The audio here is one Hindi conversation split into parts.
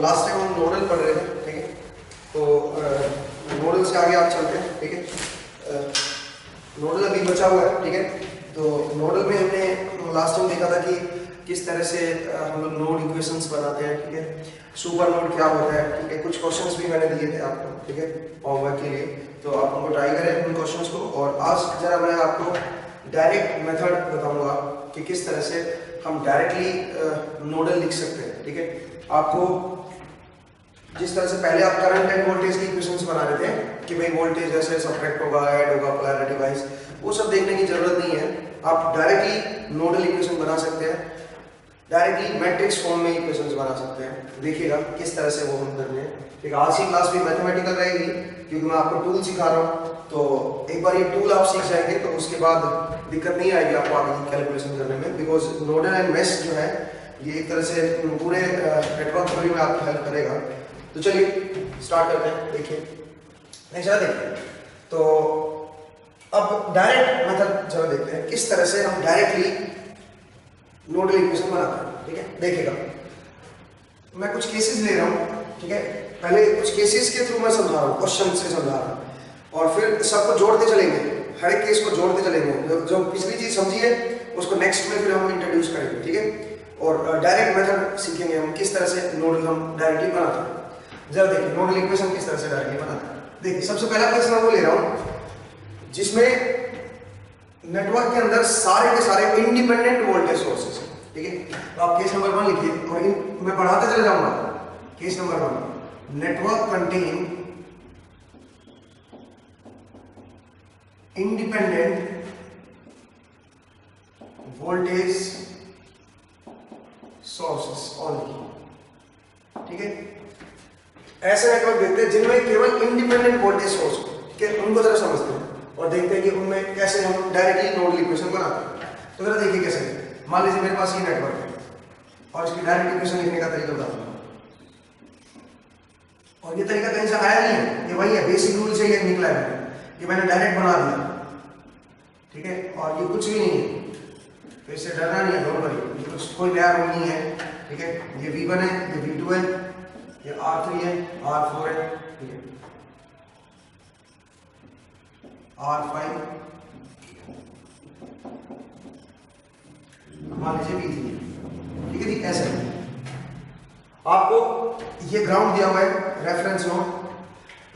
लास्ट टाइम हम नोडल पढ़ रहे थे, ठीक है। तो नोडल से आगे आप चलते हैं, ठीक है। नोडल अभी बचा हुआ है, ठीक है। तो नोडल में हमने लास्ट टाइम देखा था कि किस तरह से हम लोग नोड इक्वेशंस बनाते हैं, ठीक है। सुपर नोड क्या होता है, ठीक है। कुछ क्वेश्चंस भी मैंने दिए थे आपको, ठीक है, होमवर्क के लिए। तो आप उनको ट्राई करें उन क्वेश्चंस को। और आज जरा मैं आपको डायरेक्ट मेथड बताऊंगा कि किस तरह से हम डायरेक्टली नोडल लिख सकते हैं, ठीक है। आपको जिस तरह से पहले आप करंट एंड वोल्टेज की इक्वेशंस बना रहे थे कि भाई वोल्टेज जैसे सब्ट्रैक्ट होगा, ऐड होगा, पोलैरिटी वाइज, वो सब देखने की जरूरत नहीं है। आप डायरेक्टली नोडल इक्वेशन बना सकते हैं, डायरेक्टली मैट्रिक्स फॉर्म में इक्वेशंस बना सकते हैं। देखिएगा किस तरह से वो हम कर रहे हैं, ठीक है। आज की क्लास भी मैथमेटिकल रहेगी क्योंकि मैं आपको टूल सिखा रहा हूँ। तो एक बार ये टूल आप सीख जाएंगे तो उसके बाद दिक्कत नहीं आएगी आपको आगे की कैलकुलेशन करने में, बिकॉज नोडल एंड मेश जो है ये एक तरह से पूरे नेटवर्क थ्योरी में आपकी हेल्प करेगा। तो चलिए स्टार्ट करते हैं। देखिए जरा देखिए, तो अब डायरेक्ट मेथड जरा देखते हैं किस तरह से हम डायरेक्टली नोडल इक्वेशन बनाते हैं, ठीक है। देखिएगा मैं कुछ केसेस ले रहा हूँ, ठीक है। पहले कुछ केसेस के थ्रू मैं समझा रहा हूँ, क्वेश्चन से समझा रहा हूँ, और फिर सबको जोड़ते चलेंगे, हर एक केस को जोड़ते चलेंगे। जो पिछली चीज समझी है उसको नेक्स्ट में फिर हम इंट्रोड्यूस करेंगे, ठीक है। और डायरेक्ट मेथड सीखेंगे हम किस तरह से नोडल हम डायरेक्टली बनाते हैं। जरा देखिए नोडल इक्वेशन किस तरह से डायरेक्टली बनाते हैं। देखिए सबसे पहला केस मैं वो ले रहा हूँ जिसमें नेटवर्क के अंदर सारे के सारे इंडिपेंडेंट वोल्टेज सोर्सेस, ठीक है। तो आप केस नंबर 1 लिखिए और मैं बढ़ाते चले जाऊंगा। Case number 1, network contain independent voltage sources only, ठीक है। ऐसे नेटवर्क देखते हैं जिनमें केवल इंडिपेंडेंट वोल्टेज सोर्स हो, ठीक है। उनको जरा समझते हैं और देखते हैं कि उनमें कैसे हम डायरेक्टली नोडल इक्वेशन बनाते हैं। तो जरा देखिए कैसे। मान लीजिए मेरे पास ये नेटवर्क है और इसकी डायरेक्ट इक्वेशन लिखने का तरीका बताता हूँ। और ये तरीका कहीं से आया नहीं है, ये वही है, बेसिक रूल से ये निकला है, ये मैंने डायरेक्ट बना दिया, ठीक है। और ये कुछ भी नहीं है, तो इससे डरना नहीं है, डोंट वरी, ये कुछ कोई नया रूल नहीं है, ठीक है। ये V1 है, ये V2 है, ये R3 है, R4 है, ठीक है, R5, मान लीजिए V3, ठीक है जी। ऐसे आपको ये ग्राउंड दिया हुआ है, रेफरेंस नोड।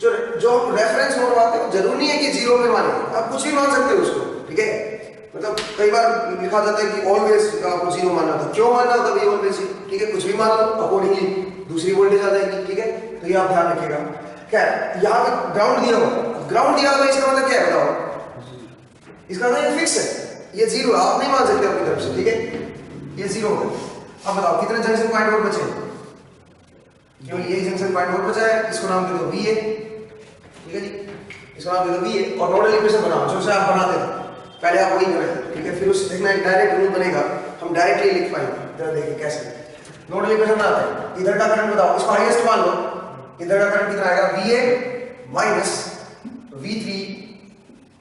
जो रेफरेंस नोड मानते हो जरूरी नहीं है कि जीरो पे माने, आप कुछ भी मान सकते हो उसको, ठीक है। मतलब कई बार लिखा जाता है कि ऑलवेज आपको जीरो मानना होता है, क्यों मानना होता है ऑलवेज, ठीक है। कुछ भी मान लो, अकॉर्डिंगली दूसरी वोल्टेज आ जाएगी, ठीक है। तो ये आप ध्यान रखिएगा। क्या यहाँ पे ग्राउंड दिया हुआ, ग्राउंड दिया हुआ, इसका मतलब क्या है बताओ? इसका मतलब ये फिक्स है, ये जीरो, आप नहीं मान सकते अपनी तरफ से, ठीक है। ये जीरो है। अब बताओ कितने जंक्शन पॉइंट और बचे? केवल ये जंक्शन पॉइंट और बचा है, इसको नाम दे दो VA, ठीक है जी। इसको नाम दे दो VA और नोडल इक्वेशन बनाओ जो से आप बनाते थे पहले, आप वही बनाए, ठीक है। फिर उस देखना एक डायरेक्ट रूल बनेगा, हम डायरेक्टली लिख पाएंगे। जरा देखिए कैसे नोडल इक्वेशन बनाते हैं। इधर का करंट बताओ, इसको हाईएस्ट मान लो, इधर का करंट कितना आएगा? VA minus V3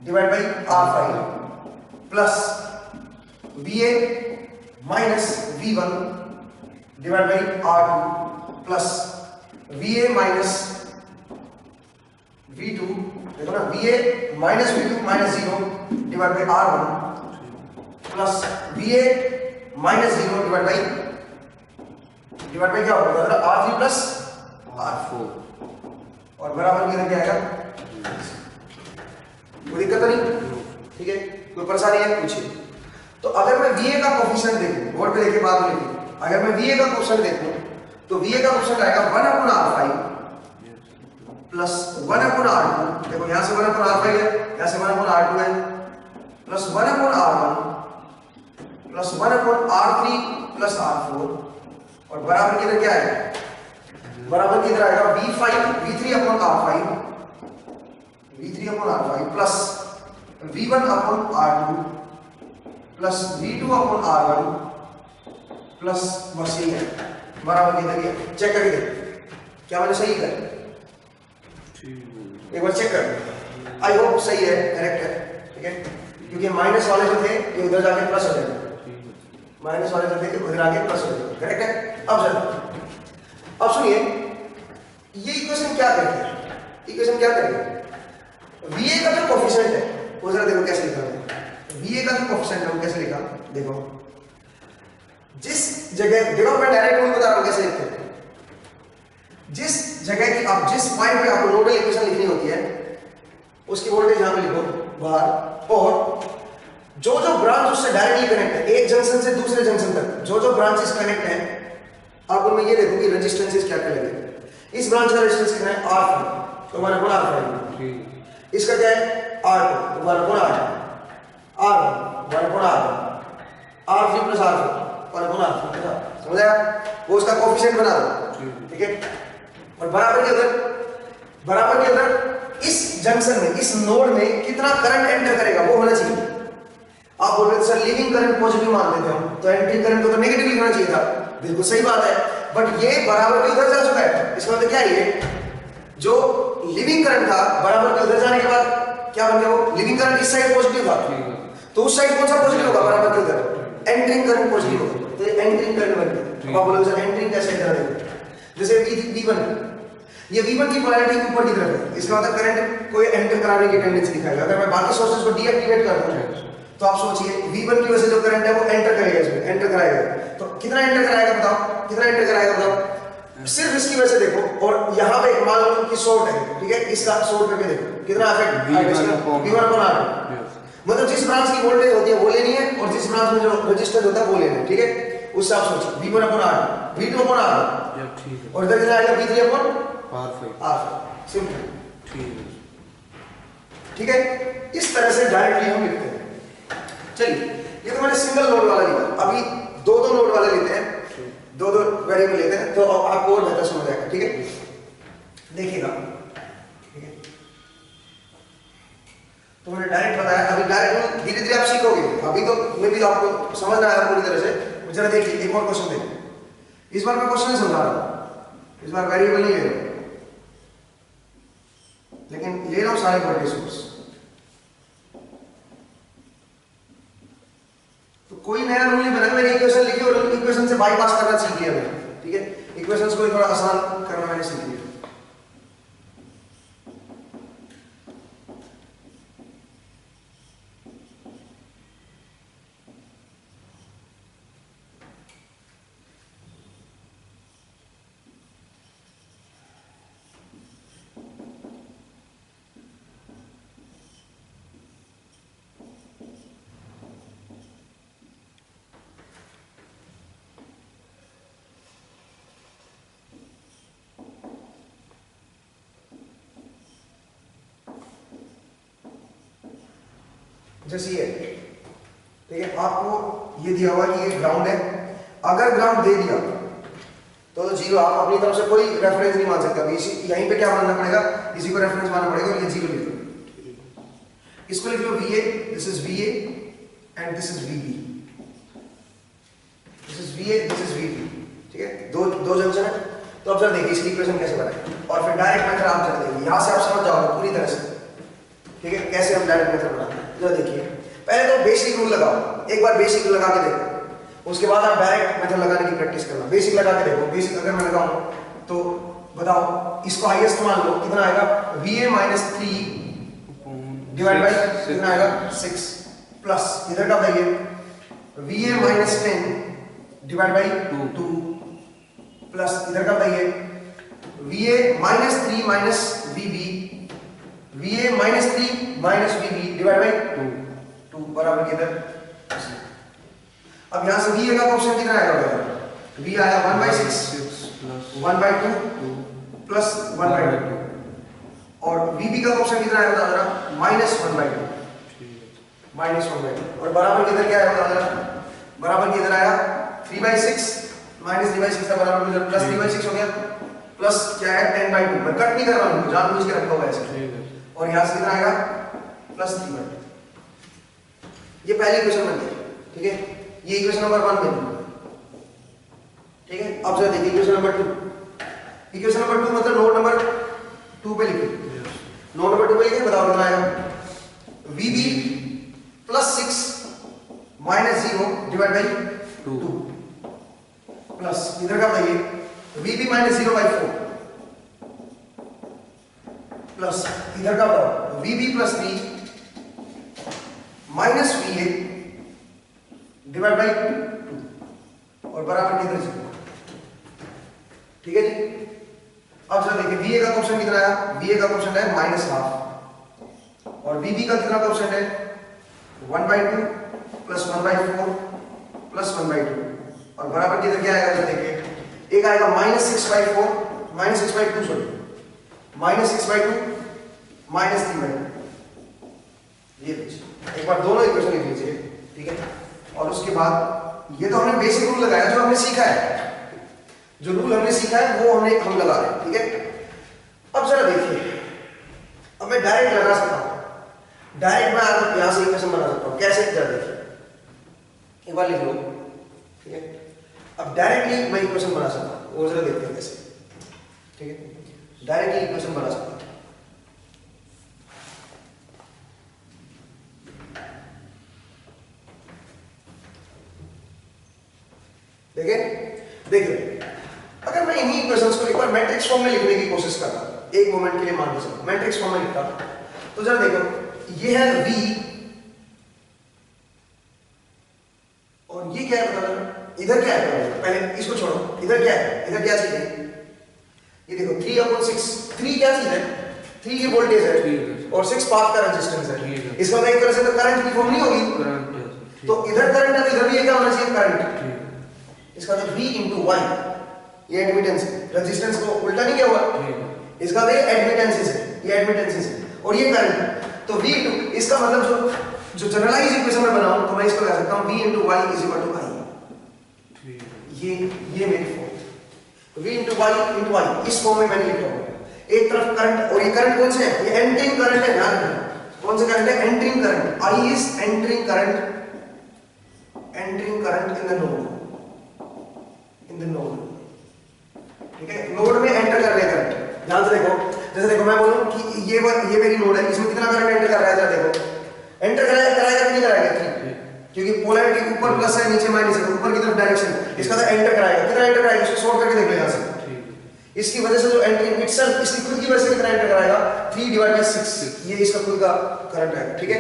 divide by R5 plus VA minus V1 divide by R2 plus VA minus V2, देखो ना, VA minus V2 minus 0 divide by R1 plus VA minus 0 divide by क्या होगा? R3 प्लस R4 और बराबर किधर क्या आएगा? कोई दिक्कत नहीं, ठीक है। कोई परेशानी है पूछिए। तो अगर मैं VA का कोफिशिएंट देखूं, बोर्ड पे देखिए, बाद में लिखिए। अगर मैं VA का कोफिशिएंट देखूं तो VA का कोफिशिएंट आएगा 1/R5 प्लस 1/R2, देखो यहां से 1/R5 है, यहां से 1/R2 है, plus 1/R1 plus 1/R3 plus R4 और बराबर किधर क्या आएगा? बराबर किधर आएगा? V3/R5 plus V1/R2 plus V2/R1 plus बस यही है, बराबर किधर गया? चेक करके देखो क्या मैंने सही किया, एक बार चेक कर। आई होप सही है, करेक्ट है, ठीक है। क्योंकि माइनस वाले जो थे ये उधर जाके प्लस हो जाएगा, माइनस वाले जो थे उधर आके प्लस हो जाएगा, करेक्ट है। अब सुनिए, ये इक्वेशन क्या कहती है? इक्वेशन क्या करेगी? VA का जो कोफिशिएंट है वो जरा देखो कैसे लिखा है। VA का जो कोफिशिएंट है वो कैसे लिखा, देखो जिस जगह, देखो मैं डायरेक्ट रूल बता रहा हूं कैसे लिखते हैं। जिस जगह की आप जिस पॉइंट पे आपको नोडल इक्वेशन लिखनी होती है उसकी वोल्टेज यहां पे लिखो बाहर, और जो जो ब्रांच उससे डायरेक्टली कनेक्ट है, एक जंक्शन से दूसरे जंक्शन तक जो जो ब्रांचेस कनेक्ट हैं, आप उनमें ये देखो कि रेजिस्टेंसेस क्या क्या लगेंगे। इस ब्रांच का रेजिस्टेंस कितना है? R3, तो हमारा गुणा R5। इसका क्या है? R2, तो हमारा गुणा R1, हमारा गुणा R3 प्लस R4, हमारा गुणा R3, समझ आया? वो उसका कोफिशिएंट बना दो, ठीक है। और बराबर के अंदर इस जंक्शन में, इस नोड में कितना करंट एंटर करेगा वो होना चाहिए। आप बोल रहे थे सर लीविंग करंट पॉजिटिव मान देते हम, तो एंट्रिंग करंट को तो नेगेटिव लिखना चाहिए था। बिल्कुल सही बात है, बट ये बराबर के उधर जा चुका है। इसका मतलब क्या है? ये जो लिविंग करंट था बराबर के उधर जाने के बाद क्या बन गया? वो लिविंग करंट इस साइड पॉजिटिव था, तो उस साइड कौन सा पॉजिटिव होगा? बराबर के उधर एंट्रिंग करंट पॉजिटिव होगा, तो ये एंट्रिंग करंट बन गया। अब आप बोलोगे सर एंट्रिंग कैसे एंटर करेगा? जैसे V1, ये V1 की पोलैरिटी ऊपर की तरफ है, इसका मतलब करंट कोई एंटर कराने की टेंडेंसी दिखाएगा। अगर मैं बाकी सोर्सेज को डीएक्टिवेट कर दूं तो आप सोचिए V1 की वजह से जो करंट है वो एंटर करेगा, इसमें एंटर कराएगा। तो कितना एंटर कराएगा बताओ? कितना एंटर कराएगा बताओ? सिर्फ इसकी वजह से देखो, और यहाँ पे मान लो कि शॉर्ट है, ठीक है, इसका शॉर्ट करके देखो कितना इफेक्ट V1/R। मतलब जिस ब्रांच की वोल्टेज होती है वो लेनी है, और जिस ब्रांच में जो रेजिस्टेंस होता है वो लेना है, ठीक है। उससे आप सोचिए V1/R, V2/R, और इधर कितना आएगा? V3/R5। सिंपल, ठीक है। इस तरह से डायरेक्टली हम लिखते हैं। चलिए, ये तो मैंने सिंगल नोड वाला लिखा, अभी दो नोड वाले लेते हैं, दो वेरिएबल लेते हैं, तो आपको और बेहतर समझ आएगा, ठीक है। देखिएगा, ठीक है, तो मैंने डायरेक्ट बताया, अभी डायरेक्ट धीरे धीरे आप सीखोगे, अभी तो मे भी आपको समझ ना आया पूरी तरह से। जरा देखिए, एक और क्वेश्चन देखिए। इस बार मैं क्वेश्चन नहीं समझा रहा हूं, इस बार वेरिएबल नहीं ले रहा हूं, लेकिन ले रहा हूं सारे वोल्टेज सोर्स। तो कोई नया रूल नहीं बना, मैंने इक्वेशन लिखी और इक्वेशन से बाईपास करना सीख लिया मैंने, ठीक है। इक्वेशंस को थोड़ा आसान करना मैंने सीख लिया। जैसे ये, ठीक है, आपको ये दिया हुआ कि ये ग्राउंड है, अगर ग्राउंड दे दिया तो जीरो, आप अपनी तरफ से कोई रेफरेंस नहीं मान सकता। इसी यहीं पे क्या मानना पड़ेगा? इसी को रेफरेंस मानना पड़ेगा, और ये जीरो लिख लो, इसको लिख लो VA, this is VA and this is VB, this is VA, this is VB, ठीक है। दो जंक्शन है। तो अब जरा देखिए इसकी इक्वेशन कैसे बनाए, और फिर डायरेक्ट मेथड आप जरा देखिए, यहां से आप समझ जाओगे पूरी तरह से, ठीक है, कैसे हम डायरेक्ट मेथड बनाते हैं। जरा देखिए, पहले तो बेसिक रूल लगाओ, एक बार बेसिक लगा के देखो, उसके बाद आप डायरेक्ट मेथड लगाने की प्रैक्टिस करना। बेसिक लगा के देखो, बेसिक अगर मैं लगाऊं तो बताओ, इसको हाईएस्ट मान लो, कितना आएगा? VA - 3 डिवाइड बाय कितना आएगा? 6 प्लस इधर का बताइए VA - 10 डिवाइड बाय 2 प्लस इधर का बताइए VA - 3 VB, VA - 3 VB divide by 2 बराबर किधर? अब यहां से VA का ऑप्शन कितना आएगा? V आया 1/6 1/2 प्लस 1/2, और VB का ऑप्शन कितना आएगा जरा? -1/2 -1/2, और बराबर किधर क्या आएगा जरा? बराबर किधर आया? 3/6 -3/6 का बराबर किधर? प्लस 3/6 हो गया, प्लस क्या है? 10/2। मैं कट नहीं कर रहा हूं, जानबूझ के रखा हुआ है ऐसे, और यहां से कितना आएगा? +3/2। ये पहली इक्वेशन बन गई, ठीक है। ये इक्वेशन नंबर 1 बन गई, ठीक है। अब जरा देखिए इक्वेशन नंबर 2। इक्वेशन नंबर 2 मतलब नोड नंबर 2 पे लिखिए, नोड नंबर 2 पे लिखिए, बताओ कितना आएगा? VB +6 -0 डिवाइड बाय 2 प्लस इधर का बताइए VB - 0/4 प्लस इधर का बताओ VB plus 3 minus VA divide by 2 और बराबर किधर से, ठीक है जी। अब जरा देखिए VA का क्वेश्चन कितना आया, VA का क्वेश्चन है -1/2 और VB का कितना क्वेश्चन है 1/2 प्लस 1/4 प्लस 1/2 और बराबर किधर क्या आएगा, जरा देखिए एक आएगा -6/4 -6/2 सॉरी -6/2 -3/2। ये लीजिए एक बार दोनों इक्वेशन लिख लीजिए, ठीक है। और उसके बाद ये तो हमने बेसिक रूल लगाया, जो हमने सीखा है, जो रूल हमने सीखा है वो हम लगा रहे हैं, ठीक है। अब जरा देखिए, अब मैं डायरेक्ट लगा सकता हूं, डायरेक्ट मैं आपको यहां से इक्वेशन बना सकता हूं। कैसे, जरा देखिए एक बार लिख लो, ठीक है। अब डायरेक्टली मैं इक्वेशन बना सकता हूं, वो जरा देखते हैं कैसे, ठीक है। डायरेक्टली इक्वेशन बना सकता हूं। देखिए अगर मैं इन्हीं इक्वेशंस को एक बार मैट्रिक्स फॉर्म में लिखने की कोशिश करता, एक मोमेंट के लिए मान लीजिए मैट्रिक्स फॉर्म में लिखता, तो जरा देखो ये है V और ये क्या है पता लगा, इधर क्या है, पहले इसको छोड़ो, इधर क्या है, इधर क्या चीज है, ये देखो 3/6, 3 क्या चीज है, 3 ये वोल्टेज है और 6 पाथ का रेजिस्टेंस है। इसका मतलब एक तरह से तो करंट की फॉर्म नहीं होगी, तो इधर करंट है तो इधर भी क्या होना चाहिए, करंट। इसका मतलब V into Y, ये एडमिटेंस है, रेजिस्टेंस को उल्टा नहीं किया हुआ, इसका मतलब एडमिटेंसेस है, ये एडमिटेंसेस है और ये करंट है। तो V into, इसका मतलब जो जनरलाइज इक्वेशन में बनाऊं तो मैं इसको कह सकता हूं V into Y is equal to I। ये मेरी form V into Y into I, इस फॉर्म में मैंने लिखा हुआ है। एक तरफ करंट, और ये करंट कौन से है, ये एंटरिंग करंट है, ध्यान रखना कौन सा करंट है, entering current. I is entering current in the node, ठीक है। नोड में एंटर कर रहे हैं करंट, ध्यान से देखो। जैसे देखो मैं बोलूं कि ये मेरी नोड है, इसमें कितना करंट एंटर कर रहा है, जरा देखो एंटर कराएगा कि नहीं कराएगा, 3, क्योंकि पोलैरिटी ऊपर प्लस है नीचे माइनस है, ऊपर की तरफ डायरेक्शन, इसका तो एंटर कराएगा, कितना एंटर कराएगा, इसको शॉर्ट करके देख लो यहां से। इसकी वजह से जो एंट्री इटसेल्फ, इसकी खुद की वजह से कितना एंटर कराएगा, 3/6, ये इसका खुद का करंट है, ठीक है।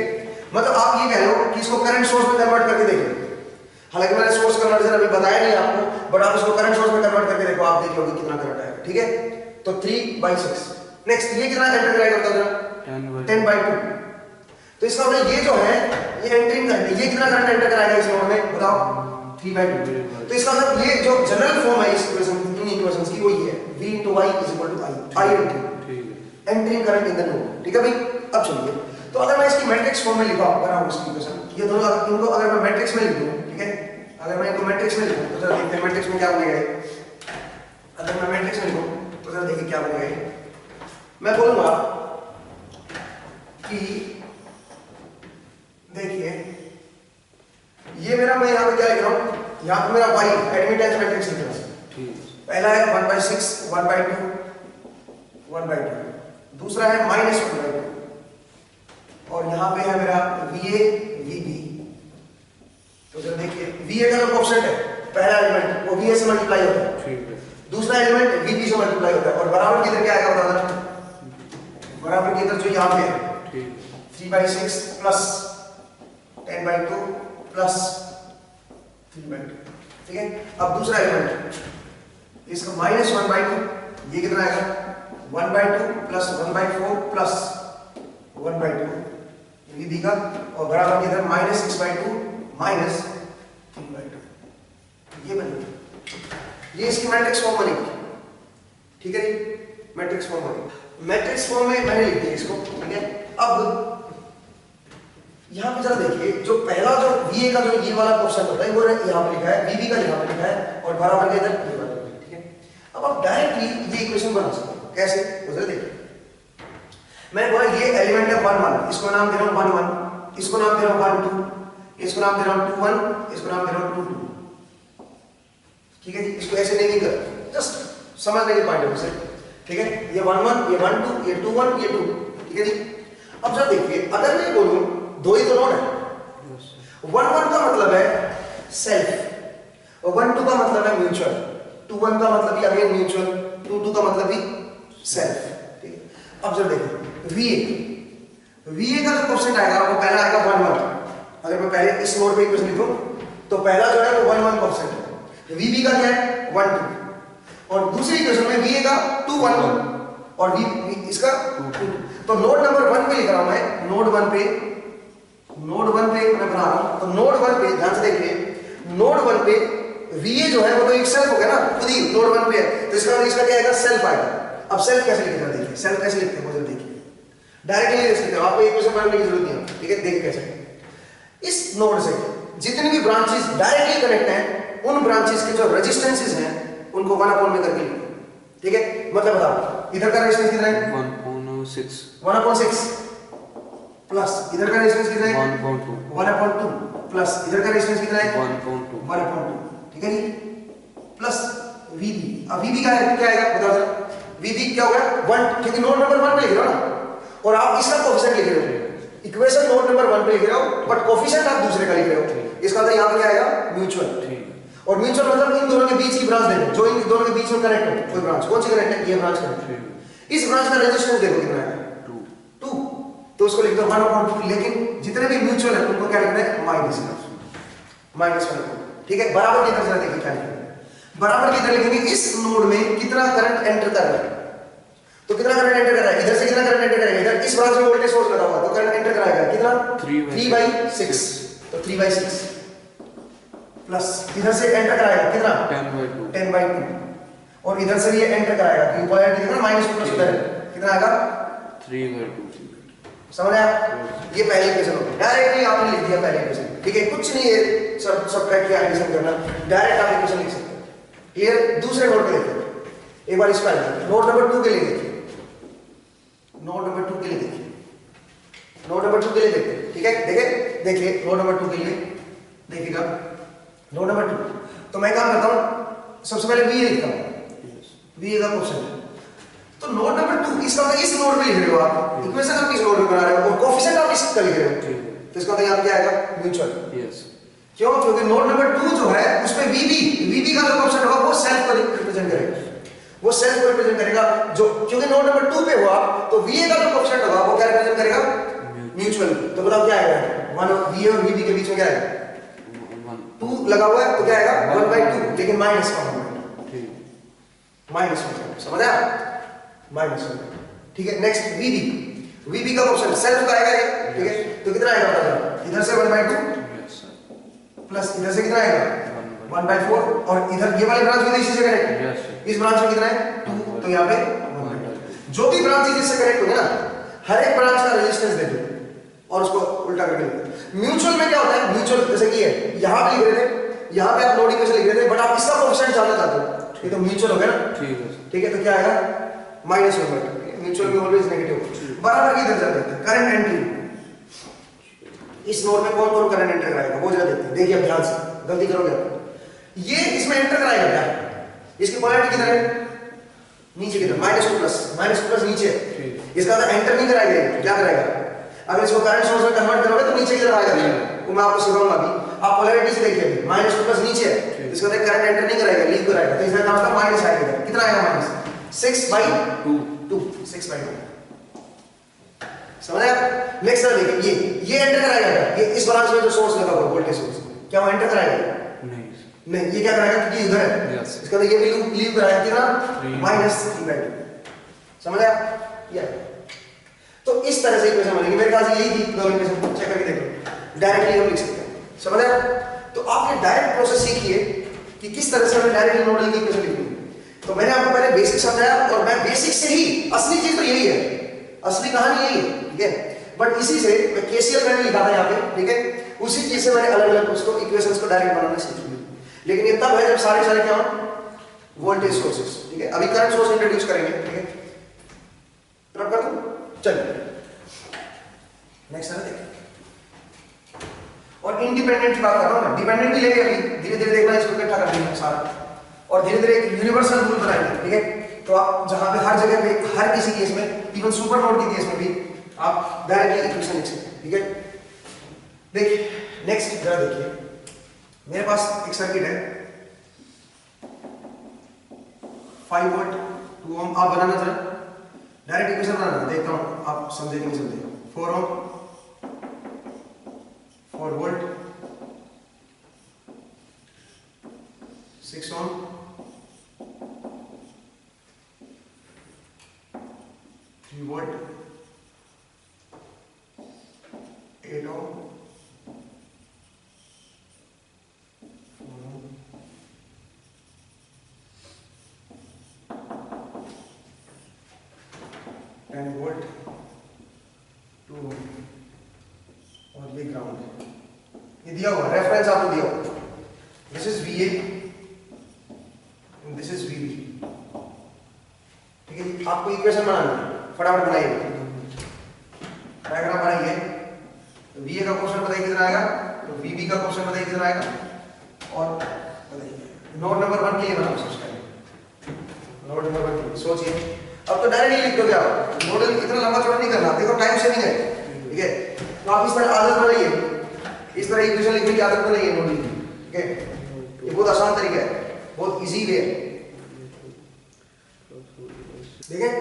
मतलब आप ये कह रहे हो कि इसको करंट सोर्स में कन्वर्ट करके देखो, हालांकि मैंने सोर्स कन्वर्जन अभी बताया नहीं आपको, बट आप इसको करंट सोर्स में कन्वर्ट करके देखो, आप देख लोगे कितना करंट आएगा, ठीक है। तो 3/6, नेक्स्ट ये कितना एंटर कराएगा बताओ जरा, 10/2। तो इसका मतलब ये जो है ये एंटरिंग करंट, ये कितना करंट एंटर कराएगा इस नोड में बताओ, 3/2। तो इसका मतलब ये जो जनरल फॉर्म है इस इक्वेशन, इन इक्वेशंस की, वो ये है V into Y is equal to I entering current in the node, ठीक है भाई। अब चलिए, तो अगर मैं इसकी मैट्रिक्स फॉर्म में लिखा बनाऊं इसकी इक्वेशन, ये दोनों इनको अगर मैं मैट्रिक्स में लिख दूं, ठीक है, अगर मैं इनको मैट्रिक्स में लिखूं तो जरा देखते हैं मैट्रिक्स में क्या बनेगा। अगर मैं मैट्रिक्स में लिखूं तो जरा देखिए क्या बनेगा। मैं बोलूंगा कि देखिए ये मेरा, मैं यहां पे क्या लिख रहा हूं, यहां पे मेरा Y एडमिटेंस मैट्रिक्स लिख रहा हूं। पहला है 1/6, 1/2, 1/2, दूसरा है -1/2 और यहां पे है मेरा VA VB। तो जरा देखिए VA का जो कोएफिशिएंट है, पहला एलिमेंट वो VA से मल्टीप्लाई होता है, ठीक है, दूसरा एलिमेंट VB से मल्टीप्लाई होता है और बराबर किधर क्या आएगा बता दो, बराबर किधर जो यहां पे है, ठीक, 3/6 प्लस 10/2 प्लस 3/2, ठीक है। अब दूसरा एलिमेंट इसका -1/2, ये कितना आएगा 1/2 प्लस 1/4 प्लस 1/2 VB का और बराबर किधर -6/2 माइनस 3/2, ये बनेगी, ये इसकी मैट्रिक्स फॉर्म बनेगी, ठीक है जी। मैट्रिक्स फॉर्म बनेगी, मैट्रिक्स फॉर्म में मैंने लिख दिया इसको, ठीक है। अब यहां पे जरा देखिए, जो पहला जो VA का जो ये वाला क्वेश्चन होता है वो यहां पे लिखा है, VB का यहां पे लिखा है और बराबर के इधर ये वाला, ठीक है। अब आप डायरेक्टली ये इक्वेशन बना सकते हो, कैसे, उधर देखिए। मैं बोला ये एलिमेंट है 1 1, इसको नाम दे रहा हूं 1 1, इसको नाम दे रहा हूं 1 2, इसको नाम दे रहा हूं 2 1, इसको नाम दे रहा हूं 2 2, ठीक है जी। इसको ऐसे नहीं कर, जस्ट समझने के पॉइंट से, ठीक है। ये 1 1, ये 1 2, ये 2 1, ये 2, ठीक है जी। अब जरा देखिए, अगर मैं बोलूं दो ही तो नोड है, 1 1 का मतलब है सेल्फ और 1 2 का मतलब है म्यूचुअल, 2 1 का मतलब भी अगेन म्यूचुअल, 2 2 का मतलब भी सेल्फ, ठीक है। अब जरा देखिए VA का जो कोएफिशिएंट आएगा वो पहला आएगा 1 1। अगर मैं पहले इस नोड पे इक्वेशन लिखूं तो पहला जो है वो 1 1 कोएफिशिएंट है। VB का क्या है 1 2 और दूसरी इक्वेशन में VA का 2 1 1 और इसका 2 2। तो नोड नंबर 1 पे लिख रहा हूं मैं, नोड 1 पे मैं बना रहा हूं। तो नोड 1 पे ध्यान से देखिए, नोड 1 पे VA जो है वो तो एक सेल्फ हो गया ना, खुद ही नोड 1 पे है, तो इसका क्या आएगा सेल्फ आएगा। अब सेल्फ कैसे लिखते हैं देखिए, सेल्फ कैसे लिखते हैं वो जरा देखिए, डायरेक्टली लिख सकते हो, आपको इक्वेशन बनाने की जरूरत नहीं है, ठीक है। देखिए कैसे, इस नोड से जितनी भी ब्रांचेस डायरेक्टली कनेक्ट हैं उन ब्रांचेस के जो रेजिस्टेंसेस हैं उनको 1 में करके लिखो, ठीक है। मतलब बताओ इधर का रेजिस्टेंस कितना है 1/6 प्लस इधर का रेजिस्टेंस कितना है 1/2 प्लस इधर का रेजिस्टेंस कितना है 1/2, ठीक है जी, प्लस VB। अब VB का क्या आएगा बताओ जरा, VB क्या होगा 1, क्योंकि नोड नंबर 1 पे लिख रहे हो ना, और आप इसका कोएफिशिएंट लिख रहे हो, इक्वेशन नोड नंबर 1 पे लिख रहे हो बट कोएफिशिएंट आप दूसरे का लिख रहे हो। इसका मतलब यहां पे क्या आएगा म्यूचुअल, और म्यूचुअल मतलब इन दोनों के बीच की ब्रांच देखो, जो इन दोनों के बीच में कनेक्ट हो, कोई ब्रांच कौन सी कनेक्ट है, ये ब्रांच कनेक्ट है। इस ब्रांच का रेजिस्टेंस देखो कितना है 2, तो उसको लिख दो 1/2, लेकिन जितने भी म्यूचुअल है उनको क्या लिखना है -1, ठीक है। बराबर की तरह देखिए क्या लिखेंगे, बराबर की तरह लिखेंगे इस नोड में कितना करंट एंटर कर रहा है, तो कितना करंट एंटर कर रहा है, इधर से कितना करंट एंटर करेगा, इधर इस ब्रांच में वोल्टेज सोर्स लगा हुआ है तो करंट एंटर कराएगा कितना 3/6, तो 3/6 प्लस इधर से एंटर कराएगा कितना 10/2 और इधर से भी ये एंटर कराएगा क्योंकि पॉलैरिटी देखो ना माइनस प्लस उधर कितना आएगा 3/2। समझ आया, ये पहली इक्वेशन हो गई, डायरेक्टली आपने लिख दिया पहली इक्वेशन, ठीक है। कुछ नहीं है सब्ट्रैक्ट किया एडिशन करना, डायरेक्ट आप इक्वेशन लिख सकते हैं, क्लियर। दूसरे नोड पे देखते हैं, एक बार इसका नोड नंबर 2 के लिए देखिए, नोड नंबर 2 के लिए देखिए, नोड नंबर 2 के लिए देखते हैं, ठीक है। देखिए नोड नंबर 2 के लिए देखिएगा, नोड नंबर 2 तो मैं काम करता हूं, सबसे पहले VA लिखता हूं, VA का क्वेश्चन। तो नोड नंबर 2 इसका मतलब इस नोड पे लिख रहे हो आप, इक्वेशन आप इस नोड पे बना रहे हो और कोएफिशिएंट आप इसका लिख रहे हो, तो इसका मतलब यहां क्या आएगा म्यूचुअल, क्यों, क्योंकि नोड नंबर 2 जो है उसमें VB का जो कोएफिशिएंट होगा वो सेल्फ को रिप्रेजेंट करेगा, वो सेल्फ को रिप्रेजेंट करेगा, जो क्योंकि नोड नंबर 2 पे हुआ तो VA का जो कोएफिशिएंट होगा वो क्या रिप्रेजेंट करेगा म्यूचुअल। तो बताओ क्या आएगा 1 VA और VB के बीच में क्या आएगा 2 लगा हुआ है तो क्या आएगा 1/2, लेकिन माइनस का -1, समझ आया, -1, ठीक है। नेक्स्ट VB का कोएफिशिएंट सेल्फ का आएगा ये, ठीक है, तो कितना आएगा बता दो, इधर से 1/2 प्लस इधर से कितना आएगा 1/4 और इधर ये वाली ब्रांच भी इसी से कनेक्ट है, इस ब्रांच में कितना है 2, तो यहाँ पे 1/2। जो भी ब्रांच इससे कनेक्ट होगी ना हर एक ब्रांच का रेजिस्टेंस दे दो और उसको उल्टा करके लिख दो। म्यूचुअल में क्या होता है, म्यूचुअल जैसे कि है यहाँ पे लिख रहे थे, यहाँ पे आप नोड इक्वेशन लिख रहे थे बट आप इसका कोएफिशिएंट जानना चाहते हो, ये तो म्यूचुअल हो गया ना, ठीक है। तो क्या आएगा -1, म्यूचुअल में ऑलवेज नेगेटिव। बराबर की तरह देखते हैं, करंट एंट्री इस नोड में कौन कौन करंट एंटर कराएगा वो जरा देखते हैं। देखिए अब ध्यान से, गलती करोगे ये इसमें एंटर कराएगा क्या, इसकी पोलैरिटी किधर है नीचे की तरफ, -2 नीचे, इसका मतलब एंटर नहीं कराएगा, क्या कराएगा, अगर इसको करंट सोर्स में कन्वर्ट करोगे तो नीचे की तरफ आएगा, वो मैं आपको सिखाऊंगा अभी। आप पोलैरिटी से देखिए अभी -2 नीचे है, इसका मतलब करंट एंटर नहीं कराएगा, लीव कराएगा, तो इसका मतलब माइनस आएगा, कितना आएगा -6/2, 6/2, समझ आया। नेक्स्ट सर देखिए ये एंटर कराएगा क्या, ये इस ब्रांच में जो सोर्स लगा हुआ है वोल्टेज सोर्स, क्या वो एंटर कराएगा नहीं, ये क्या कराएगा क्योंकि इधर है, इसका मतलब ये भी लीव कराएगा कितना -3/2, समझ आया ये। तो इस तरह से इक्वेशन बनेगी, मेरे ख्याल से यही थी, दो इक्वेशन चेक करके देखो, डायरेक्टली हम लिख सकते हैं, समझ आया। तो आप ये डायरेक्ट प्रोसेस सीखिए कि किस तरह से हमें डायरेक्टली नोडल की इक्वेशन लिखनी है। तो मैंने आपको पहले बेसिक समझाया और मैं बेसिक से ही, असली चीज तो यही है, असली कहानी यही है, ठीक है। बट इसी से मैं KCL मैंने लिखा था यहाँ पे, ठीक है, उसी चीज से मैंने अलग अलग उसको इक्वेशंस को डायरेक्ट बनाना सीखी, लेकिन ये तब है जब सारे क्या हो वोल्टेज सोर्सेस, ठीक है। अभी करंट सोर्स इंट्रोड्यूस करेंगे, ठीक है, रब कर दो, चलिए नेक्स्ट है देखिए। और इंडिपेंडेंट की बात कर रहा हूँ ना, डिपेंडेंट भी लेंगे अभी, धीरे धीरे देखना इसको इकट्ठा कर देंगे सारा और धीरे धीरे एक यूनिवर्सल रूल बनाएंगे, ठीक है। तो आप जहां पे हर जगह पे हर किसी केस में, इवन सुपर नोड के केस में भी आप डायरेक्टली इक्वेशन लिख सकते हैं, ठीक है। देखिए नेक्स्ट जरा देखिए, मेरे पास एक सर्किट है 5 वोल्ट 2 ओम, आप बनाना जरा डायरेक्ट इक्वेशन बनाना, देखता हूँ आप समझे कि नहीं समझे। 4 ओम 4 वोल्ट 6 ओम 3 वोल्ट 8 ओम 4 ओम 10 वोल्ट 2 ओम और ये ग्राउंड है। ये दिया हुआ रेफरेंस आपको दिया हुआ, this is VA and this is VB। ठीक है, आपको इक्वेशन बनाना है, फटाफट बनाइए, डायग्राम बनाइए। तो VA का क्वेश्चन बताइए कितना आएगा, तो VB का क्वेश्चन बताइए कितना आएगा, और बताइए नोड नंबर 1 के लिए बनाओ। नोड नंबर 1 के लिए सोचिए। अब तो डायरेक्टली लिख दोगे आप, नोडल इतना लंबा चौड़ा नहीं करना, देखो टाइम सेविंग है। ठीक है, तो आप इस तरह आदत बनाइए, इस तरह इक्वेशन लिखने की आदत बनाइए नोडल की। ठीक है, ये बहुत आसान तरीका है, बहुत इजी वे है। देखें,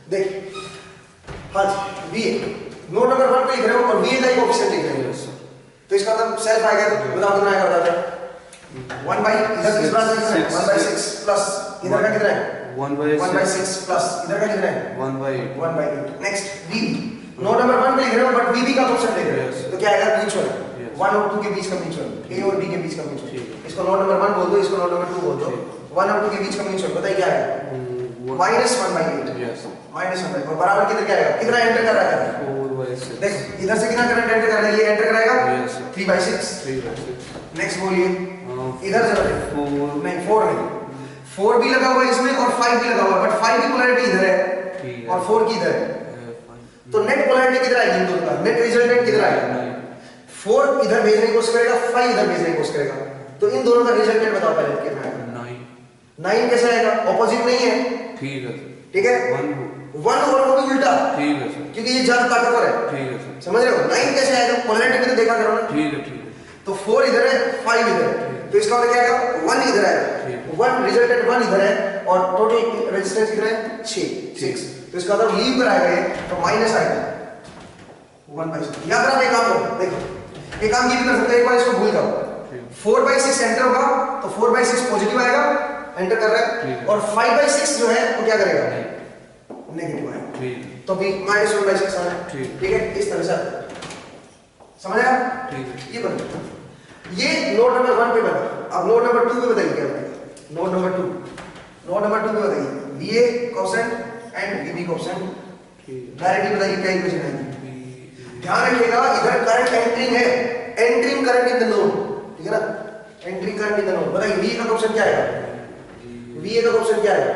देख हाँ जी, VA नोड नंबर 1 पे लिख रहे हो और VA का ही कोएफिशिएंट लिख रहे हो, तो इसका मतलब सेल्फ आएगा, बताओ कितना आएगा, बता दो। 1 बाई इधर कितना है, 1/6 प्लस इधर का कितना है 1/6 प्लस इधर का कितना है 1/8। नेक्स्ट VB नोड नंबर 1 पे लिख रहे हो बट VB का क्वेश्चन लिख रहे हो, तो क्या आएगा, म्यूचुअल 1 और 2 के बीच का म्यूचुअल, A और B के बीच का म्यूचुअल। इसको नोड नंबर 1 बोल दो, इसको नोड नंबर 2 बोल दो। 1 और 2 के बीच का म्यूचुअल बताइए क्या आएगा, -1/8। -1/8 और बराबर किधर क्या आएगा, कितना एंटर कर रहा है, 4/6। देख इधर से कितना करंट एंटर कर रहा है, ये एंटर कराएगा 3/6। नेक्स्ट बोलिए, इधर चलो 4 नहीं, 4 भी लगा हुआ है इसमें और 5 भी लगा हुआ है, बट 5 की पोलैरिटी इधर है और 4 की इधर है, तो नेट पोलैरिटी किधर आएगी इन दोनों का, नेट रिजल्टेंट किधर आएगा, 4 इधर भेजने की कोशिश करेगा, 5 इधर भेजने की कोशिश करेगा, तो इन दोनों का रिजल्टेंट बताओ पहले कितना आएगा। 9 कैसे आएगा, ऑपोजिट नहीं है। ठीक है, ठीक है, 1 और वो भी उल्टा, ठीक है सर, क्योंकि ये ज्यादा ताकतवर है। ठीक है सर, समझ रहे हो। 9 कैसे आएगा, पोलैरिटी में तो देखा करो ना। ठीक है, ठीक है, तो 4 इधर है 5 इधर है, तो इसका मतलब क्या आएगा, 1 इधर आएगा, 1 रिजल्टेंट 1 इधर है और टोटल रेजिस्टेंस कितना है 6, तो इसका मतलब लीव पर आएगा ये, तो माइनस आएगा 1/6। याद रखना, एक काम करो, देखो एक काम ये भी कर सकते हो, एक बार इसको भूल जाओ, 4/6 एंटर होगा तो 4/6 पॉजिटिव आएगा, एंटर कर रहा है, और 5/6 जो है वो क्या करेगा, नेगेटिव आएगा, तो भी -1/6 आना। ठीक है, इस तरह से समझ आया। ठीक है, ये बन ये नोड नंबर 1 पे बना। अब नोड नंबर 2 पे बताइए क्या बनेगा, नोड नंबर 2 पे बताइए VA coefficient and VB coefficient, directly बताइए क्या इक्वेशन आएगी। ध्यान रखिएगा इधर करंट एंट्रिंग है, entering current in the node, ठीक है ना, entering current in the node. बताइए VA का कोएफिशिएंट क्या आएगा, VA का कोएफिशिएंट क्या आएगा,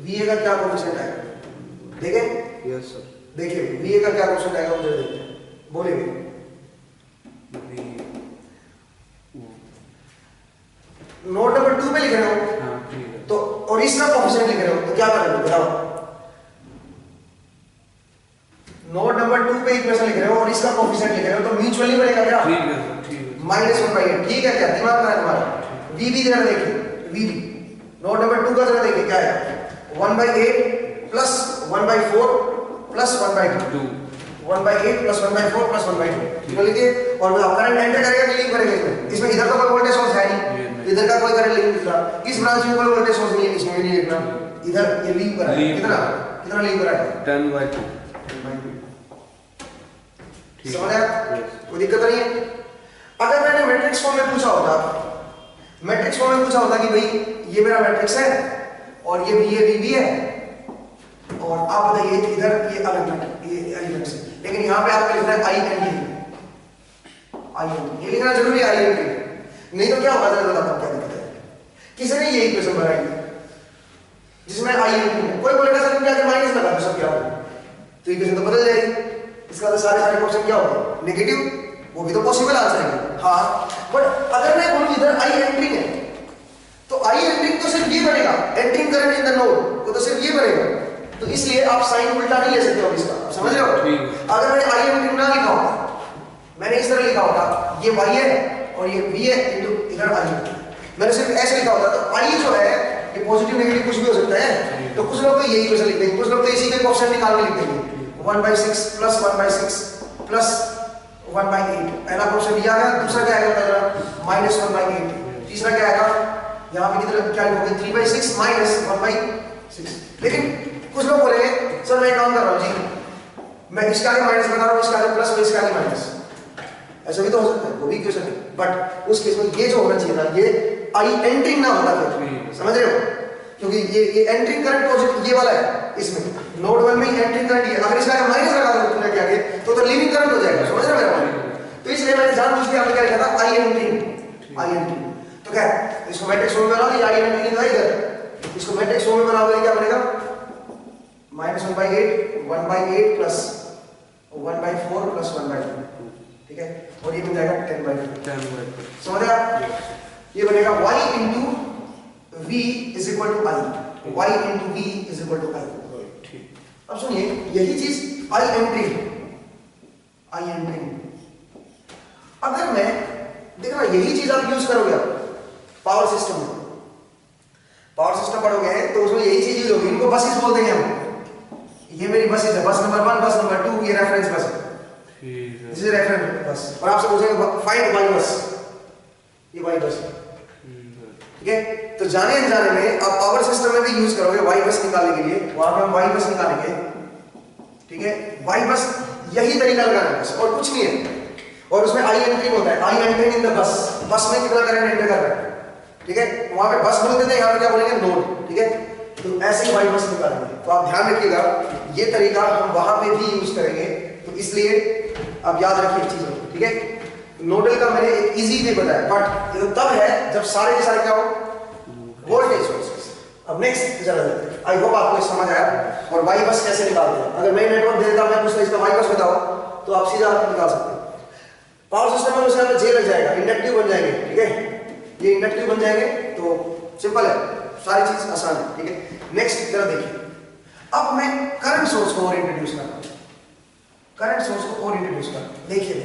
VA का क्या कोएफिशिएंट आएगा, देखें। यस सर, देखिए VA का क्या कोएफिशिएंट आएगा, मुझे देखते हैं, बोलिए। नोड नंबर 2 पे लिख रहे हो, तो और इसका कोएफिशिएंट लिख रहे हो, तो क्या करेंगे बताओ। नोड नंबर 2 पे इक्वेशन लिख रहे हो और इसका कोएफिशिएंट लिख रहे हो, तो म्यूचुअली बनेगा क्या, ठीक है सर, ठीक है, -1/8। ठीक है, क्या दिमाग में है तुम्हारा। VB जरा देखिए, VB नोड नंबर 2 का जरा देखिए क्या आएगा, 1/8 प्लस 1/4 प्लस 1/2, 1/8 प्लस 1/4 प्लस 1/2। ठीक है, और बताओ करंट एंटर करेगा कि लीव करेगा, इसमें इधर तो कोई वोल्टेज सोर्स है नहीं, इधर का कोई करंट नहीं दिख रहा, इस ब्रांच में कोई वोल्टेज सोर्स नहीं है, इसमें भी नहीं दिख रहा, इधर ये लीव कर रहा है, कितना कितना लीव कर रहा है, 10/2। समझ आया, कोई दिक्कत नहीं है। अगर मैंने मैट्रिक्स फॉर्म में पूछा होता, मैट्रिक्स फॉर्म में पूछा होता कि भाई ये मेरा मैट्रिक्स है और ये VA VB है और आप बताइए इधर ये अलग ये एलिमेंट्स है, लेकिन यहाँ पे आपको लिखना है INT, ये लिखना जरूरी है INT, नहीं तो क्या होगा जरा बताता हूँ क्या दिक्कत है। किसी ने ये इक्वेशन बनाई जिसमें INT है, कोई बोलेगा सर क्या माइनस लगा दो सब क्या होगा, तो इक्वेशन तो बदल जाएगी, इसका तो सारे क्वेश्चन क्या होगा, नेगेटिव, वो भी तो पॉसिबल आंसर है। हाँ, बट अगर मैं बोलूं इधर I एंट्रिंग है, तो I एंट्रिंग तो सिर्फ ये बनेगा, entering current in the node वो तो सिर्फ ये बनेगा, तो इसलिए आप साइन उल्टा नहीं ले सकते हो इसका, समझ रहे हो। अगर मैंने I एंट्रिंग ना लिखा होता, मैंने इस तरह लिखा होता, ये Y है और ये V है इधर I, मैंने सिर्फ ऐसे लिखा होता, तो I जो है ये पॉजिटिव नेगेटिव कुछ भी हो सकता है, तो कुछ लोग तो यही क्वेश्चन लिख देंगे, कुछ लोग तो इसी के क्वेश्चन निकाल के लिख देंगे 1/6 प्लस 1/6 प्लस 1/8। पहला क्वेश्चन दिया गया, दूसरा क्या आएगा पहला -1/8, तीसरा क्या आएगा यहाँ पे कितना क्या लिखोगे 3/6 माइनस 1/6। लेकिन कुछ लोग बोलेंगे सर मैं काम कर रहा हूँ जी, मैं इसका आगे माइनस बना रहा हूँ, इसका आगे प्लस और इसका आगे माइनस, ऐसा भी तो हो सकता है, वो भी क्वेश्चन है। बट उस केस में ये जो होना चाहिए ना, ये आई एंट्रिंग ना होता फिर, समझ रहे हो, क्योंकि ये एंट्रिंग करंट पॉजिटिव ये वाला है, इसमें नोड 1 में एंट्रिंग करंट है, अगर इसका आगे माइनस लगा दो पूरा के आगे तो लीविंग करंट हो जाएगा, समझ रहे हो मेरा बात। तो इसलिए मैंने जानबूझ के आपने क्या लिखा था आई एंट्रिंग, आई एंट्रिंग। तो क्या इसको मैट्रिक्स फॉर्म में बना दिया, आई एंट्रिंग का इधर, इसको मैट्रिक्स फॉर्म में बनाओगे क्या बनेगा -1/8 1/8 प्लस 1/4 प्लस 1/2, ठीक है, और ये बन जाएगा 10/2। समझ रहे आप, ये बनेगा y into v is equal to i, y into v is equal to i। अब सुनिए यही चीज आई एंट्रिंग, आई एंट्रिंग अगर मैं देख रहा यही चीज आप यूज करोगे आप पावर सिस्टम में, पावर सिस्टम पढ़ोगे तो उसमें यही चीज यूज होगी। इनको बसेस बोल देंगे हम, ये मेरी बसेस है, बस नंबर 1 बस नंबर 2 ये रेफरेंस बस है, दिस इज रेफरेंस बस, और आपसे पूछेंगे फाइंड वाई बस, ये वाई बस है, ठीक है। तो जाने अनजाने में आप पावर सिस्टम में भी यूज करोगे वाई बस निकालने के लिए, वहां पे हम वाई बस निकालेंगे, ठीक है। वाई बस यही तरीका लगाना है बस, और कुछ नहीं है, और उसमें आई एंट्रिंग होता है, आई एंट्रिंग इन द बस, बस में कितना करंट एंटर कर रहा है, ठीक है। वहां पे बस बोलते थे, यहाँ पे क्या बोलेंगे नोड, ठीक है। तो ऐसे ही वाई बस निकालेंगे, तो आप ध्यान रखिएगा ये तरीका हम वहां पे भी यूज करेंगे, तो इसलिए आप याद रखिए चीजों को, ठीक है। नोडल का मैंने एक इजी वे बताया, बट ये तो तब है जब सारे के सारे क्या हो वोल्टेज सोर्सेस। अब नेक्स्ट जरा आई होप आपको समझ आया, और वाई बस कैसे निकालते हैं। अगर मैं नेटवर्क दे देता हूं, मैं पूछता इसका वाई बस बताओ, तो आप सीधा निकाल सकते हैं। पावर सिस्टम में उसमें जे लग जाएगा, इंडक्टिव बन जाएंगे, ठीक है, ये इंडक्टिव बन जाएंगे, तो सिंपल है, सारी चीज आसान है, ठीक है। नेक्स्ट जरा देखिए, अब मैं करंट सोर्स को और इंट्रोड्यूस कर रहा हूं, करंट सोर्स को और इंट्रोड्यूस कर रहा हूं, देखिए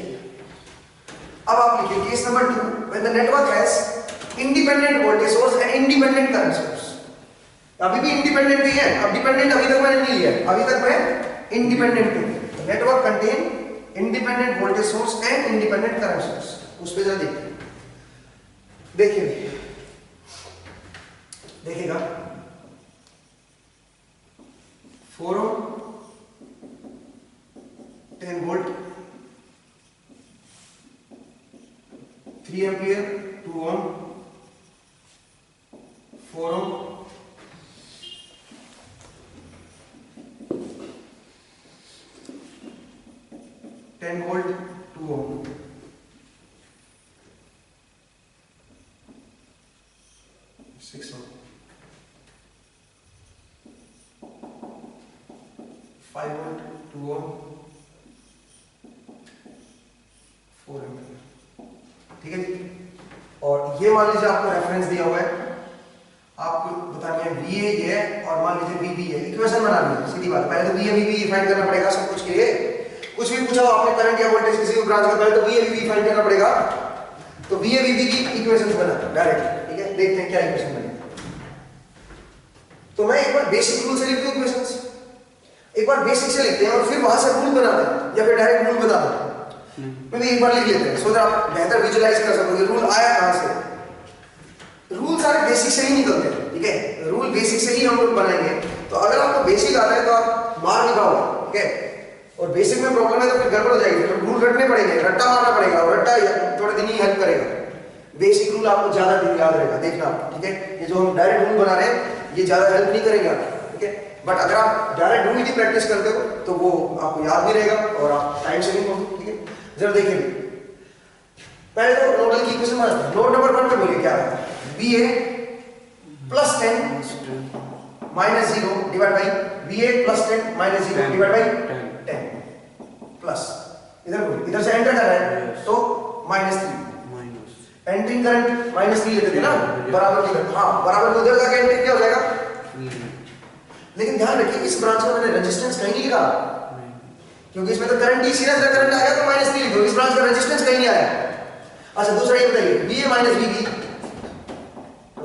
अब आप लिखिए case number 2, when the network has independent voltage source and independent current source. अभी भी इंडिपेंडेंट ही है, अब डिपेंडेंट अभी तक मैंने नहीं लिया, अभी तक मैं इंडिपेंडेंट हूं। Network contain independent voltage source and independent current source, उस पे जरा देखिए, देखिए देखिएगा 4 ओम 10 वोल्ट 3 एम्पियर 2 ओम 4 ओम 10 वोल्ट 2 ओम 6 ओम 5 वोल्ट 2 ओम 4 एम्पियर, ठीक है जी। और ये मान लीजिए आपको रेफरेंस दिया हुआ है, आपको बतानी है VA ये है और मान लीजिए VB है, इक्वेशन बनानी है, सीधी बात। पहले तो VA VB फाइंड करना पड़ेगा सब कुछ के लिए, कुछ भी पूछा हो आपने करंट या वोल्टेज किसी भी ब्रांच का, पहले तो VA VB फाइंड करना पड़ेगा। तो VA VB की इक्वेशंस बनाते हैं डायरेक्ट, ठीक है, देखते हैं क्या इक्वेशन बनेगी। तो मैं एक बार बेसिक रूल से लिख दूं इक्वेशंस, एक बार बेसिक से लिखते हैं और फिर वहां से रूल बनाते हैं, या फिर डायरेक्ट रूल बताते हैं। मैं एक बार लिख लेते हैं, सो दैट आप बेहतर विजुअलाइज कर सकोगे रूल आया कहां से। रूल सारे बेसिक से ही निकलते हैं, ठीक है, रूल बेसिक से ही हम लोग बनाएंगे। तो अगर आपको बेसिक आता है तो आप मार नहीं पाओगे, ठीक है, और बेसिक में प्रॉब्लम है तो फिर गड़बड़ हो जाएगी, तो रूल रटने पड़ेंगे, रट्टा मारना पड़ेगा, और रट्टा थोड़े दिन ही हेल्प करेगा। बेसिक रूल आपको ज्यादा दिन याद रहेगा, देखना, ठीक है। ये जो हम डायरेक्ट रूल बना रहे हैं ये ज्यादा हेल्प नहीं करेंगे आपको, ठीक है, बट अगर आप डायरेक्ट रूल की प्रैक्टिस करते हो तो वो आपको याद भी रहेगा और आप टाइम सेविंग होगी, ठीक है। जरा देखिए, पहले तो नोडल की इक्वेशन बनाते हैं। नोड नंबर 1 पे बोलिए क्या है, VA plus 10 minus 0 divide by VA plus 10 minus 0 divide by 10 plus, इधर बोलिए, इधर से एंटर कर रहा है तो -3, एंट्रिंग करंट -3 लेते थे ना, बराबर की, हाँ बराबर उधर जाके एंट्रिंग क्या हो जाएगा। लेकिन ध्यान रखिए इस ब्रांच में मैंने रेजिस्टेंस कहीं नहीं लिखा, क्योंकि इसमें तो करंट ही सीधा करंट आया तो -3 लिखो, इस ब्रांच का रेजिस्टेंस कहीं नहीं आया। अच्छा दूसरा ये बताइए, VA minus VB,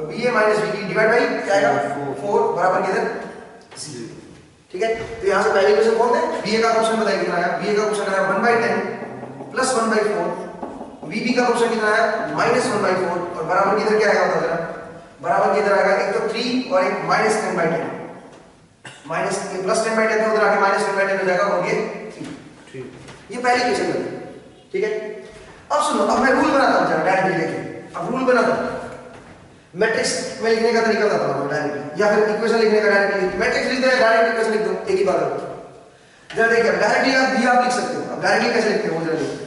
VA minus VB divide by क्या आएगा 4 बराबर किधर सी। ठीक है, तो यहाँ से पहली इक्वेशन कौन है, VA का क्वेश्चन बताइए कितना आया। VA का क्वेश्चन आया 1/10 प्लस 1/4, VB का क्वेश्चन कितना आया -1/4, और बराबर किधर क्या आएगा बता देना, बराबर किधर आएगा, एक तो 3 और एक -10/10, माइनस प्लस 10/10 है, उधर आके -10/10 हो जाएगा, और ये 3। ये पहली इक्वेशन है। ठीक है, अब सुनो, अब मैं रूल बनाता हूँ डायरेक्टली लेके, अब रूल बनाता हूँ, मैट्रिक्स में लिखने का तरीका बताता हूँ डायरेक्टली, या फिर इक्वेशन लिखने का डायरेक्टली। मैट्रिक्स लिखते हैं, डायरेक्ट इक्वेशन लिख दो, एक ही बात है। जरा देखिए, डायरेक्टली आप भी आप लिख सकते हो। अब डायरेक्टली कैसे लिखते हो, जरा देखिए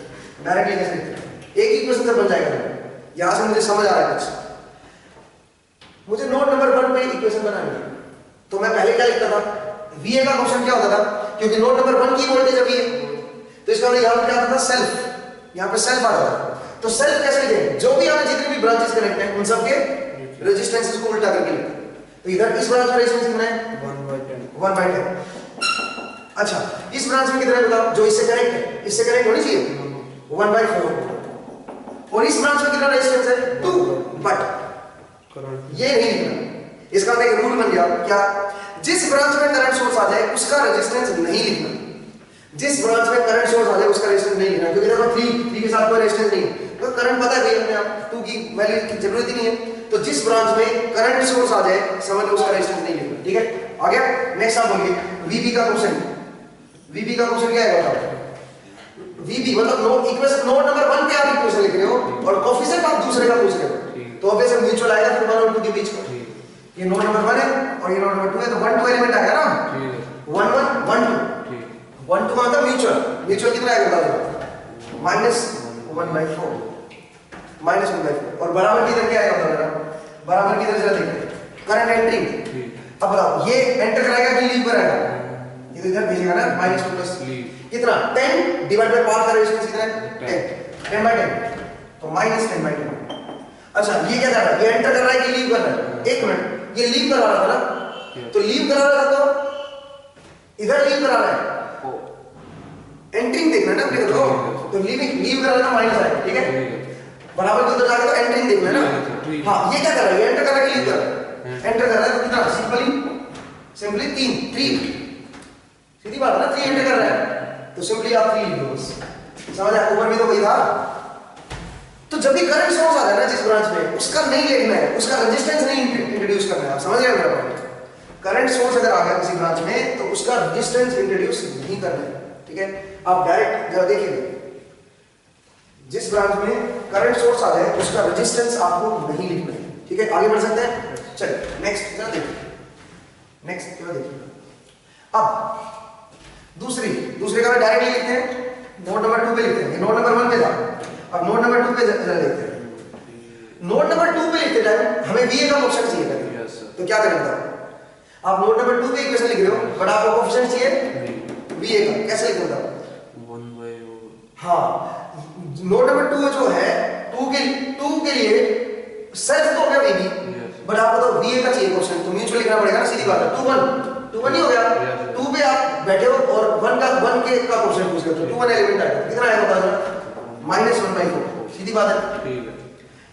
डायरेक्टली कैसे लिखते हैं, एक ही इक्वेशन से बन जाएगा। यहां से मुझे समझ आ रहा है कुछ, मुझे नोट नंबर 1 पे इक्वेशन बनानी है, तो मैं पहले क्या लिखता था, VA का क्वेश्चन क्या होता था, क्योंकि नोड नंबर 1 की वोल्टेज अभी है, तो इसका मतलब यहां पे क्या आता था, सेल्फ, यहां पे सेल्फ आता था। तो सेल्फ कैसे लिखेंगे, जो भी हमें जितने भी ब्रांचेस कनेक्ट हैं उन सब के रेजिस्टेंसेस को उल्टा करके लिखते हैं। तो इधर इस ब्रांच में रेजिस्टेंस कितना है 1/10। अच्छा, इस ब्रांच में कितना है बताओ, जो इससे कनेक्ट है, इससे कनेक्ट होनी चाहिए 1/4, और इस ब्रांच में कितना रेजिस्टेंस है 2, बट ये नहीं लिखना। इसका मतलब एक रूल बन गया क्या, जिस ब्रांच में करंट सोर्स आ जाए उसका रेजिस्टेंस नहीं लिखना, जिस ब्रांच में करंट सोर्स आ जाए उसका रेजिस्टेंस नहीं लिखना, क्योंकि देखो 3 के साथ कोई रेजिस्टेंस नहीं है, तो करंट पता है भैया हमें, आप 2 की वैल्यू की जरूरत ही नहीं है। तो जिस ब्रांच में करंट सोर्स आ जाए समझ लो उसका रेजिस्टेंस नहीं लिखना। ठीक है, आ गया। नेक्स्ट आप बोलिए VB का क्वेश्चन, VB का क्वेश्चन क्या है बताओ, VB मतलब नोड इक्वेशन, नोड नंबर 1 पे आप इक्वेशन लिख रहे हो और कोएफिशिएंट आप दूसरे का पूछ रहे हो, तो ऑब्वियसली म्यूचुअल आएगा फिर 1 और 2 के बीच का। ये नोड नंबर 1 है और ये नोड नंबर 2 है, तो 1 2 एलिमेंट आएगा ना, 1 1 1 2, 1 2 मतलब म्यूचुअल, म्यूचुअल कितना आएगा बता दो, -1/4, -1/4, और बराबर किधर क्या आएगा बता देना, बराबर किधर जरा देखते हैं, करंट एंट्रिंग। अब बताओ ये एंटर कराएगा कि लीव कराएगा, ये तो इधर भेजेगा ना, -2 प्लस कितना 10 डिवाइड बाय पावर का रेजिस्टेंस कितना है 10/10, तो -10/10। अच्छा ये क्या कर रहा है, ये एंटर कर रहा है कि लीव कर रहा है, एक मिनट, ये लीव करा रहा था ना, तो लीव करा रहा था तो इधर लीव करा रहा है, एंट्रिंग देखना है ना अपने को, तो लीव करा रहा था माइनस आएगा। ठीक है, बराबर के उधर जाके तो एंट्रिंग देखना है ना। हाँ ये क्या कर रहा है, ये एंटर कर रहा है कि लीव कर रहा है, एंटर कर रहा है, तो कितना सिंपली 3 सीधी बात है ना, 3 एंटर कर रहा है, तो सिंपली आप 3 लिख दो बस, समझ आया, ऊपर भी तो वही था। तो जब भी करंट सोर्स आ जाए ना जिस ब्रांच में, उसका नहीं लिखना है, उसका रेजिस्टेंस नहीं इंट्रोड्यूस करना है, आप समझ रहे हैं मेरा पॉइंट। करंट सोर्स अगर आ गया किसी ब्रांच में तो उसका रेजिस्टेंस इंट्रोड्यूस नहीं करना है। ठीक है, आप डायरेक्ट जरा देखिए, जिस ब्रांच में करंट सोर्स आ जाए उसका रेजिस्टेंस आपको नहीं लिखना है। ठीक है, आगे बढ़ सकते हैं, चलिए नेक्स्ट जरा देखिए, नेक्स्ट जरा देखिए। अब दूसरे का डायरेक्टली लिखते हैं, नोड नंबर 2 पे लिखते हैं, नोड नंबर 1 पे था, अब नोड नंबर 2 पे जरा लिखते हैं। नोड नंबर 2 पे लिखते टाइम हमें VA का क्वेश्चन चाहिए था, तो क्या करें बताओ, आप नोड नंबर 2 पे इक्वेशन लिख रहे हो बट आपको कोएफिशिएंट चाहिए VA का, कैसे लिखते बताओ, 1/4। हाँ नोड नंबर 2 जो है 2 के लिए सेल्फ तो हो गया VB, बट आप बताओ VA का चाहिए क्वेश्चन, तो म्यूचुअल लिखना पड़ेगा ना, सीधी बात है, 2 1 ही हो गया, 2 पे आप बैठे हो और 1 के का क्वेश्चन पूछ रहे हो, तो 2 1 एलिमेंट आएगा, कितना आएगा बता दो, -1/4, सीधी बात है। ठीक है,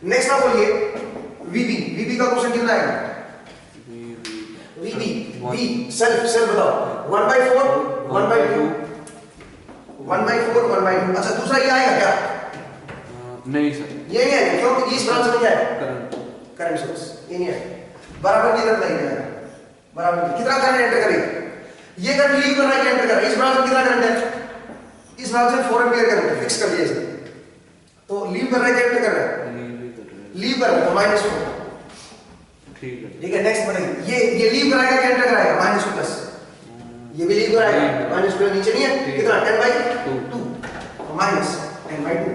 नेक्स्ट आप बोलिए VB का क्वेश्चन कितना आएगा, VB सेल्फ बताओ, 1/4 1/2 1/4 1/2। अच्छा दूसरा ये आएगा क्या, नहीं सर, ये नहीं आएगा, क्योंकि इस ब्रांच में क्या है करंट सोर्स, ये नहीं आएगा, बराबर की तरफ नहीं आएगा, बराबर कितना करंट एंटर करेगा, ये करंट लीव कर रहा है कि एंटर कर रहा है, इस ब्रांच में कितना करंट है, इस ब्रांच में 4 एम्पीयर करंट है, फिक्स कर दिया इसने, तो लीव कर रहा है कि एंटर कर रहा है, लीव कर रहा है, तो -4। ठीक है, नेक्स्ट बढ़ेंगे, ये लीव कराएगा कि एंटर कराएगा, -2 प्लस, ये भी लीव कराएगा, -2 नीचे नहीं है, कितना 10/2, -10/2।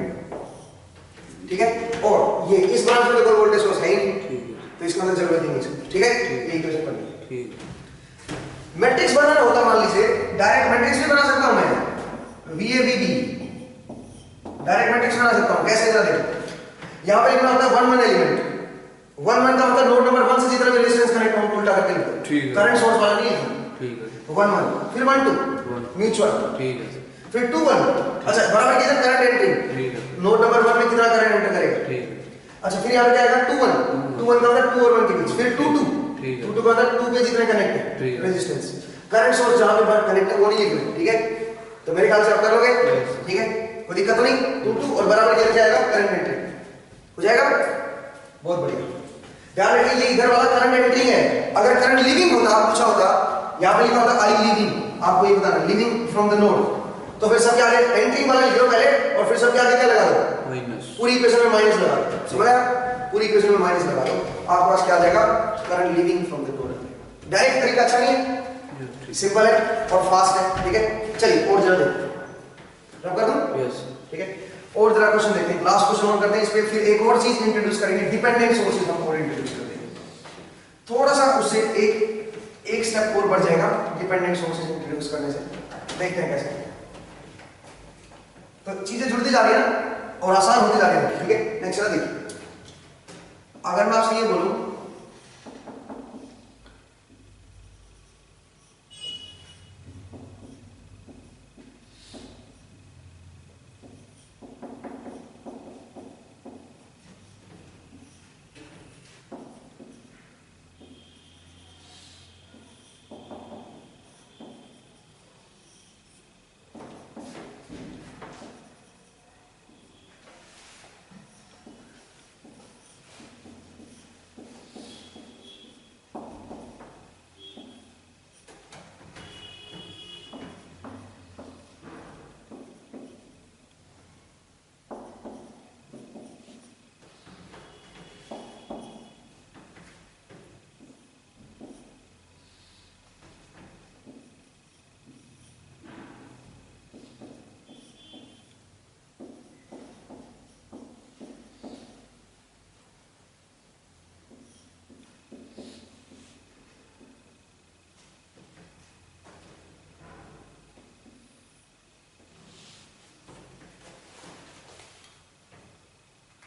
ठीक है, और ये इस ब्रांच में कोई वोल्टेज सोर्स है ही नहीं, तो इसका मतलब जरूरत ही नहीं है। ठीक है, ये इक्वेशन बन गई। ठीक, मैट्रिक्स बनाना होता मान लीजिए, डायरेक्ट मैट्रिक्स भी बना सकता हूं मैं, VABB डायरेक्ट मैट्रिक्स बना सकता हूं, कैसे जरा देखो, यहां पर लिखना होता है 1 1 एलिमेंट, 1 1 का मतलब नोड नंबर 1 से जितना भी रेजिस्टेंस कनेक्ट हो उल्टा करके लिखो, ठीक है, करंट सोर्स वाला नहीं लिखना, ठीक है, 1 1 फिर 1 2 म्यूचुअल, ठीक है, फिर 2 1, अच्छा बराबर किधर करंट एंट्री, ठीक है, नोड नंबर 1 में कितना करंट एंटर करेगा, ठीक है, अच्छा फिर यहां पे क्या आएगा 2 1 का मतलब 2 और 1 के बीच, फिर 2 2 ठीक है। 2 टू का मतलब 2 पे जितने कनेक्ट है ठीक है। रेजिस्टेंस, करंट सोर्स जहां पे कनेक्ट है वो नहीं लिख रहे, ठीक है। तो मेरे ख्याल से आप कर लोगे, Yes. ठीक है, कोई दिक्कत तो नहीं। 2 और बराबर क्या जाएगा, करंट एंट्री हो जाएगा, बहुत बढ़िया। ध्यान रखिए ये इधर वाला करंट एंट्री है, अगर करंट लीविंग होता पूछा होता, यहाँ पे लिखा होता आई लीविंग, आपको ये बताना लीविंग फ्रॉम द नोड, तो फिर सब क्या आगे एंट्री वाला लिख लो पहले और फिर सब क्या आगे क्या लगा दो, माइनस। पूरी इक्वेशन में माइनस लगा दो, समझा, पूरी इक्वेशन में माइनस लगा दो, आपके पास क्या आ जाएगा, current leaving from the node. Direct तरीका अच्छा नहीं है, सिंपल है और फास्ट है, ठीक है। चलिए और जरा देखते हैं, रब कर दूं, यस ठीक है। और जरा क्वेश्चन देखते हैं, लास्ट क्वेश्चन हम करते हैं, इस पे फिर एक और चीज इंट्रोड्यूस करेंगे, डिपेंडेंट सोर्सेज हम और इंट्रोड्यूस करते हैं, थोड़ा सा उससे एक स्टेप और बढ़ जाएगा डिपेंडेंट सोर्सेज इंट्रोड्यूस करने से, देखते हैं कैसे। तो चीजें जुड़ती जा रही है ना और आसान होती जा रही है, ठीक है। नेक्स्ट जरा देखिए, अगर मैं आपसे ये बोलूं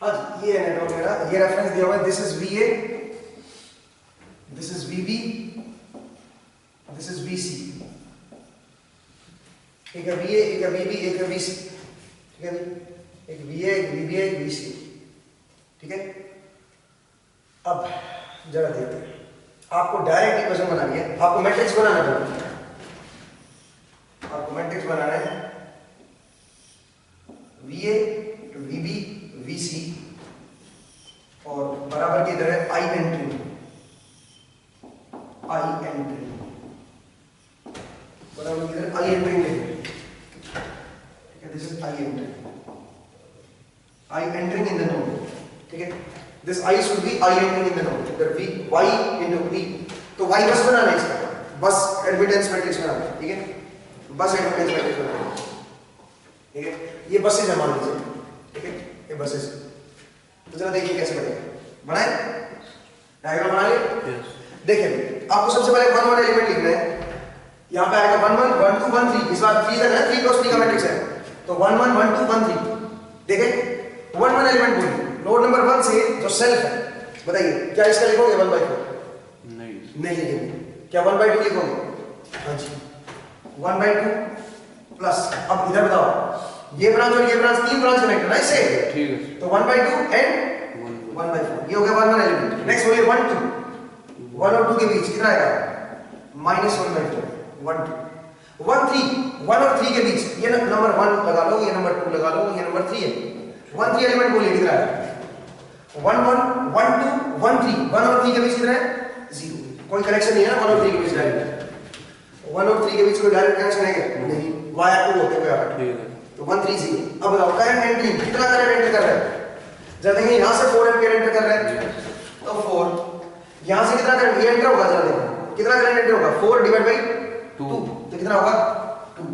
हाँ जी, ये है नेटवर्क मेरा, ये रेफरेंस दिया हुआ है, this is VA, this is VB, this is VC, एक है VA, एक है VB, एक है VC, ठीक है, एक VA, एक VB, एक VC, ठीक है। अब जरा देखते हैं, आपको डायरेक्ट इक्वेशन बनानी है, आपको मैट्रिक्स बनाना है, आपको मैट्रिक्स बनाना है, VA, VB, VC और बराबर की इधर है I एंट्री, बराबर की इधर I एंट्री लिखेंगे, ठीक है, this is I entry, I entering in the node, ठीक है, this I should be I entering in the node, इधर V Y इनटू V, तो Y बस बनाना है इसका, बस एडमिटेंस मैट्रिक्स बनाना है, ठीक है, बस एडमिटेंस मैट्रिक्स बनाना है, ठीक है, ये बसेज है मान लीजिए, ठीक है, ये बसेस। तो जरा देखिए कैसे बनेगा, बनाए डायग्राम बना लिए, यस। देखिए आपको सबसे पहले 1 1 एलिमेंट लिखना है, यहाँ पे आएगा 1 1 1 2 1 3, इस बार 3 तक है, 3 क्रॉस 3 का मैट्रिक्स है, तो 1 1 1 2 1 3, देखें 1 1 एलिमेंट बोलिए, नोड नंबर 1 से जो सेल्फ है, बताइए क्या इसका लिखोगे 1/4? नहीं लिखेंगे, क्या 1/2 लिखोगे? हाँ जी, 1/2 प्लस, अब इधर बताओ, ये ब्रांच और ये ब्रांच 3 ब्रांच कनेक्ट है ना इससे, ठीक है, तो 1/2 एंड 1/4, ये हो गया 1 1 एलिमेंट। नेक्स्ट बोलिए 1 2, 1 और 2 के बीच कितना आएगा, -1/4, 1 2, 1 3, 1 और 3 के बीच, ये नंबर 1 लगा लो, ये नंबर 2 लगा लो, ये नंबर 3 है, 1 3 एलिमेंट बोलिए कितना है, 1 1 1 2 1 3, 1 और 3 के बीच कितना है, 0, कोई कनेक्शन नहीं है ना 1 और 3 के बीच डायरेक्ट, 1 और 3 के बीच कोई डायरेक्ट कनेक्शन है नहीं, वायर 2 होते हुए आ रहा है, ठीक है, तो 1 3 0। अब बताओ करंट एंट्री कितना करंट एंटर कर रहा है, जरा देखिए यहाँ से 4 एम्पीयर एंटर कर रहा है, तो 4, यहाँ से कितना करंट ये एंटर होगा, जरा देखो कितना करंट एंटर होगा, 4 डिवाइड बाई 2, तो कितना होगा 2,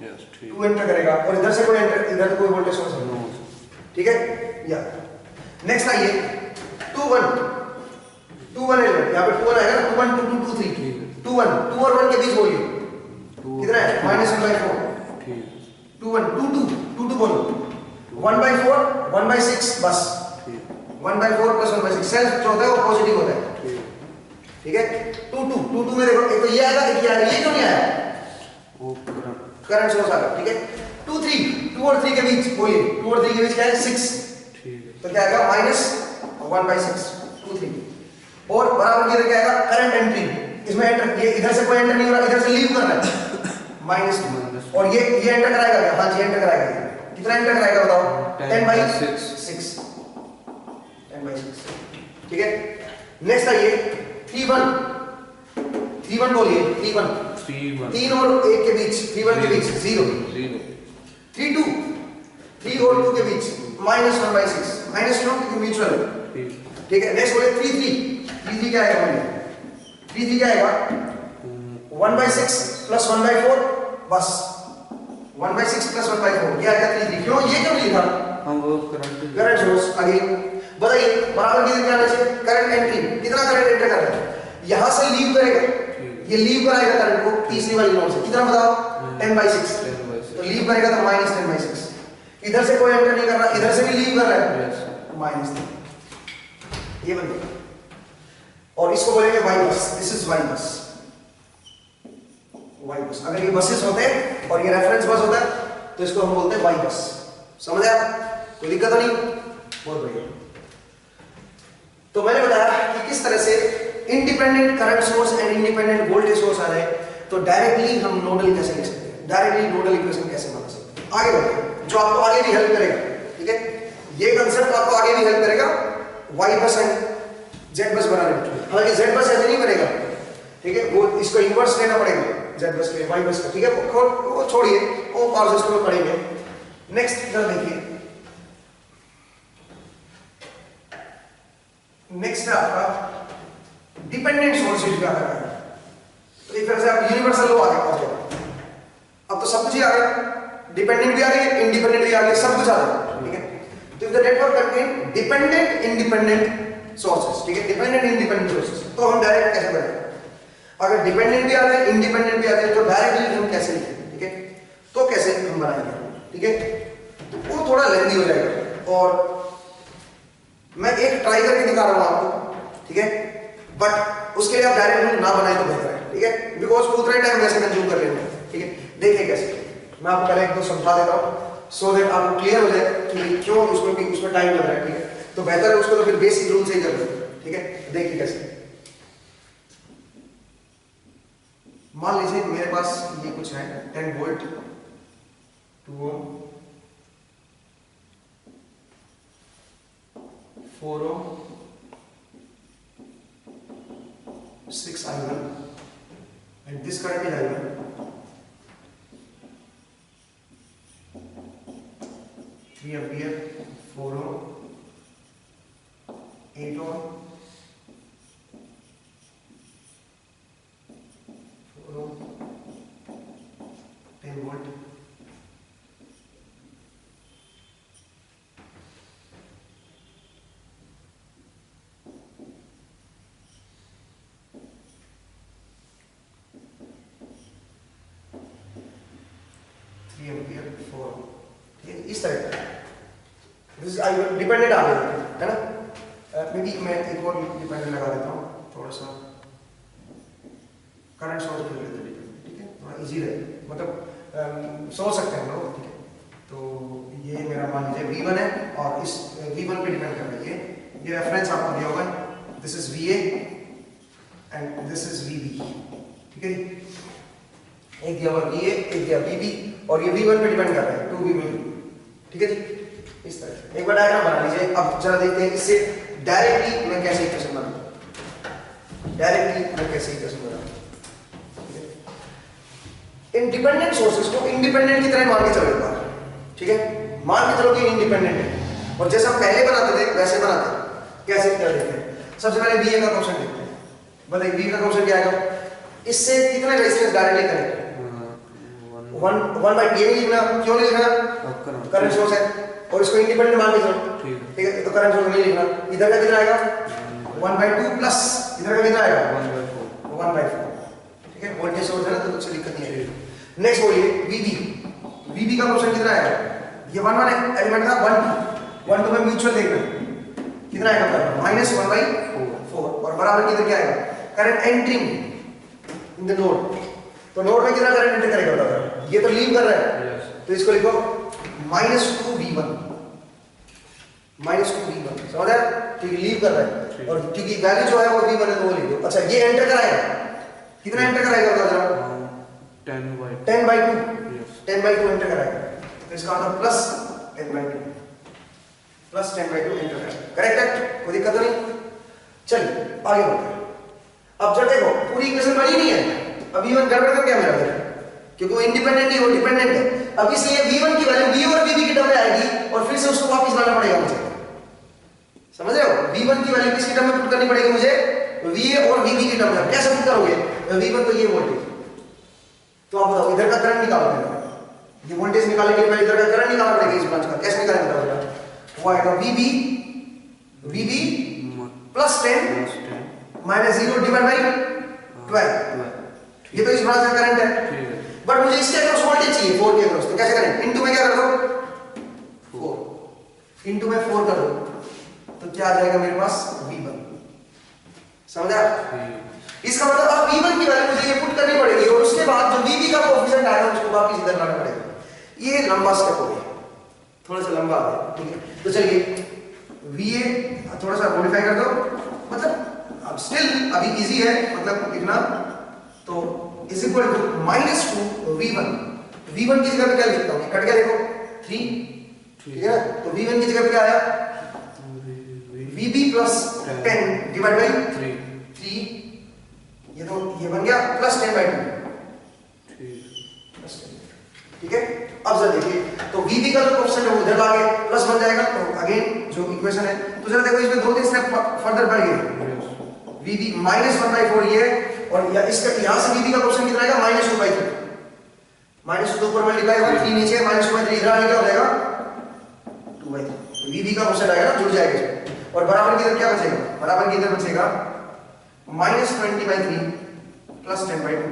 यस, ठीक 2 एंटर करेगा, और इधर से कोई एंटर, इधर कोई वोल्टेज सोर्स नो, नहीं, ठीक है। या नेक्स्ट आइए 2 1 एलिमेंट, यहाँ पे 2 1 आएगा ना, 2 1 2 2 2 3, 2 1 2 और 1 के बीच बोलिए कितना है, -1/4, ठीक है, 2 1 2 2 2 2 बोलो, 1/4 1/6, बस 1/4 प्लस 1/6, सेल्फ जो होता है वो पॉजिटिव होता है, ठीक है। 2 2 2 2 में देखो, एक तो ये आएगा, एक ये आएगा, ये क्यों नहीं आया, वो करंट सोर्स आ रहा है, ठीक है। 2 3, 2 और 3 के बीच बोलिए, 2 और 3 के बीच क्या है 6, ठीक है, तो क्या आएगा -1/6, 2 3, और बराबर की इधर क्या आएगा करंट एंट्री, इसमें एंटर, ये इधर से कोई एंटर नहीं हो रहा, इधर से लीव कर रहा है माइनस, और ये एंटर कराएगा क्या, हाँ जी एंटर कराएगा, कितना एंटर कराएगा बताओ 10/6, 10/6, ठीक है। नेक्स्ट आइए 3 1 बोलिए 3 1, 3 और 1 के बीच, 3 1 के बीच 0, 3 2, 3 और 2 के बीच -1/6, -2 क्योंकि म्यूचुअल है, ठीक है। नेक्स्ट बोलिए 3 3 क्या आएगा बोलिए, 3 3 क्या आएगा 1/6 + 1/4, बस 1/6 + 1/4 ये आएगा 3 3। क्यों, ये क्यों नहीं लिखा, हम वो करंट सोर्स। आगे बताइए बराबर की क्या आना चाहिए, करंट एंट्री, कितना करंट एंटर कर रहा है, यहां से लीव करेगा, ये लीव कराएगा करंट को तीसरी वाली नोड से, कितना बताओ 10/6, तो लीव करेगा तो -10/6, इधर से कोई एंटर नहीं कर रहा, इधर से भी लीव कर रहा है -10, ये बन गया। और इसको बोलेंगे वाई बस, दिस इज वाई बस, वाई बस। अगर ये बसेस होते हैं और ये रेफरेंस बस होता है तो इसको हम बोलते हैं वाई बस, समझ आया, कोई दिक्कत नहीं, बहुत बढ़िया। तो मैंने बताया कि किस तरह से independent current source and independent voltage source आ रहे हैं, तो डायरेक्टली हम नोडल कैसे लिख सकते हैं, डायरेक्टली नोडल इक्वेशन कैसे बना सकते हैं, आगे बढ़ते जो आपको आगे भी हेल्प करेगा, ठीक है। ये कंसेप्ट आपको आगे भी हेल्प करेगा वाई बस एंड जेड बस बनाने में। हालांकि जेड बस ऐसे नहीं बनेगा, ठीक है, वो इसको इन्वर्स लेना पड़ेगा जेड बस के वाई बस का, ठीक है, वो छोड़िए, वो पावर सिस्टम में पढ़ेंगे। नेक्स्ट इधर देखिए, नेक्स्ट है आपका डिपेंडेंट सोर्सेज का है, तो एक तरह से आप यूनिवर्सल लो आगे पहुंच गए, अब तो सब कुछ ही आ गया, डिपेंडेंट भी आ गया, इंडिपेंडेंट भी आ गया, सब कुछ आ गया, ठीक है। तो if the network contain dependent independent sources, ठीक है, डिपेंडेंट इंडिपेंडेंट सोर्सेज, तो हम डायरेक्ट कैसे करेंगे, अगर डिपेंडेंट भी आ रहे हैं इंडिपेंडेंट भी आ रहे हैं तो डायरेक्टली हम कैसे लिखेंगे, ठीक है, तो कैसे हम बनाएंगे, ठीक है, तो वो थोड़ा लेंथी हो जाएगा और मैं एक ट्राई करके दिखा रहा हूं आपको, ठीक है, बट उसके लिए आप डायरेक्ट ना बनाए तो बेहतर है, ठीक है, बिकॉज उतना टाइम वैसे कंज्यूम कर लेंगे, ठीक है। देखिए कैसे, मैं आपको पहले एक दो समझा देता हूं सो दैट आपको क्लियर हो जाए कि क्यों उसमें टाइम लग रहा है, ठीक है, तो बेहतर है उसको तो फिर बेसिक रूल से ही कर लो, ठीक है। देखिए कैसे, मान लीजिए मेरे पास ये कुछ है 10 volt 2 Om 4 ohm 6 I1 and this current is I1, 3 ampere 4 ohm 8 ohm 4 ohm 10 volt, ampere 4, ठीक है, इस तरह का दिस I1 डिपेंडेंट आ गया है ना, मे बी मैं एक और डिपेंडेंट लगा देता हूँ, थोड़ा सा करंट सोर्स कर लेते हैं, ठीक है, थोड़ा इजी रहे, मतलब सोच सकते हैं लोग, ठीक है। तो ये मेरा मान लीजिए V1 है और इस V1 पे डिपेंड कर रही है, ये रेफरेंस आपको दिया होगा, this is VA and this is VB, ठीक है, एक दिया हुआ VA, एक दिया VB और ये V1 पे डिपेंड कर रहा है 2V में, ठीक है जी। इस तरह से एक बार डायग्राम बना लीजिए। अब जरा देखते हैं इससे डायरेक्टली मैं कैसे इक्वेशन बनाऊं, डायरेक्टली मैं कैसे इक्वेशन बनाऊं। इंडिपेंडेंट सोर्सेज को इंडिपेंडेंट की तरह मान के चलो एक बार, ठीक है, मान के चलो कि इंडिपेंडेंट है और जैसे हम पहले बनाते थे वैसे बनाते हैं, कैसे कर देखते हैं। सबसे पहले BA का क्वेश्चन देखते हैं, बताइए BA का क्वेश्चन क्या आएगा, इससे कितने रेजिस्टेंस डायरेक्टली कनेक्ट 1/2 नहीं लिखना, क्यों नहीं लिखना, करंट सोर्स है और इसको इंडिपेंडेंट मान के चलो, ठीक है, तो करंट सोर्स नहीं लिखना, इधर का कितना आएगा 1/2 प्लस इधर का कितना आएगा 1/4, ठीक है, वोल्टेज सोर्स है ना तो कुछ दिक्कत नहीं है। नेक्स्ट बोलिए VB का क्वेश्चन कितना आएगा, ये 1 एलिमेंट था 1 2 में म्यूचुअल देखना कितना आएगा -1/4 और बराबर किधर क्या आएगा current entering in the node, तो नोड में कितना करंट एंटर करेगा बताओ, ये तो लीव कर रहा है तो इसको लिखो -2V1 समझ आया, ठीक है, लीव कर रहा है और क्योंकि वैल्यू जो है वो V1 है तो वो लिख दो। अच्छा ये एंटर कराएगा, कितना एंटर कराएगा बता जरा? 10/2 yes 10/2 एंटर कराएगा, तो इसका मतलब प्लस 10/2 एंटर कराएगा। करेक्ट है, कोई दिक्कत तो नहीं। चलिए आगे बढ़ते हैं। अब जब देखो पूरी इक्वेशन बनी नहीं है, अब V1 गड़बड़ कर क्या मेरा फिर, क्योंकि वो इंडिपेंडेंट ही वो डिपेंडेंट है। अब इसलिए V1 की वैल्यू V और VB की टर्म में आएगी और फिर से उसको वापस लाना पड़ेगा मुझे, समझ रहे हो? V1 की वैल्यू किसकी टर्म में पुट करनी पड़ेगी मुझे? VA और VB की टर्म में। कैसे पुट करोगे? V1 तो ये वोल्टेज, तो आप बताओ इधर का करंट निकालोगे, ये वोल्टेज निकालने के लिए पहले इधर का करंट निकालना पड़ेगा इस ब्रांच का। कैसे निकालेंगे बताओ? वो आएगा VB plus 10 minus 0 divide by 12। ये तो इस ब्रांच का करंट है, बट मुझे इसके अक्रॉस वोल्टेज चाहिए 4 के अक्रॉस, तो कैसे करें? इनटू में क्या कर दो? 4 इनटू में 4 कर दो, तो क्या आ जाएगा मेरे पास? V1। समझा? इसका मतलब अब V1 की वैल्यू मुझे ये पुट करनी पड़ेगी और उसके बाद जो VB का कोएफिशिएंट आएगा उसको वापस इधर लाना पड़ेगा। ये लंबा स्टेप हो गया, थोड़ा सा लंबा आ गया, ठीक है? तो चलिए VA थोड़ा सा मॉडिफाई कर दो, मतलब अब स्टिल अभी इजी है मतलब लिखना, तो is equal to -2 V1। V1 की जगह पे क्या लिखता हूँ? कट गया देखो 3, ठीक है? तो V1 की जगह पे क्या आया? VB प्लस 10 डिवाइड बाई 3, ये तो ये बन गया प्लस 10/2, ठीक है? अब जरा देखिए, तो VB का जो कोएफिशिएंट है वो उधर आगे प्लस बन जाएगा, तो अगेन जो इक्वेशन है, तो जरा देखो इसमें 2-3 स्टेप फर्दर बढ़ गए। VB -1/4 ये, और या इसका यहां से VB का कोएफिशिएंट कितना आएगा? -2/3, -2 तो ऊपर मल्टीप्लाई होगा, 3 नीचे, -2/3 इधर आने क्या हो जाएगा? 2/3। VB का कोएफिशिएंट आएगा, जुड़ जाएगा इसमें, और बराबर की इधर क्या बचेगा? बराबर की इधर बचेगा -20/3 प्लस 10/2,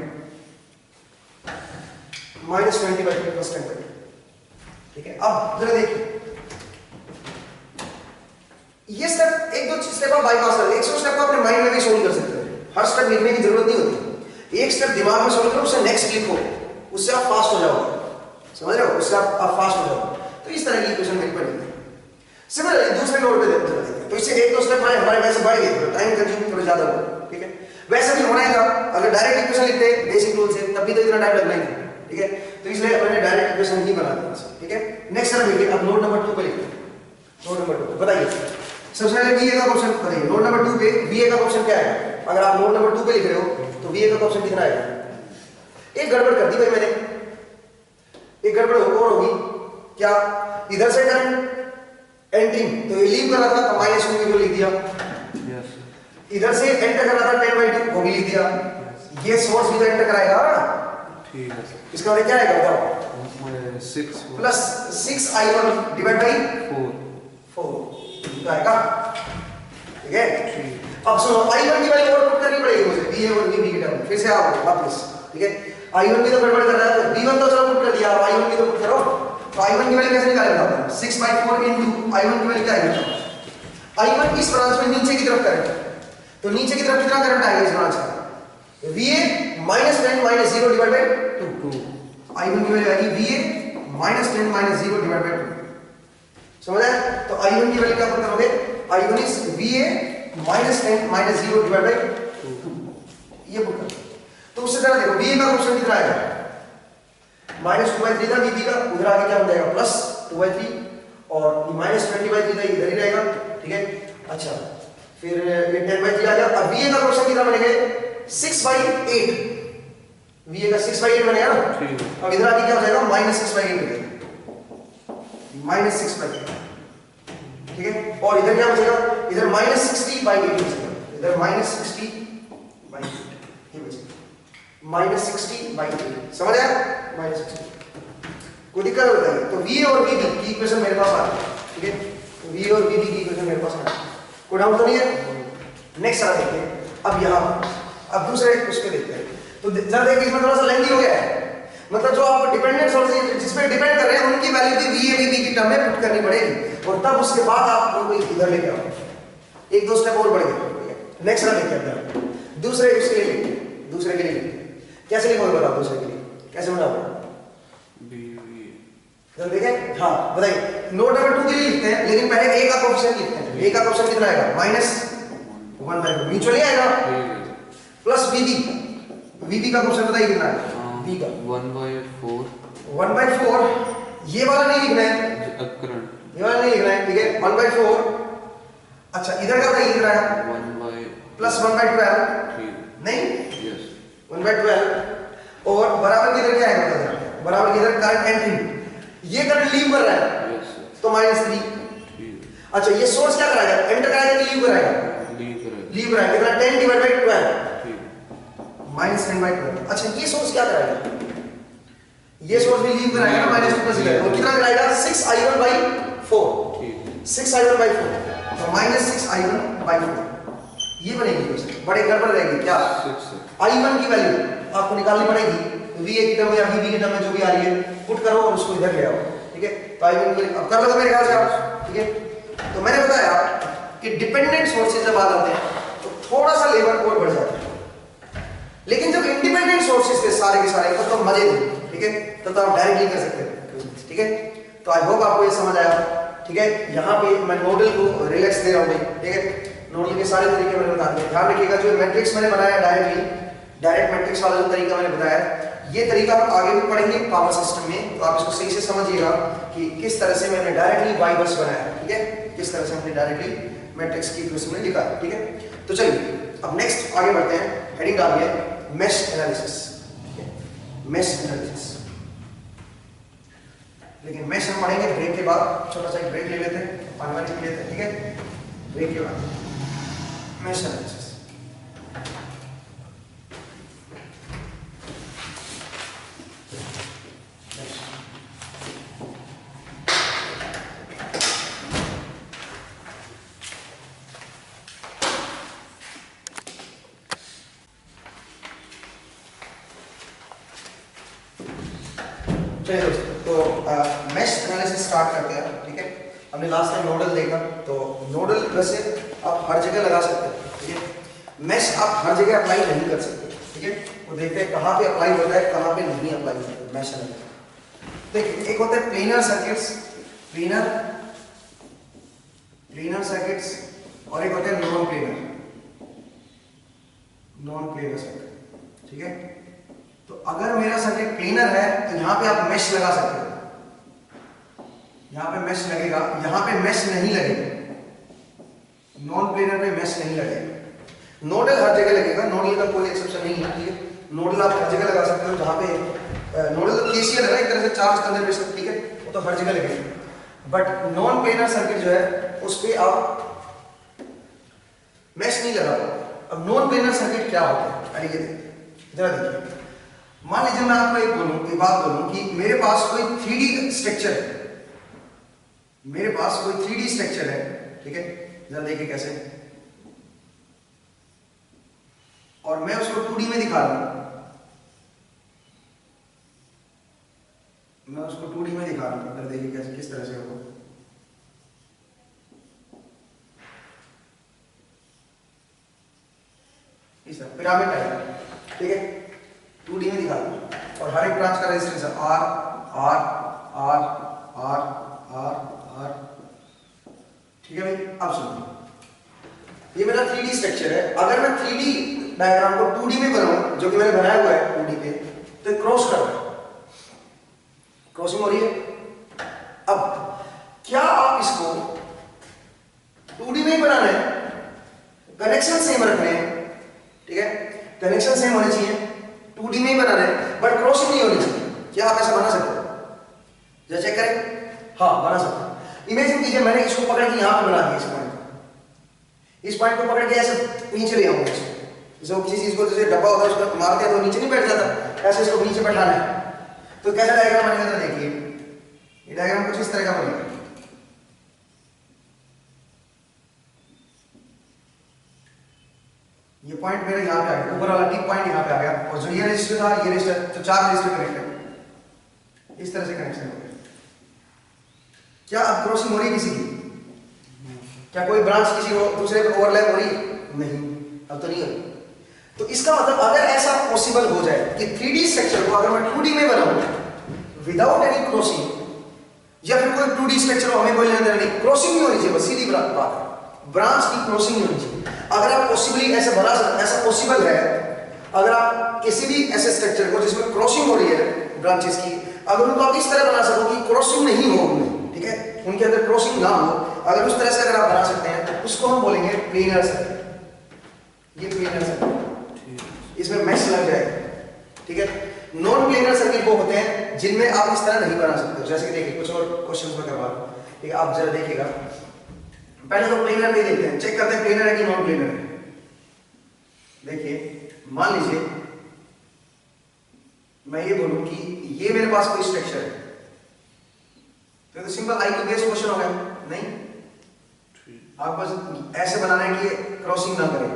-20/3 प्लस 10/2, ठीक है? अब जरा देखिए ये स्टेप, एक दो स्टेप आप बाईपास कर, 100 स्टेप को अपने माइंड में भी सोल्व कर सकते हैं, हर स्टेप लिखने की जरूरत नहीं होती। एक स्टेप दिमाग में सोल्व करो, उससे नेक्स्ट लिखो, उससे आप फास्ट हो जाओगे, समझ रहे हो? उससे आप फास्ट हो जाओगे। तो इस तरह की इक्वेशन मेरी पड़ेगी। सिमिलरली दूसरे नोट पे देखते हैं, तो इससे एक दो स्टेप हमारे वैसे बढ़ गए, टाइम कंज्यूमिंग थोड़ा ज्यादा होगा, ठीक है? वैसे भी होना ही था, अगर डायरेक्ट इक्वेशन लिखते बेसिक रूल से तब भी तो इतना टाइम लगना ही था, ठीक है? तो इसलिए मैंने डायरेक्ट इक्वेशन ही बना दिया, ठीक है? नेक्स्ट तरह देखिए, अब नोट नंबर 2 पे लिखते हैं। नोट नंबर 2 बताइए, सबसे पहले VA का क्वेश्चन बताइए। नोट नंबर 2 पे VA का क्वेश्चन क्या है? अगर आप नोट नंबर 2 पे लिख रहे हो तो VA का क्वेश्चन कितना आएगा? एक गड़बड़ कर दी भाई मैंने, एक गड़बड़ और होगी क्या? इधर से करंट एंट्रिंग, तो ये लीव कर रहा था तो -2 को लिख दिया, इधर से एंटर कर रहा था 10/2 वो भी लिख दिया, ये सोर्स भी तो एंटर कराएगा, ठीक है? इसका मतलब क्या आएगा बताओ? 6 प्लस 6I1 डिवाइड बाई 4 आएगा, ठीक है? अब सुनो, I1 की वैल्यू और पुट करनी पड़ेगी मुझे, VA और VB की टर्म। फिर से आओ वापस, ठीक है? I1 भी तो गड़बड़ कर रहा है, तो V1 तो चलो पुट कर दिया, अब I1 भी तो पुट करो। तो I1 की वैल्यू कैसे निकालेगा? 6/4 इनटू I1 की वैल्यू क्या आएगी? I1 इस ब्रांच में नीचे की तरफ करंट, तो नीचे की तरफ कितना करंट आएगा इस ब्रांच का? VA -10 -0 divide by 2। I1 की वैल्यू आएगी VA -10 -0 डिवाइड बाई 2, समझ आया? तो I1 की वैल्यू क्या पुट करोगे? I1 is VA -10 -0 divide by 2, ये पुट करो। तो उससे जरा देखो VA का क्वेश्चन कितना आएगा? -2/3 था VB का, उधर आगे क्या हो जाएगा? प्लस 2/3, और -20/3 था इधर ही रहेगा, ठीक है? अच्छा, फिर ये 10/3 आ गया। अब VA का क्वेश्चन कितना बनेगा? 6/8, VA का 6/8 बनेगा ना? अब इधर आगे क्या हो जाएगा? -6/8 हो जाएगा, -6/8, ठीक है? और इधर क्या बचेगा? इधर -60/8 बचेगा, इधर -60/8 ये बचेगा, -60/8, समझ आया? -60, कोई दिक्कत है बताइए? तो VA और VB की इक्वेशन मेरे पास आ गई, ठीक है? तो VA और VB की इक्वेशन मेरे पास आ गई, कोई डाउट तो नहीं है? नेक्स्ट आ देखिए, अब यहाँ अब दूसरे उसके देखते हैं, तो जरा देखिए इसमें थोड़ा सा लेंथी हो गया है, मतलब जो आप डिपेंडेंट सोर्स जिस पे डिपेंड कर रहे हैं उनकी वैल्यू भी VA VB की टर्म में पुट करनी पड़ेगी, और तब उसके बाद आप उनको इधर लेके आओ। एक दो स्टेप और बढ़ गए, नेक्स्ट वाला देखिए अंदर, दूसरे उसके लिए, दूसरे के लिए कैसे लिखोगे बताओ? दूसरे के लिए कैसे बनाओगे? देखें, हाँ बताइए। नोट नंबर 2 के लिए लिखते हैं, लेकिन पहले A का कोएफिशिएंट लिखते हैं। A का कोएफिशिएंट कितना आएगा? 1/4 म्यूचुअली आएगा ठीक है सर। प्लस वीबी, वीबी का क्वेश्चन बताइए कितना है वी का 1/4 1/4, ये वाला नहीं लिखना है, करंट ये वाला नहीं लिखना है, ठीक है 1/4। अच्छा इधर का बताइए कितना है 1/, प्लस 1/12 ठीक नहीं यस 1/12 और बराबर किधर क्या आएगा इधर, बराबर किधर करंट एंट्री, ये करंट लीव कर रहा है यस सर तो -3। ठीक अच्छा ये सोर्स क्या कराएगा, एंटर कराएगा कि लीव कराएगा, है लीव करें लीव कराएगा, कितना 10/12 ठीक -10/12। अच्छा ये सोर्स क्या कराएगा, ये सोर्स भी लीव कराएगा ना -2 प्लस 11 और कितना कराएगा 6i1/4, ठीक 6i1/4 तो -6i1/4 ये बनेगी दोस्तों, बड़े गड़बड़ रहेगी क्या 6 सर i1 की वैल्यू आपको निकालनी पड़ेगी, VA की टर्म या VB की टर्म में जो भी आ रही है पुट करो और उसको इधर ले आओ, ठीक है। तो i1 की अब कर लो मेरे ख्याल से आप, ठीक है। तो मैंने बताया कि डिपेंडेंट सोर्सेज जब आ जाते हैं तो थोड़ा सा लेबर और बढ़ जाता है, लेकिन जब इंडिपेंडेंट सोर्सेज के सारे तो मजे थे, ठीक है, तो आप डायरेक्टली कर सकते हैं, ठीक है। तो आई होप आपको ये समझ आया, ठीक है। यहाँ पे मैं नोडल को रिलैक्स दे रहा हूँ, ठीक है। नोडल के सारे तरीके मैंने बता दिए, ध्यान रखिएगा जो मैट्रिक्स मैंने बनाया डायरेक्ट मैट्रिक्स वाला जो तरीका मैंने बताया, ये तरीका हम आगे भी पढ़ेंगे पावर सिस्टम में, तो आप इसको सही से समझिएगा कि किस तरह से मैंने डायरेक्टली वाई बस बनाया, ठीक है, किस तरह से हमने डायरेक्टली मैट्रिक्स की इक्वेशन में लिखा, ठीक है। तो चलिए अब नेक्स्ट आगे बढ़ते हैं, हेडिंग डालिए मेश एनालिसिस, ठीक है, मेश एनालिसिस। लेकिन मेश हम पढ़ेंगे ब्रेक के बाद, छोटा सा एक ब्रेक ले लेते हैं, पानी वानी पी लेते हैं, ठीक है, ब्रेक के बाद मेश एनालिसिस। चलिए दोस्तों, तो मेश एनालिसिस स्टार्ट करते हैं, ठीक है। हमने लास्ट टाइम नोडल देखा, तो नोडल वैसे आप हर जगह लगा सकते हैं, ठीक है। मेश आप हर जगह अप्लाई नहीं कर सकते, ठीक है। वो देखते हैं कहाँ पे अप्लाई होता है, कहाँ पे नहीं अप्लाई होता है मेश एनालिसिस। देखिए एक होता है प्लेनर सर्किट्स, प्लेनर सर्किट्स, और एक होता है नॉन प्लेनर सर्किट, ठीक है। तो अगर मेरा सर्किट प्लेनर है तो यहाँ पे आप मेश लगा सकते हो, यहाँ पे मेश लगेगा, यहाँ पे मेश नहीं लगेगा, नॉन प्लेनर पे मेश नहीं लगेगा। नोडल हर जगह लगेगा, नोडल का कोई एक्सेप्शन नहीं है, ठीक है। नोडल आप हर जगह लगा सकते हो, जहाँ पे नोडल तो केसीएल है ना, एक तरह से चार्ज कंजर्वेशन, ठीक है, वो तो हर जगह लगेगा। बट नॉन प्लेनर सर्किट जो है उस पर आप मेश नहीं लगा पाओगे। अब नॉन प्लेनर सर्किट क्या होता है, अरे ये जरा देखिए, मान लीजिए मैं आपको एक बात बोलूं कि मेरे पास कोई 3D स्ट्रक्चर है, मेरे पास कोई 3D स्ट्रक्चर है, ठीक है, जरा देखिए कैसे, और मैं उसको 2D में दिखा रहा हूं, मैं उसको 2D में दिखा रहा हूं, जरा देखिए कैसे, किस तरह से होगा। इस तरह पिरामिड टाइप, ठीक है, 2D में दिखा दूं, और हर एक ब्रांच का रेजिस्टेंस है R R R R R R, ठीक है भाई। अब सुनो, ये मेरा 3D स्ट्रक्चर है, अगर मैं 3D डायग्राम को 2D में बनाऊं, जो कि मैंने बनाया हुआ है 2D पे, तो क्रॉस कर रहा है, क्रॉसिंग हो रही है। अब क्या आप इसको 2D में ही बनाना है, कनेक्शन सेम रखने हैं, ठीक है, कनेक्शन सेम होने चाहिए, 2D में ही बनाना है, बट क्रॉसिंग नहीं होनी चाहिए। क्या आप ऐसा बना सकते हो, जरा चेक करें, हाँ बना सकते हो। इमेजिन कीजिए मैंने इसको पकड़ के यहाँ पे बना दिया, इस पॉइंट को पकड़ के ऐसे नीचे ले आऊंगा इसको, जैसे किसी चीज को जैसे डब्बा होता है उसको मारते हैं तो नीचे नहीं बैठ जाता, ऐसे इसको नीचे बैठाना है। तो कैसा डायग्राम बनेगा, देखिए ये डायग्राम कुछ इस तरह का बनेगा। ये पॉइंट मेरे यहाँ पे आ गया, ऊपर वाला डीप पॉइंट यहाँ पे आ गया, और जो ये रजिस्टर था, ये रजिस्टर, तो 4 रजिस्टर कनेक्टेड, इस तरह से कनेक्शन हो गया। क्या अब क्रॉसिंग हो रही है किसी की, क्या कोई ब्रांच किसी को दूसरे पे ओवरलैप हो रही है, नहीं, अब तो नहीं हो रही। तो इसका मतलब अगर ऐसा पॉसिबल हो जाए कि 3D स्ट्रक्चर को अगर मैं 2D में बनाऊं विदाउट एनी क्रॉसिंग, या फिर कोई 2D स्ट्रक्चर हो, हमें कोई लेना देना नहीं, क्रॉसिंग नहीं होनी चाहिए, बस सीधी बात है, ब्रांच की क्रॉसिंग नहीं होनी चाहिए। अगर आप पॉसिबली ऐसे बना सकते, ऐसा पॉसिबल है, अगर आप किसी भी ऐसे स्ट्रक्चर को जिसमें क्रॉसिंग हो रही है ब्रांचेस की, अगर उनको आप इस तरह बना सको कि क्रॉसिंग नहीं हो उनमें, ठीक है, उनके अंदर क्रॉसिंग ना हो, अगर उस तरह से अगर आप बना सकते हैं तो उसको हम बोलेंगे प्लेनर सर्किट। ये प्लेनर सर्किट, इसमें मैश लग जाएगा, ठीक है। नॉन प्लेनर सर्किट वो होते हैं जिनमें आप इस तरह नहीं बना सकते। जैसे कि देखिए कुछ और क्वेश्चंस में करवा, ठीक है, आप जरा देखिएगा। पहले तो प्लेनर नहीं देखते हैं, चेक करते हैं प्लेनर है कि नॉन प्लेनर है। देखिए मान लीजिए मैं ये बोलूं कि ये मेरे पास कोई स्ट्रक्चर है, तो simple I two base question हो गया। नहीं, आप बस ऐसे बनाना है कि क्रॉसिंग ना करे।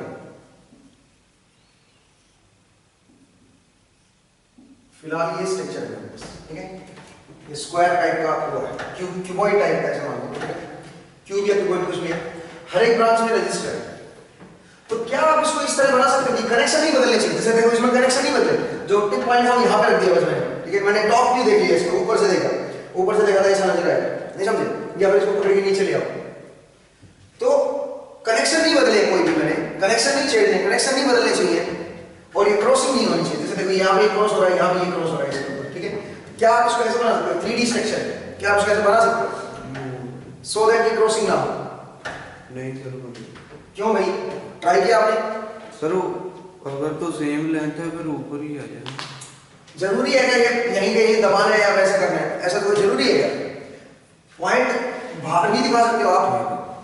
फिलहाल ये स्ट्रक्चर है, ठीक है, ये स्क्वायर टाइप का वो है, क्यूबॉइड टाइप का, ऐसा मान लो क्यूब या क्यूबॉइड कुछ भी है। हर एक ब्रांच में रजिस्टर है, तो क्या आप इसको इस तरह बना सकते हैं कि कनेक्शन नहीं बदलने चाहिए। जैसे देखो इसमें कनेक्शन नहीं बदले, जो टिप पॉइंट हम यहाँ पे रख दिया बस मैंने, ठीक है, मैंने टॉप व्यू देख लिया, इसको ऊपर से देखा था, ऐसा नजर आएगा, नहीं समझे, या फिर इसको पकड़ के नीचे ले आओ, तो कनेक्शन नहीं बदले कोई भी, मैंने कनेक्शन नहीं छेड़ने, कनेक्शन नहीं बदलने चाहिए, और ये क्रॉसिंग नहीं होनी चाहिए। जैसे देखो यहाँ पे क्रॉस हो रहा है, यहाँ पे ये क्रॉस हो रहा है इसके ऊपर, ठीक है। क्या आप इसको ऐसे बना सकते हो, 3D स्ट्रक्चर है, क्या आप इसको ऐसे बना सकते हो सो दैट ये क्रॉसिंग ना हो? नहीं सर, क्यों भाई, ट्राई किया आपने? सर अगर तो सेम लेंथ है फिर ऊपर ही आ जाए। जरूरी है क्या यहीं कहीं दबाना है या वैसे करना है, ऐसा कोई जरूरी है क्या? पॉइंट बाहर भी दिखा सकते हो आप,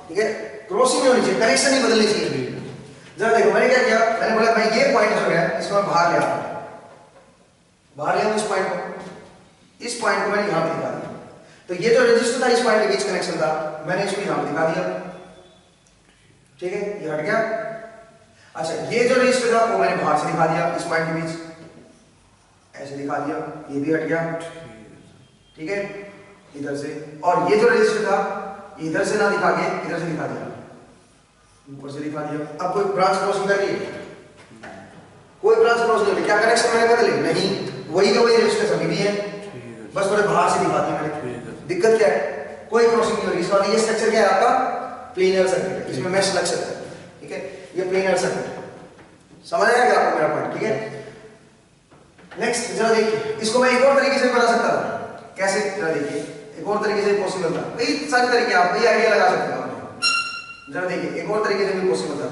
ठीक है, क्रॉसिंग नहीं होनी चाहिए, कनेक्शन नहीं बदलनी चाहिए। जरा देखो मैंने क्या किया, मैंने बोला भाई ये पॉइंट जो है इसको मैं बाहर ले आता हूं, बाहर ले आऊं इस पॉइंट को, इस पॉइंट को मैंने यहां पे दिखा दिया, तो ये जो रजिस्टर था इस पॉइंट के बीच कनेक्शन था, मैंने इसको यहां पे दिखा दिया, ठीक है, ये हट गया। अच्छा, ये जो रजिस्टर था वो मैंने बाहर से दिखा दिया, इस पॉइंट के बीच ऐसे दिखा दिया, ये भी हट गया, ठीक है, इधर से। और ये जो रजिस्टर था इधर से ना दिखा के इधर से दिखा दिया, ऊपर से दिखा दिया। अब कोई ब्रांच क्रॉसिंग कर रही है? कोई ब्रांच क्रॉस नहीं हो रही, क्या कनेक्शन मैंने बदले? नहीं, वही का वही रजिस्टर अभी भी है, बस थोड़े बाहर से दिखा दिया मैंने। दिक्कत क्या है? कोई क्रॉसिंग नहीं हो रही। इसका मतलब ये स्ट्रक्चर क्या है आपका? प्लेनर सर्किट है, इसमें मैश लग सकता है, ठीक है, ये प्लेनर सर्किट। समझ आया क्या आपको मेरा पॉइंट? ठीक है, नेक्स्ट जरा देखिए, इसको मैं एक और तरीके से बना सकता था। कैसे? जरा देखिए, एक और तरीके से पॉसिबल था। कई सारे तरीके आप ये आइडिया लगा सकते हो। जरा देखिए, एक और तरीके से भी पॉसिबल था,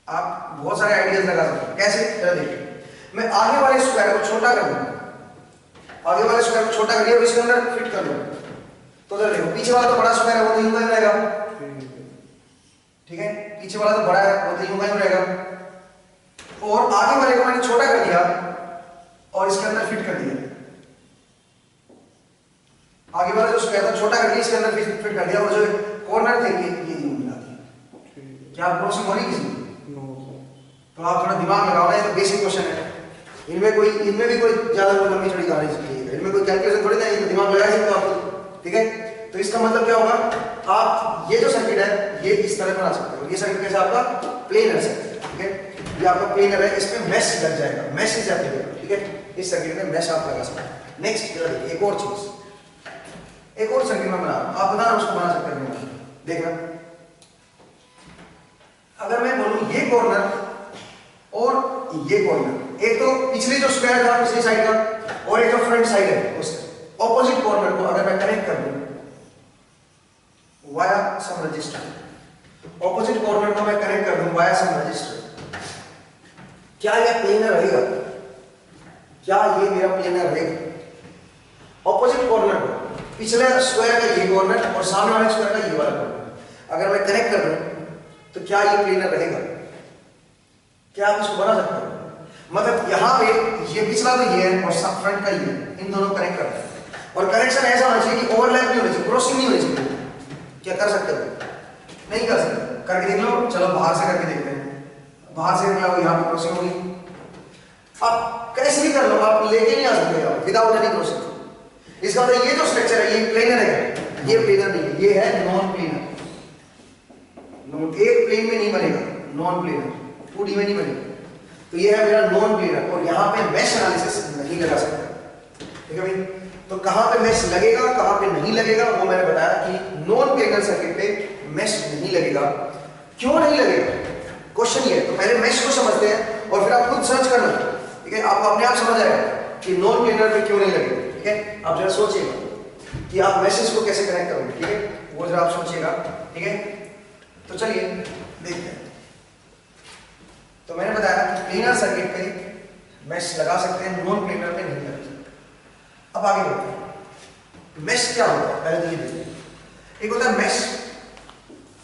आप बहुत सारे आइडियाज लगा सकते हो। कैसे? जरा देखिए, मैं आगे वाले स्क्वायर को छोटा कर दूं, आगे वाले स्क्वायर को छोटा करिए और इसके अंदर फिट कर दूं, तो जरा देखो, पीछे वाला तो बड़ा स्क्वायर है वो तो यूं ही रहेगा, ठीक है, पीछे वाला तो बड़ा है वो तो यूं ही रहेगा, और आगे वाले को मैंने छोटा कर दिया और इसके अंदर फिट कर दिया। आगे वाला जो स्क्वायर था छोटा कर दिया, इसके अंदर फिट कर दिया, और जो कॉर्नर थे ये यूं मिला दिया। क्या आप क्रॉसिंग हो रही किसी? तो आप थोड़ा दिमाग लगाओ ना, ये तो बेसिक क्वेश्चन है, इनमें भी कोई ज्यादा लंबी चौड़ी कहानी चाहिए, इनमें कोई कैलकुलेशन थोड़ी ना, ये दिमाग लगा सकते हो आप, ठीक है। तो इसका मतलब क्या होगा, आप ये जो सर्किट है ये इस तरह बना सकते हो। ये सर्किट कैसे? आपका प्लेनर सर्किट, ठीक है, ये आपका प्लेनर है, इसमें मैश लग जाएगा, मैश इज एप्लीकेबल, ठीक है, इस सर्किट में मैश आप लगा सकते हैं। नेक्स्ट जरा देखिए, एक और चीज, एक और सर्किट में बना, आप बता रहे उसको बना सकते हैं। देखना, अगर मैं बोलूं ये कॉर्नर और ये कॉर्नर, एक तो पिछली जो स्क्वायर था पिछली साइड का और एक जो फ्रंट साइड है उससे ऑपोजिट कॉर्नर को अगर मैं कनेक्ट कर दूं via some resistor, opposite corner को मैं कनेक्ट कर दूं वाया सम रजिस्टर, क्या यह प्लेनर रहेगा? क्या ये मेरा प्लेनर रहेगा? ऑपोजिट कॉर्नर को, पिछले स्क्वायर का ये कॉर्नर और सामने वाले स्क्वायर का ये वाला कॉर्नर अगर मैं कनेक्ट कर दूं तो क्या ये प्लेनर रहेगा? क्या आप इसको बना सकते हो? मतलब यहाँ पे ये पिछला तो ये है और फ्रंट का ये है, इन दोनों को कनेक्ट करते हैं, और कनेक्शन ऐसा होना चाहिए कि ओवरलैप नहीं होना चाहिए, क्रॉसिंग नहीं होनी चाहिए। क्या कर सकते हो? नहीं कर सकते, करके देख लो। चलो बाहर से करके देखते हैं, बाहर से निकला यहाँ पे क्रॉसिंग होगी, आप कैसे भी कर लो, आप लेके नहीं आ सकते विदाउट एनी क्रॉसिंग। इसका मतलब ये जो स्ट्रक्चर है ये प्लेनर है, ये प्लेनर नहीं है, ये है नॉन प्लेनर। एक प्लेन में नहीं बनेगा, नॉन प्लेनर 2D में नहीं बनेगा, तो ये है मेरा नॉन प्लेनर, और यहाँ पे मैश एनालिसिस नहीं लगा सकता, ठीक है भाई। तो कहां पे मेश लगेगा कहां पे नहीं लगेगा वो मैंने बताया कि नॉन प्लेनर सर्किट पे मेश नहीं लगेगा। क्यों नहीं लगेगा, क्वेश्चन ये है। तो पहले मेश को समझते हैं और फिर आप खुद सर्च करना, ठीक है, आपको अपने आप समझ आएगा कि नॉन प्लेनर पे क्यों नहीं लगेगा। ठीक है, आप जरा सोचिएगा कि आप मैसेज को कैसे कनेक्ट करोगे, ठीक है, वो जरा आप सोचिएगा। ठीक है, तो चलिए देखते हैं। तो मैंने बताया कि प्लेनर सर्किट पे मेश लगा सकते हैं, नॉन प्लेनर पे नहीं लगा सकते। अब आगे बढ़ते हैं। मेश क्या होता है पहले तो ये देखिए। एक होता है मेश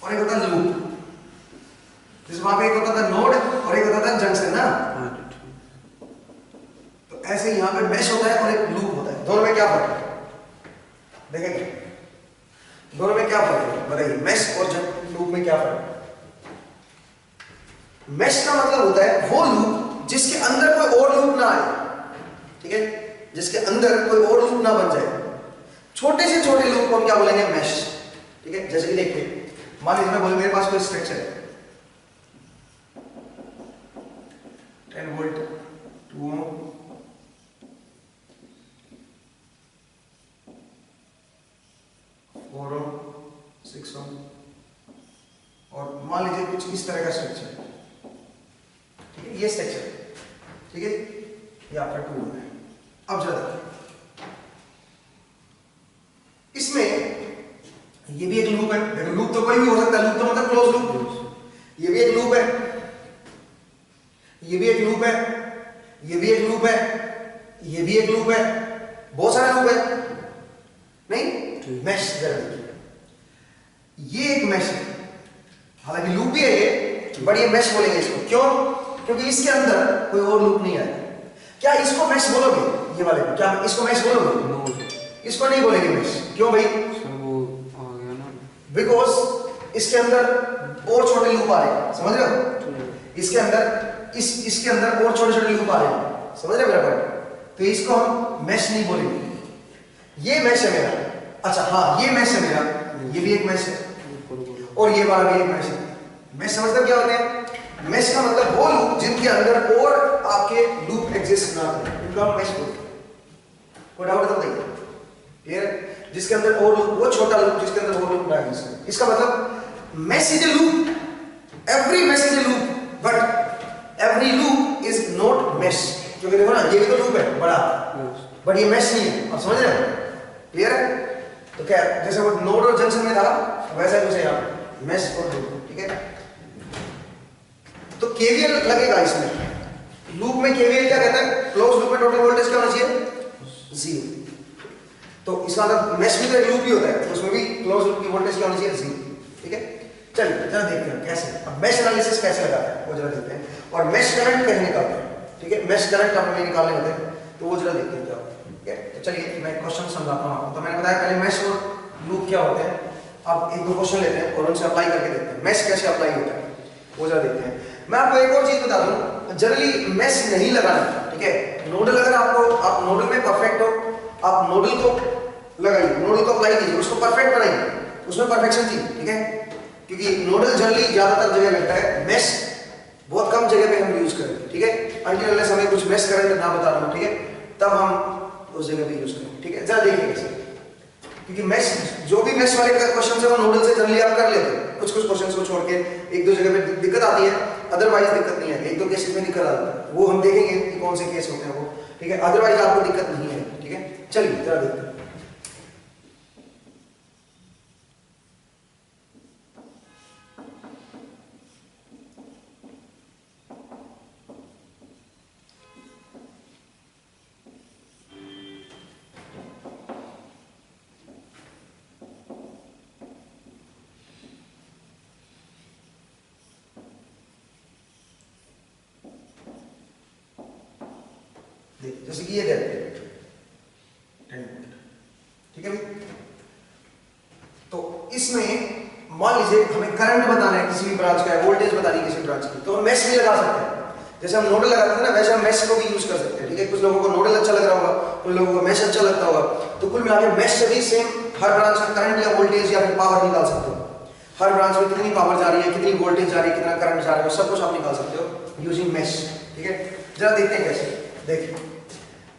और एक होता है लूप। जैसे वहां पे एक होता था नोड और एक होता था जंक्शन ना। तो ऐसे यहां पे मेश होता है और एक लूप होता है। दोनों में क्या फर्क है देखेंगे, दोनों में क्या फर्क है बताइए, मेश और लूप में क्या फर्क है। मेश का मतलब होता है वो लूप जिसके अंदर कोई और लूप ना आए, ठीक है, जिसके अंदर कोई और लूप ना बन जाए। छोटे से छोटे लूप को हम क्या बोलेंगे, मेश। ठीक है, जैसे कि देखिए मान लीजिए मैं बोलूं मेरे पास कोई स्ट्रक्चर है 10 वोल्ट 2 ओम 4 ओम 6 ओम और मान लीजिए कुछ इस तरह का स्ट्रक्चर है। ठीक है, ये स्ट्रक्चर है, ठीक है, ये आपका 2 ओम है। अब जरा देखिए इसमें ये भी एक लूप है। देखो लूप तो कोई भी हो सकता है, लूप तो मतलब क्लोज लूप। ये भी एक लूप है, ये भी एक लूप है, ये भी एक लूप है, ये भी एक लूप है, बहुत सारे लूप है नहीं। मैश जरा देखिए, ये एक मैश है, हालांकि लूप भी है ये, बट ये मैश बोलेंगे इसको। क्यों? क्योंकि इसके अंदर कोई और लूप नहीं आया। क्या इसको मैश बोलोगे, ये वाले को, क्या इसको मैश बोलोगे? इसको नहीं बोलेंगे मैश। क्यों भाई? बिकॉज इसके अंदर और छोटे लूप आ रहे हैं, समझ रहे हो? इसके अंदर इसके अंदर और छोटे छोटे लूप आ रहे हैं, समझ रहे हो मेरा पॉइंट? तो इसको हम मैश नहीं बोलेंगे। ये मैश है मेरा, अच्छा हाँ ये मैश है मेरा, ये भी एक मैश है और ये वाला भी एक मैश है। मैश समझते क्या होते हैं? मैश का मतलब वो लूप जिनके अंदर और आपके लूप एग्जिस्ट ना करें, उनका हम मैश बोलते हैं। कोई डाउट तो बताइए, क्लियर? जिसके अंदर और लूप, वो छोटा लूप जिसके अंदर और लूप ना एग्जिस्ट करे। इसका मतलब mesh is a loop, every mesh is a loop, but every loop is not mesh. क्योंकि देखो ना ये भी तो लूप है बड़ा, बट ये मैश नहीं है। आप समझ रहे हो? क्लियर है? तो क्या जैसे वो नोड और जंक्शन में था वैसा ही कुछ है यहाँ, मैश और लूप। ठीक है, तो केवीएल लगेगा इसमें। लूप में केवीएल क्या कहता है? क्लोज लूप में टोटल वोल्टेज क्या होना चाहिए? 0। तो इसका मतलब मैश भी तो एक लूप ही होता है, तो उसमें भी क्लोज लूप की वोल्टेज क्या होनी चाहिए? 0। ठीक है, चलिए जरा देखते हैं कैसे। अब मैश एनालिसिस कैसे लगाते हैं वो जरा देखते हैं, और मैश करंट कैसे निकालते हैं। ठीक है, मैश करंट अपने निकालने होते हैं, तो वो जरा देखते हैं क्या। ठीक है, तो चलिए मैं क्वेश्चन समझाता हूँ आपको। तो मैंने बताया पहले मैश और लूप क्या होते हैं। अब एक दो क्वेश्चन लेते हैं और उनसे अप्लाई करके देखते हैं मैश कैसे अप्लाई होता है, वो जरा देखते हैं। मैं आपको एक और चीज बता दूं, जनरली मैश नहीं लगाना। ठीक है, नोडल अगर आपको, आप नोडल में परफेक्ट हो, आप नोडल को लगाइए, नोडल को अप्लाई कीजिए, उसको परफेक्ट बनाइए, उसमें परफेक्शन चाहिए। ठीक है, क्योंकि नोडल जनरली ज्यादातर जगह मिलता है, मैश बहुत कम जगह पे हम यूज करेंगे। ठीक है, अनटिल अनलेस हमें कुछ मैश करंट ना बता रहा हूं, ठीक है, तब हम उस जगह पे यूज करेंगे। ठीक है, जरा देखिए कैसे, क्योंकि मैश जो भी मैश वाले क्वेश्चन है वो नोडल से जनरली आप कर लेते हैं, कुछ कुछ क्वेश्चंस को छोड़ के। एक दो जगह पे दिक्कत आती है, अदरवाइज दिक्कत नहीं है। एक दो केसेस में दिक्कत आती है, वो हम देखेंगे कि कौन से केस होते हैं वो। ठीक है, अदरवाइज आपको दिक्कत नहीं है। ठीक है, चलिए जरा देखते हैं। जैसे कि ये देते हैं 10 वोल्ट। ठीक है भाई, तो इसमें मान लीजिए हमें करंट बताना है किसी भी ब्रांच का, वोल्टेज बतानी है किसी ब्रांच की, तो हम मैश भी लगा सकते हैं। जैसे हम नोडल लगाते हैं ना, वैसे हम मैश को भी यूज कर सकते हैं। ठीक है, कुछ लोगों को नोडल अच्छा लग रहा होगा, कुछ लोगों को मैश अच्छा लगता होगा, तो कुल मिला के मैश से भी सेम हर ब्रांच का करंट या वोल्टेज या फिर पावर निकाल सकते हो। हर ब्रांच में कितनी पावर जा रही है, कितनी वोल्टेज जा रही है, कितना करंट जा रहा है, सब कुछ आप निकाल सकते हो यूजिंग मैश। ठीक है, जरा देखते हैं कैसे। देखिए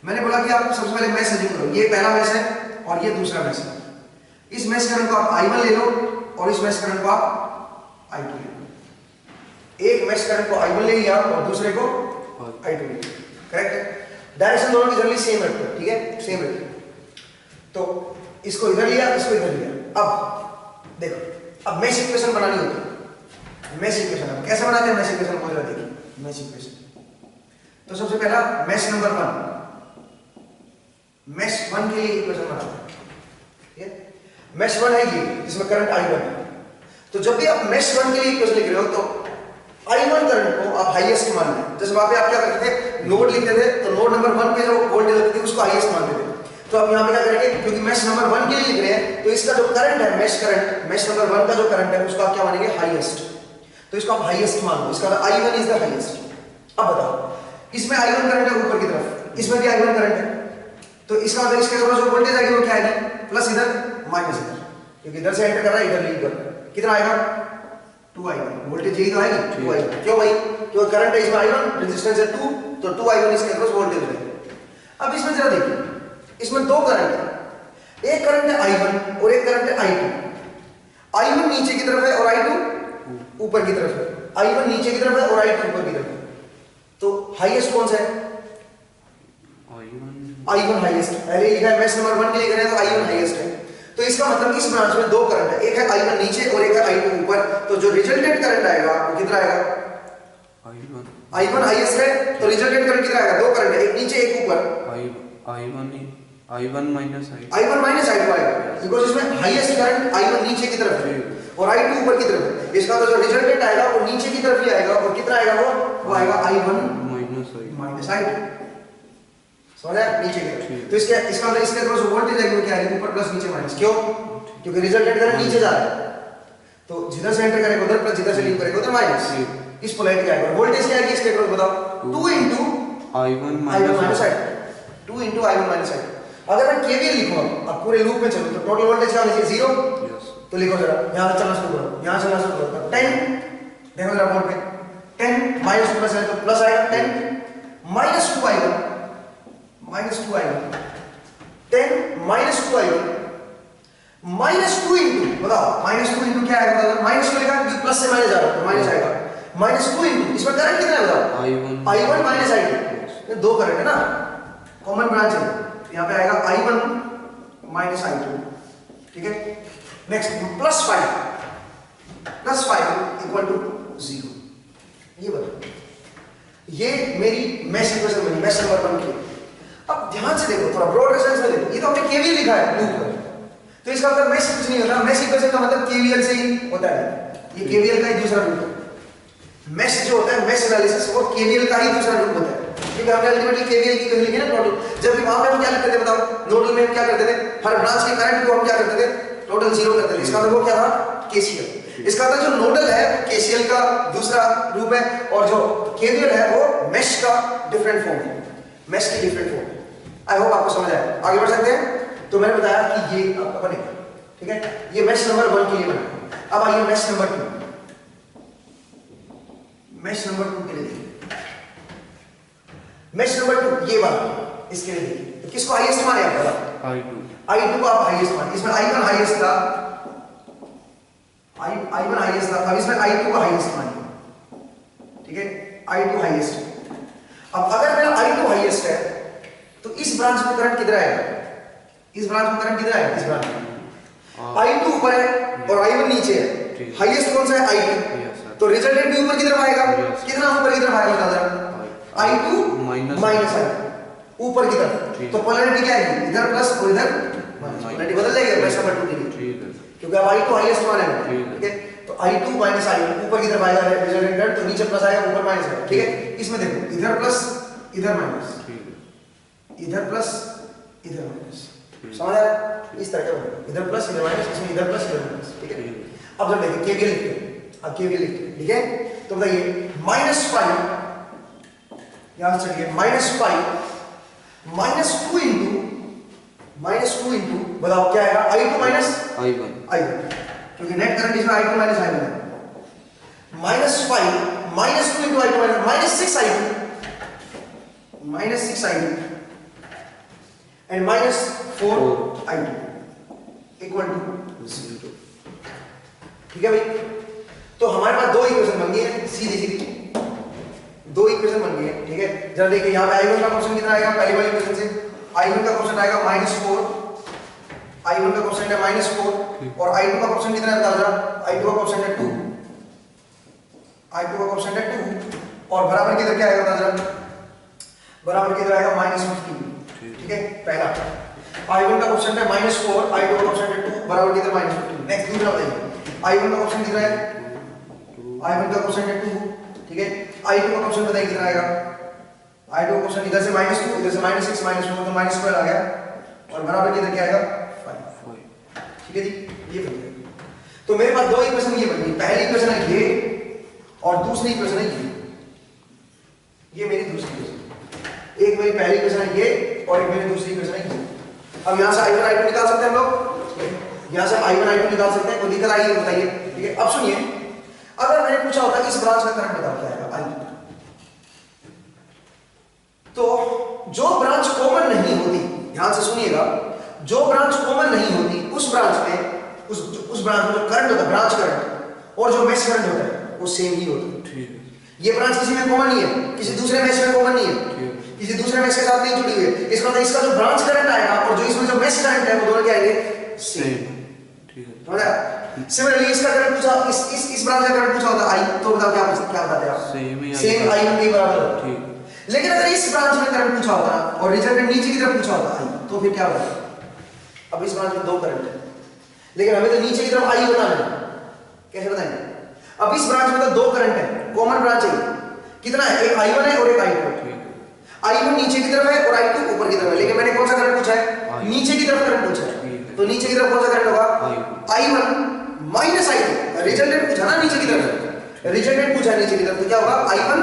मैंने बोला कि आप सबसे पहले मैश अज्यूम करो, ये पहला मैश है और ये दूसरा मैश है। इस मैश करंट को आप I1 ले लो और इस मैश करंट को आप I2 ले लो। एक मैश करंट को I1 ले लिया और दूसरे को I2 ले लिया, करेक्ट है। डायरेक्शन दोनों की जनरली सेम रखते हैं, ठीक है, सेम रखते हैं। तो इसको इधर लिया, इसको इधर लिया। अब देखो, अब मैश इक्वेशन बनानी होती है। मैश इक्वेशन अब कैसे बनाते हैं मैश इक्वेशन को, जरा देखिए मैश इक्वेशन। तो सबसे पहला मैश नंबर 1, मैश 1 के लिए इक्वेशन बनाते हैं, ठीक है। मैश 1 है ये जिसमें करंट I1 है। तो जब भी आप मैश 1 के लिए इक्वेशन लिख रहे हो तो I1 करंट को आप हाईएस्ट मान लें। जैसे वहां पे आप क्या करते थे, नोड लिखते थे तो नोड नंबर 1 पे जो वोल्टेज लगती थी उसको हाईएस्ट मानते थे। तो अब यहाँ पे क्या करेंगे, क्योंकि मैश नंबर 1 के लिए लिख रहे हैं तो इसका जो करंट है मैश करंट, मैश नंबर 1 का जो करंट है उसको आप क्या मानेंगे, हाईएस्ट। तो इसको आप हाईएस्ट मान लो, इसका I1 इज द हाईएस्ट। अब बताओ, इसमें I1 करंट है ऊपर की तरफ, इसमें भी I1 करंट है, तो इसका मतलब इसके ऊपर जो वोल्टेज आएगी वो क्या आएगी, प्लस इधर माइनस इधर, क्योंकि इधर से एंटर कर रहा है इधर लीव कर रहा है। कितना आएगा, 2I1। वोल्टेज यही तो आएगी 2I1। क्यों भाई, क्योंकि करंट है इसमें I1, रेजिस्टेंस है 2, तो 2I1 इसके अक्रॉस वोल्टेज है। अब इसमें जरा देखिए, इसमें दो करंट है, एक करंट है I1 और एक करंट है I2। I1 नीचे की तरफ है और I2 ऊपर की तरफ है। I1 नीचे की तरफ है और I2 ऊपर की तरफ है। तो हाईएस्ट कौन सा है, I1 हाईएस्ट। पहले लिखा है मैश नंबर 1 के लिए लिख रहे हैं तो I1 हाईएस्ट है। तो इसका मतलब इस ब्रांच में दो करंट है, एक है I1 नीचे और एक है I2 ऊपर। तो जो रिजल्टेंट करंट आएगा वो कितना आएगा, I1 हाईएस्ट है तो रिजल्टेंट करंट कितना आएगा, दो करंट है, एक नीचे एक ऊपर, I1 माइनस I2 आएगा, बिकॉज़ इसमें हाईएस्ट करंट I1 नीचे की तरफ है और I2 ऊपर की तरफ है। इसका तो जो रिजल्टेंट आएगा वो नीचे की तरफ ही आएगा और कितना आएगा, वो आएगा I1 माइनस I2। समझा, नीचे की तरफ। तो इसका मतलब इसके अक्रॉस वोल्टेज है क्या है, ऊपर प्लस नीचे माइनस। क्यों, क्योंकि रिजल्टेंट करंट नीचे जा रहा है, तो जिधर से एंटर करेगा उधर प्लस, जिधर से लीव करेगा उधर माइनस। इस पोलैरिटी का आएगा। वोल्टेज क्या है इसके अक्रॉस बताओ, 2 into I1 minus I2, 2 into I1 minus I2। अगर मैं KVL लिखूं, अब पूरे लूप में चलूं तो टोटल वोल्टेज क्या होना चाहिए, 0। तो लिखो जरा, यहां से चलना शुरू करो, यहां से चलना शुरू करो, 10 देखो जरा बोर्ड पे, 10 माइनस प्लस है तो प्लस आएगा, 10 minus 2I1 minus 2I1, 10 minus 2I1 minus 2 into, बताओ माइनस 2 इंटू क्या आएगा, मतलब माइनस क्यों लिखा, क्योंकि प्लस से माइनस जा रहा है तो माइनस आएगा। माइनस 2 इंटू, इसमें करंट कितना है बताओ, I1 माइनस I2, दो करंट है ना, कॉमन ब्रांच है, यहाँ पे आएगा I1 माइनस I2, ठीक है। Next plus 5 equal to 0। ये बताओ, ये मेरी मैश इक्वेशन बनी, मैश नंबर 1 की। अब ध्यान से देखो, थोड़ा ब्रॉड सेंस में देखो, ये तो हमने केवीएल लिखा है लूप पर, तो इसका मतलब मैश कुछ नहीं होता, मैश इक्वेशन का मतलब केवीएल से ही होता है। ये केवीएल का ही दूसरा रूप है। मैश जो होता है, मैश एनालिसिस, वो केवीएल का ही दूसरा रूप होता है, क्योंकि हमने अल्टीमेटली केवीएल की लिखी है ना टोटल। जबकि वहां पे हम क्या लिखते थे बताओ, नोडल में हम क्या करते थे, हर ब्रांच के करंट को हम क्या करते थे, टोटल 0 करते थे। इसका मतलब वो क्या था, केसीएल। इसका मतलब जो नोडल है वो केसीएल का दूसरा रूप है और जो केवीएल है वो मैश का डिफरेंट फॉर्म है, मैश की डिफरेंट फॉर्म है। आई होप आपको समझ आया। आगे बढ़ सकते हैं। तो मैंने बताया कि ये आपका बनेगा, ठीक है, ये मैश नंबर 1 के लिए बना। अब आइए मैश नंबर 2, मैश नंबर 2 के लिए देखिए। मैश नंबर 2 ये बात, इसके लिए देखिए, तो किसको हाईएस्ट माने आप बताओ, I2 को आप हाईएस्ट माने। इसमें I1 हाईएस्ट था, I1 हाईएस्ट था, अब इसमें I2 को हाईएस्ट मानिए, ठीक है, I2 हाईएस्ट है। अब अगर मेरा I2 हाईएस्ट है तो इस ब्रांच में करंट किधर आएगा, इस ब्रांच में करंट किधर आएगा, इस ब्रांच में I2 ऊपर है और I1 नीचे है, हाईएस्ट कौन सा है, I2, तो रिजल्टेंट भी ऊपर की तरफ आएगा, कितना ऊपर की तरफ आएगा बता जरा, I2 माइनस I2 ऊपर की तरफ। तो पोलैरिटी क्या है, इधर प्लस और इधर माइनस, पोलैरिटी बदल जाएगी मैश नंबर 2 के लिए, क्योंकि अब I2 हाईएस्ट मान है, ठीक है। तो I2 माइनस I1 ऊपर की तरफ आएगा रिजल्टेंट, तो नीचे प्लस आएगा ऊपर माइनस आएगा, ठीक है। इसमें देखो इधर प्लस इधर माइनस, इधर प्लस इधर माइनस, समझ आया, इस तरह का बनेगा, इधर प्लस इधर माइनस, इसमें इधर प्लस इधर माइनस, ठीक है। अब जब देखिए केवीएल लिखते हैं, अब केवीएल लिखते हैं, ठीक है। तो बताइए -5 यहां से चलिए -2 इंटू बताओ क्या आएगा, I2 माइनस I1, क्योंकि नेट करंट इसमें I2 माइनस I1 है। -5 -2 into I2 minus -6 I2 and -4i2 equal to 0। ठीक है भाई। तो हमारे पास दो इक्वेशन बन गई है, सीधी सीधी दो इक्वेशन बन गई है। ठीक है, जरा देखिए यहाँ पे i1 का क्वेश्चन कितना आएगा, पहली वाली इक्वेशन से i1 का क्वेश्चन आएगा -4, i1 का क्वेश्चन है -4 और i2 का क्वेश्चन कितना है बता जरा, i2 का क्वेश्चन है 2, i2 का क्वेश्चन है 2 और बराबर किधर क्या आएगा बता जरा, बराबर किधर आएगा -15। ठीक है, पहला i1 का क्वेश्चन है -4, i2 का क्वेश्चन है 2 बराबर किधर -15। नेक्स्ट दूसरा बताइए, i1 का क्वेश्चन कितना है, i1 का क्वेश्चन है 2। ठीक है, i2 का क्वेश्चन बताइए कितना आएगा, i2 का क्वेश्चन इधर से -2 इधर से -6 -4 तो -12 आ गया और बराबर किधर क्या आएगा 5। ठीक है जी, ये बन गया। तो मेरे पास दो इक्वेशन ये बन गई, पहली इक्वेशन है ये और दूसरी इक्वेशन है ये मेरी दूसरी इक्वेशन, एक मेरी पहली इक्वेशन है ये और एक मेरी दूसरी इक्वेशन है ये। अब यहां से i1 i2 निकाल सकते हैं हम लोग, यहां से i1 i2 निकाल सकते हैं, कोई दिक्कत आई है बताइए। ठीक है, अब सुनिए, अगर मैंने पूछा होता इस ब्रांच का करंट बताओ क्या आएगा i, तो जो ब्रांच कॉमन नहीं होती, ध्यान से सुनिएगा, जो ब्रांच कॉमन नहीं होती उस ब्रांच में उस ब्रांच में जो करंट होता है ब्रांच करंट और जो मेश करंट होता है वो सेम ही होता है। ठीक है, ये ब्रांच किसी में कॉमन नहीं है, किसी दूसरे मेश में कॉमन नहीं है, किसी दूसरे मेश के साथ नहीं जुड़ी हुई है, इसका मतलब इसका जो ब्रांच करंट आएगा और जो इसमें जो मेश करंट है वो दोनों क्या आएंगे सेम। ठीक है, समझा? सिमिलरली इसका करंट पूछा, इस ब्रांच का करंट पूछा होता i, तो बताओ क्या बताते आप, सेम i1 के बराबर। ठीक। लेकिन अगर इस ब्रांच में करंट पूछा होता और रिजल्टेंट नीचे की तरफ पूछा होता i, तो फिर क्या होता? अब इस ब्रांच में दो करंट है लेकिन हमें तो नीचे की तरफ i बताना है, कैसे बताएंगे? अब इस ब्रांच में तो दो करंट है, कॉमन ब्रांच है, कितना है, एक i1 है और एक i2 है। i1 नीचे की तरफ है और i2 ऊपर की तरफ है, लेकिन मैंने कौन सा करंट पूछा है, नीचे की तरफ करंट पूछा है, तो नीचे की तरफ कौन सा करंट होगा, i1 माइनस i2। रिजल्टेंट पूछा ना नीचे की तरफ, रिजल्टेंट पूछा नीचे की तरफ, तो क्या होगा i1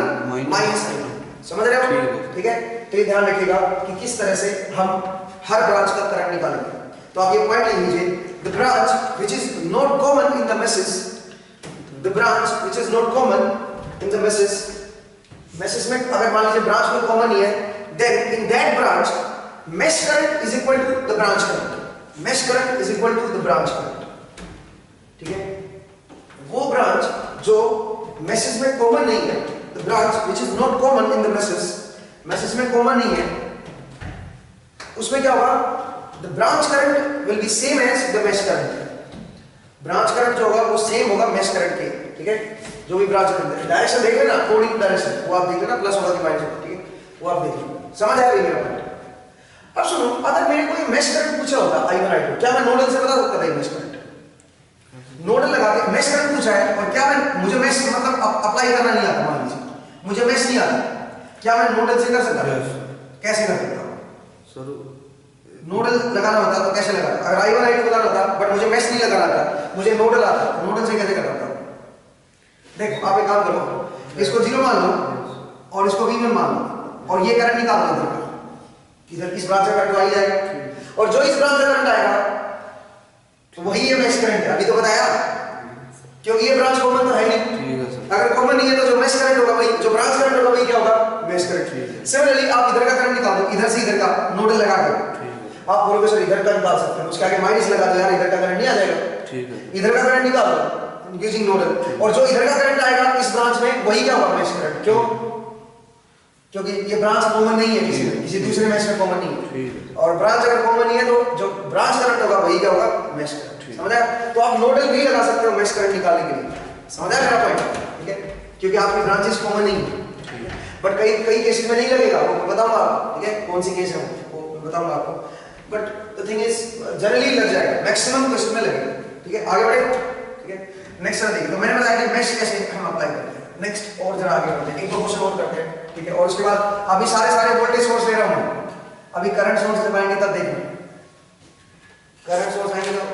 माइनस i2। समझ रहे हो? ठीक है, तो ये ध्यान रखिएगा कि किस तरह से हम हर ब्रांच का करंट निकालेंगे। तो आप ये पॉइंट लिख लीजिए, the branch which is not common in the meshes, the branch which is not common in the meshes, meshes में अगर मान लीजिए ब्रांच में कॉमन ही है, then in that branch mesh current is equal to the branch current, mesh current is equal to the branch current. ठीक है, वो ब्रांच जो मेसेज में कॉमन नहीं है, the branch which is not common in the meshes, meshes में कॉमन नहीं है, उसमें क्या होगा, the branch current will be same as the mesh current. Branch current जो होगा वो सेम होगा मेश करंट के। ठीक है, जो भी ब्रांच करंट है, डायरेक्शन देख लेना, अकॉर्डिंग टू डायरेक्शन, वो आप देख लेना, प्लस होगा कि माइनस होगा। ठीक है, वो आप देख लेना, समझ आया मेरा पॉइंट। अब सुनो, अगर मेरे को ये मेश करंट पूछा होता i1 i2, क्या मैं नोडल से बता सकता था ये मेश करंट? नोडल लगा के मेश करंट पूछा है और क्या मैं, मुझे मेश मतलब अप्लाई करना नहीं आता, मान लीजिए मुझे मेश नहीं आता, क्या मैं नोडल से कर सकता? कैसे कर सकता हूं सर? नोडल लगाना होता तो कैसे लगाता? अगर i1 i2 बताना होता बट मुझे मेश नहीं लगाना आता, मुझे नोडल आता, नोडल से कैसे करता? देखो आप एक काम करो, इसको 0 मान लो और इसको v1 मान लो और ये करंट निकाल लो इधर, इधर इस ब्रांच का करंट आ ही जाएगा और जो इस ब्रांच का करंट आएगा तो वही ये मेश करंट है, अभी तो बताया, क्योंकि ये ब्रांच कॉमन तो है नहीं। ठीक है सर। अगर कॉमन नहीं है तो जो मेश करंट होगा वही, जो ब्रांच करंट होगा वही क्या होगा, मेश करंट। सिमिलरली आप इधर का करंट निकाल दो, इधर से इधर का नोडल लगा के आप बोलोगे सर इधर का निकाल सकते हैं, उसके आगे माइनस लगा दो यार, इधर का करंट नहीं आ जाएगा। ठीक है, इधर का करंट निकाल दो यूजिंग नोडल, और जो इधर का करंट आएगा इस ब्रांच में वही क्या होगा, मेश करंट। क्यों? क्योंकि ये ब्रांच कॉमन नहीं है, किसी दूसरे मेश में कॉमन नहीं है, और ब्रांच अगर कॉमन नहीं है तो जो ब्रांच करंट होगा वही क्या होगा, मेश करंट। समझा? तो आप नोडल भी लगा सकते हो मेश करंट निकालने के लिए। समझा मेरा पॉइंट? ठीक है, क्योंकि आपकी ब्रांचेस कॉमन नहीं है, बट कई केसेस में नहीं लगेगा, वो मैं बताऊंगा आपको। ठीक है, कौन सी केस है वो मैं बताऊंगा आपको, but the thing is generally लग जाएगा, मैक्सिमम क्वेश्चन में लगेगा। ठीक है, आगे बढ़े। ठीक है, नेक्स्ट देखिए, तो मैंने बताया कि मेश कैसे हम अप्लाई करते हैं। नेक्स्ट और जरा आगे बढ़ते हैं, एक दो क्वेश्चन और करते हैं। ठीक है, और उसके बाद अभी सारे वोल्टेज सोर्स ले रहा हूं, अभी करंट सोर्स जब आएंगे तब देखना, करंट सोर्स आएंगे तो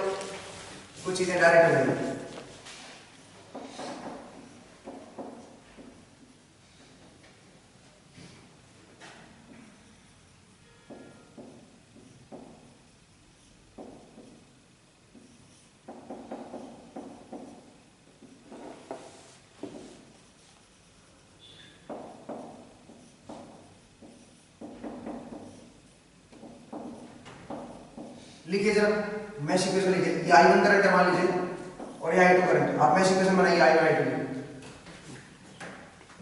कुछ चीजें डायरेक्ट हो जाएंगी। लिखिए जरा मैश इक्वेशन लिखिए। ये I1 करंट है मान लीजिए और ये I2 करंट है। आप मैश इक्वेशन बनाइए I1 I2 की,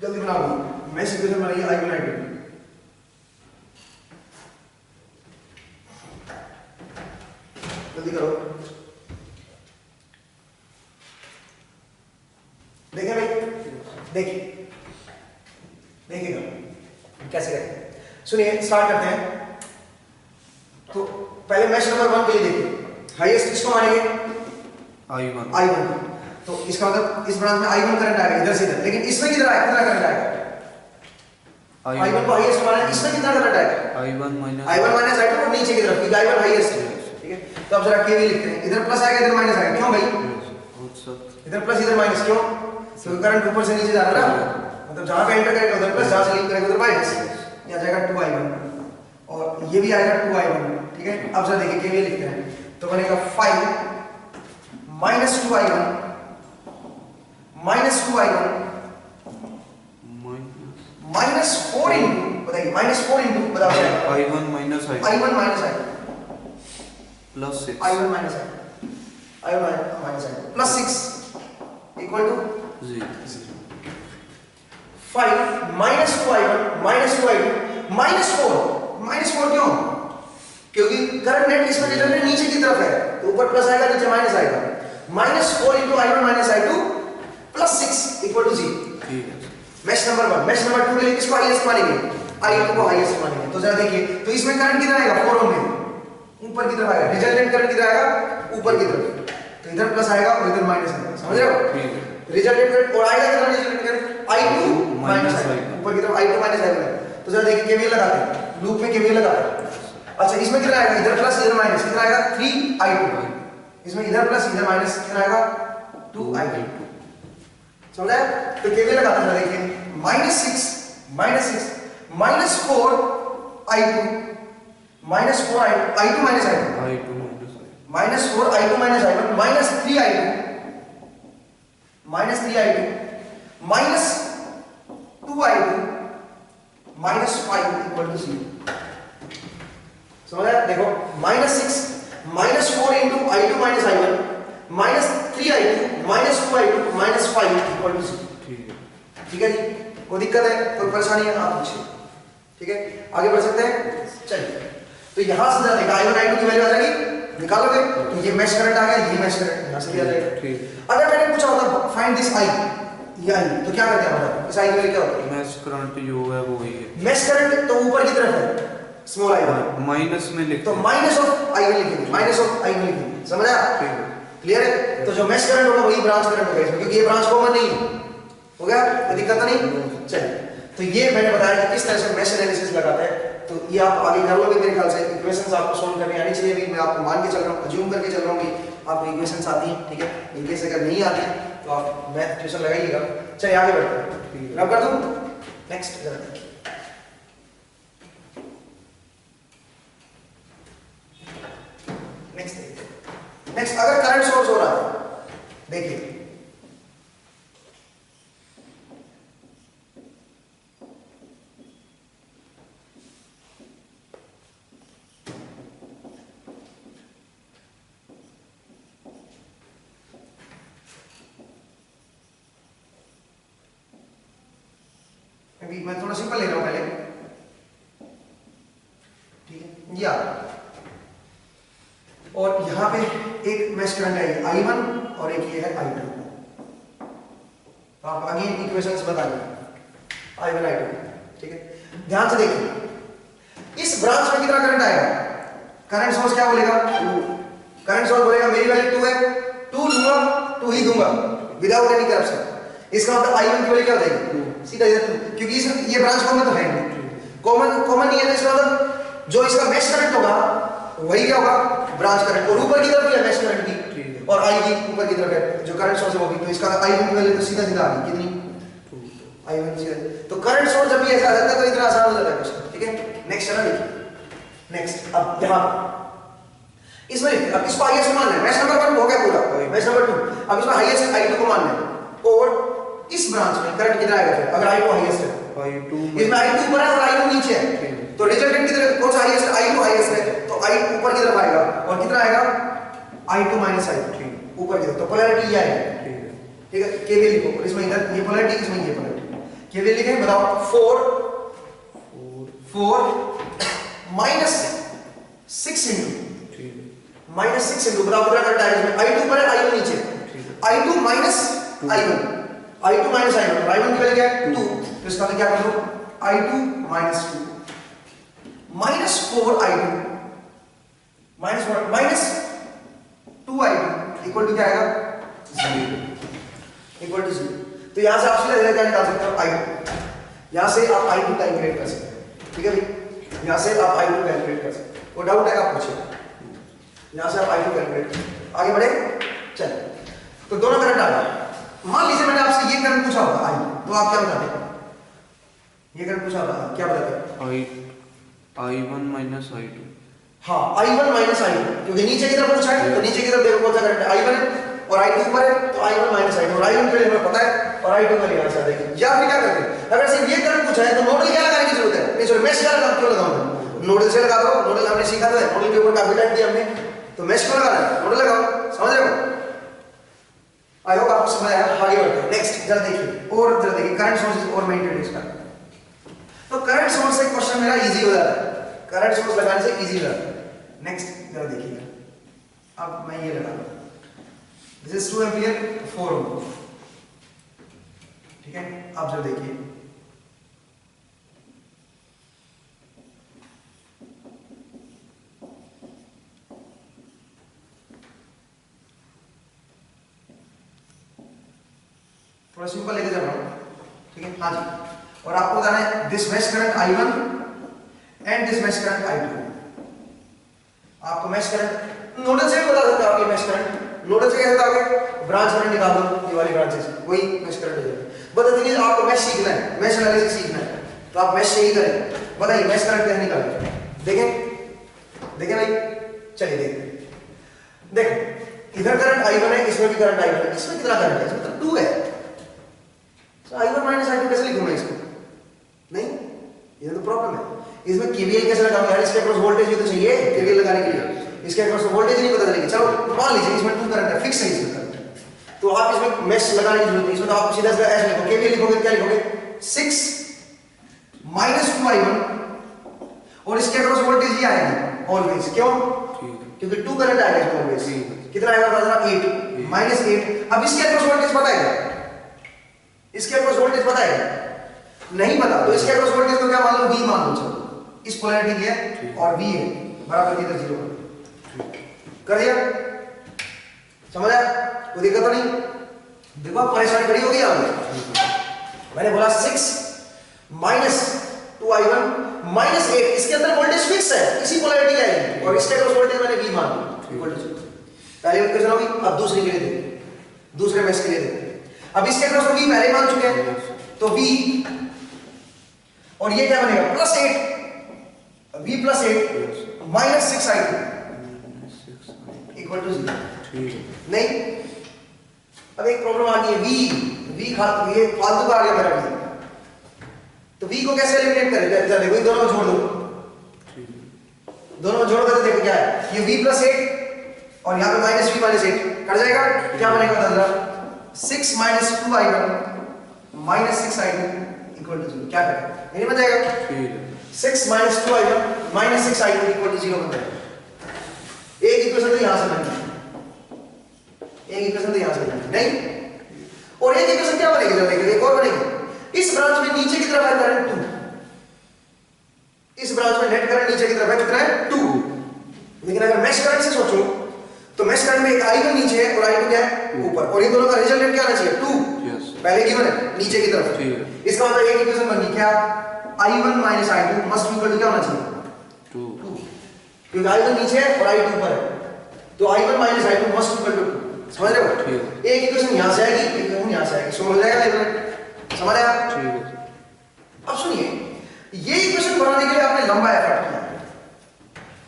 जल्दी बना लो। मैश इक्वेशन बनाइए I1 I2 की। जल्दी करो। देखिए भाई, देखिए देखिएगा कैसे करें। सुनिए स्टार्ट करते हैं। तो पहले मैश नंबर 1 के लिए देखिए, हाईएस्ट किसको मानेंगे? I1। तो इसका मतलब इस ब्रांच में I1 करंट आएगा इधर से इधर, लेकिन इसमें कितना आएगा, कितना करंट आएगा? I1 को हाईएस्ट माना है, इसमें कितना करंट आएगा? I1 माइनस I2 और नीचे की तरफ, क्योंकि I1 हाईएस्ट है। ठीक है, तो अब जरा केवी लिखते हैं। इधर प्लस आएगा इधर माइनस आएगा, क्यों भाई? इधर प्लस इधर माइनस, क्यों? तो करंट ऊपर से नीचे जा रहा है ना, मतलब जहां पे एंटर करेगा उधर प्लस, जहां से लीव करेगा उधर माइनस। यहां जाएगा 2I1 और ये भी आएगा 2I1। ठीक है, अब जरा देखिए केवी लिखते हैं। तो बनेगा 5 minus 2I1 minus 2I1 minus 4 into, बताइए माइनस 4 इंटू, बताओ I1 minus I2 plus 6 I1 minus I2 plus 6 equal to 0। 5 minus 2I1 minus 2I2 minus 4 क्यों? क्योंकि करंट नेट इसमें रिजल्टेंट नीचे की तरफ है, तो ऊपर प्लस आएगा नीचे माइनस आएगा। Minus 4 into I1 minus I2 plus 6 equal to 0। ठीक है। Mash number 1। मैश नंबर 2 के लिए किसको हाईएस्ट मानेंगे? I2 को हाईएस्ट मानेंगे। तो जरा देखिए, तो इसमें करंट कितना आएगा? 4 ओम में ऊपर की तरफ आएगा, रिजल्टेंट करंट कितना आएगा? ऊपर की तरफ। तो इधर प्लस आएगा और इधर माइनस आएगा, समझ रहे हो? ठीक है। रिजल्टेंट करंट और आएगा कितना resultant current? I2 minus I1 ऊपर की तरफ I2 माइनस I1। तो जरा देखिए केवीएल लगाते हैं, लूप में केवीएल लगाते हैं। अच्छा इसमें कितना आएगा? इधर प्लस इधर माइनस, कितना आएगा? 3I2। इसमें इधर प्लस इधर माइनस, कितना आएगा? 2I2। समझा? तो केवीएल लगाते हैं, देखिए minus 6 minus 4I2 minus 4I2 I2 minus I2 minus 4I2 minus I1 minus 3I2 minus 2I2 minus 5 equal to 0। समझ आया? देखो minus 6 minus 4 into I2 minus I1 minus 3I2 minus 2I2 minus 5 equal to 0। ठीक है जी, कोई दिक्कत है, कोई परेशानी है आप पूछिए। ठीक है, आगे बढ़ सकते हैं। चलिए, तो यहां से जरा देखा I1 I2 की वैल्यू आ जाएगी, निकालोगे तो ये मैश करंट आ गया, ये मैश करंट यहां से भी आ जाएगा। ठीक, अगर मैंने पूछा होता फाइंड दिस I, ये I, तो क्या करते हैं मतलब इस I की वैल्यू क्या होती है? मैश करंट जो है वो ही है। मैश करंट तो ऊपर की तरफ है, स्मॉल I1 माइनस में लिखते तो माइनस ऑफ I1 लिखेंगे, माइनस ऑफ I1 लिखेंगे। समझ आया? क्लियर है? तो जो मैश करंट होगा वही ब्रांच करंट होगा इसमें, क्योंकि ये ब्रांच कॉमन नहीं है। हो गया, कोई दिक्कत नहीं? चलिए, तो ये मैंने बताया कि किस तरह से मैश एनालिसिस लगाते हैं। तो ये आप आगे कर लोगे मेरे ख्याल से। इक्वेशंस आपको सॉल्व करनी आनी चाहिए भी, मैं आपको मान के चल रहा हूँ, अज्यूम करके चल रहा हूँ कि आपको इक्वेशंस आती हैं। ठीक है, इनकेस अगर नहीं आती तो आप मैथ ट्यूशन लगाइएगा। चलिए आगे बढ़ते हैं, रब कर दूं नेक्स्ट जरा देखिए। नेक्स्ट अगर करंट सोर्स हो रहा है, देखिए मैं थोड़ा सिंपल ले रहा हूं पहले। ठीक है, या और यहां पे एक मैश करंट है I1 और एक ये है I2। तो आप अगेन इक्वेशंस बताइए I1 I2। ठीक है, ध्यान से देखिए इस ब्रांच में कितना करंट आएगा? करंट सोर्स क्या बोलेगा? करंट सोर्स बोलेगा मेरी वैल्यू 2 है, 2 दूंगा 2 ही दूंगा विदाउट एनी करप्शन। इसका मतलब I1 की वैल्यू क्या हो जाएगी? सीधा इधर 2, क्योंकि ये ब्रांच कॉमन तो है नहीं, कॉमन नहीं है, तो इसका मतलब जो इसका मैश करंट होगा वही क्या होगा? Branch current. और ऊपर की तरफ भी है मैश करंट की, और I की ऊपर की तरफ है जो करंट सोर्स है वो भी, तो इसका I1 की वैल्यू तो सीधा सीधा आ गई कितनी? I1 सीधा। तो करंट सोर्स जब भी ऐसा आ जाता है तो इतना आसान हो जाता है क्वेश्चन। ठीक है, नेक्स्ट है ना, देखिए नेक्स्ट। अब यहां इसमें अब इसको हाईएस्ट मानना है, मैश नंबर 1 हो गया पूरा, मैश नंबर 2। अब इसमें हाईएस्ट I2 को मानना है, और इस ब्रांच में करंट कितना आएगा फिर अगर I2 हाईएस्ट है? I2 इसमें I2 ऊपर है और I2 नीचे है, तो रिजल्टेंट किधर कौन सा हाईएस्ट I2 हाईएस्ट है तो I ऊपर की तरफ आएगा और कितना आएगा I2 माइनस I2 ऊपर की तरफ तो पोलैरिटी ये आएगी ठीक है केवीएल लिखो और इसमें इधर ये पोलैरिटी इसमें ये पोलैरिटी केवीएल लिखें बताओ 4 माइनस 6 इंटू माइनस 6 इंटू बताओ कितना करंट आएगा इसमें I2 ऊपर है I1 नीचे I2 minus I1 I2 minus I1 I1 की वैल्यू क्या है 2 तो इसका मतलब क्या कर दो I2 minus 2 minus 4 I2 minus 2 I2 equal to क्या आएगा 0 इक्वल टू 0 तो यहां से आप सीधा क्या निकाल सकते हो I2 यहां से आप I2 कैलकुलेट कर सकते हो ठीक है भाई यहां से आप I2 कैलकुलेट कर सकते हो वो डाउट है आप पूछिए यहां से आप I2 कैलकुलेट आगे बढ़े चलिए तो दोनों करंट आ गए मान लीजिए मैंने आपसे ये करंट पूछा होगा I तो आप क्या बताते ये करंट पूछा होगा क्या बताते I1 माइनस I2 हाँ I1 माइनस I2 क्योंकि नीचे की तरफ पूछा है तो नीचे की तरफ देखो कौन सा करंट I1 है और I2 ऊपर है तो I1 माइनस I2 और I1 के लिए हमें पता है और I2 का लिए आंसर देंगे या फिर क्या करते हैं अगर सिर्फ ये करंट पूछा है तो नोडल क्या लगाने की जरूरत है नहीं सर मेश क्या क्यों लगाऊंगा नोडल से लगा दो नोडल हमने सीखा तो है नोडल के ऊपर काफी टाइम दिया हमने तो मेश क्यों लगाना है नोडल लगाओ समझ रहे हो आई होप आपको समझ आया आगे बढ़ते हैं नेक्स्ट जरा देखिए और जरा देखिए करंट सोर्सेज और मैं इंट्रोड्यूस करता हूं तो करंट सोर्स से क्वेश्चन मेरा इजी हो जाता है करंट सोर्स लगाने से इजी हो जाता है नेक्स्ट जरा देखिए अब मैं ये लगा दिस इज 2 एम्पीयर 4 ओम ठीक है अब जरा देखिए थोड़ा सिंपल लेके जा रहा हूं ठीक है हाँ जी और आपको बताना है this mesh current I1 and this mesh current I2 आपको मैश करंट नोडल से भी बता सकते हो आप ये मैश करंट नोडल से कैसे बताओगे ब्रांच करंट निकाल दो ये वाली ब्रांचेस वही मैश करंट हो जाएगा बट द थिंग इज आपको मैश सीखना है मैश एनालिसिस सीखना है तो आप मैश से ही करें बताइए मैश करंट कैसे निकालें देखें देखें भाई चलिए देखो इधर करंट I1 है इसमें भी करंट I1 है इसमें कितना करंट है इसमें तो 2 है तो I1 माइनस I2 कैसे लिखूं मैं इसको नहीं ये तो प्रॉब्लम है इसमें केवीएल कैसे लगाऊं यार इसके अक्रॉस वोल्टेज भी तो चाहिए केवीएल लगाने के लिए इसके अक्रॉस वोल्टेज नहीं पता चलेगी चलो मान लीजिए इसमें 2 करंट है फिक्स है इसमें करंट तो आप इसमें मेश लगाने की जरूरत नहीं इसमें तो आप सीधा सीधा ऐसे लिखो केवीएल लिखोगे क्या लिखोगे 6 माइनस 2 I1 और इसके अक्रॉस वोल्टेज ही आएगी ऑलवेज क्यों क्योंकि 2 करंट आएगा इसमें ऑलवेज कितना आएगा बताना 8 माइनस 8 अब इसके अक्रॉस वोल्टेज पता है क्या इसके अक्रॉस वोल्टेज पता है नहीं पता तो इसके अक्रॉस वोल्टेज को क्या मान लो V मान लो चलो इस पोलैरिटी की है और V है बराबर इधर 0 कर दिया समझ आया कोई दिक्कत तो नहीं देखो आप परेशानी खड़ी होगी यहां मैंने बोला 6 माइनस 2 I1 माइनस 8 इसके अंदर वोल्टेज फिक्स है इसी पोलैरिटी आएगी और इसके अक्रॉस वोल्टेज मैंने V मान ली इक्वल टू पहले इक्वेशन होगी अब दूसरी के लिए देखो दूसरे मैश के लिए देखो अब इसके अक्रॉस V पहले मान चुके हैं तो V और ये क्या बनेगा +8 V + 8 minus 6 I2 equal to 0 नहीं अब एक प्रॉब्लम आ गई है V खाते ये फालतू का आ गया मेरा V तो V को कैसे एलिमिनेट करें जरा देखो इन दोनों को छोड़ दो दोनों को जोड़ कर देखो क्या है ये V + 8 और यहां पे -V - 8 कट जाएगा क्या बनेगा बता जरा 6 minus 2 I1 minus 6 I2 equal to 0 क्या करें नहीं बन जाएगा 6 minus 2 I1 minus 6 I2 equal to 0 बन जाएगा एक इक्वेशन तो यहां से बन गई एक इक्वेशन तो यहां से बन गई नहीं और एक इक्वेशन क्या बनेगी जब देखिए एक और बनेगी इस ब्रांच में नीचे की तरफ है करंट 2 इस ब्रांच में नेट करंट नीचे की तरफ है कितना है 2 लेकिन अगर मैश करंट से सोचो तो मैश करंट में एक I1 नीचे है और I2 क्या है ऊपर और ये दोनों का रिजल्टेंट क्या आना चाहिए 2 पहले गिवन है नीचे की तरफ इसका मतलब एक इक्वेशन बन गई क्या I1 minus I2 must equal to क्या होना चाहिए 2 क्योंकि I1 नीचे है और I2 ऊपर है तो I1 minus I2 must equal to 2 समझ रहे हो एक इक्वेशन यहां से आएगी एक इक्वेशन यहां से आएगी सो हो जाएगा लेवल समझ आया अब सुनिए ये इक्वेशन बनाने के लिए आपने लंबा एफर्ट किया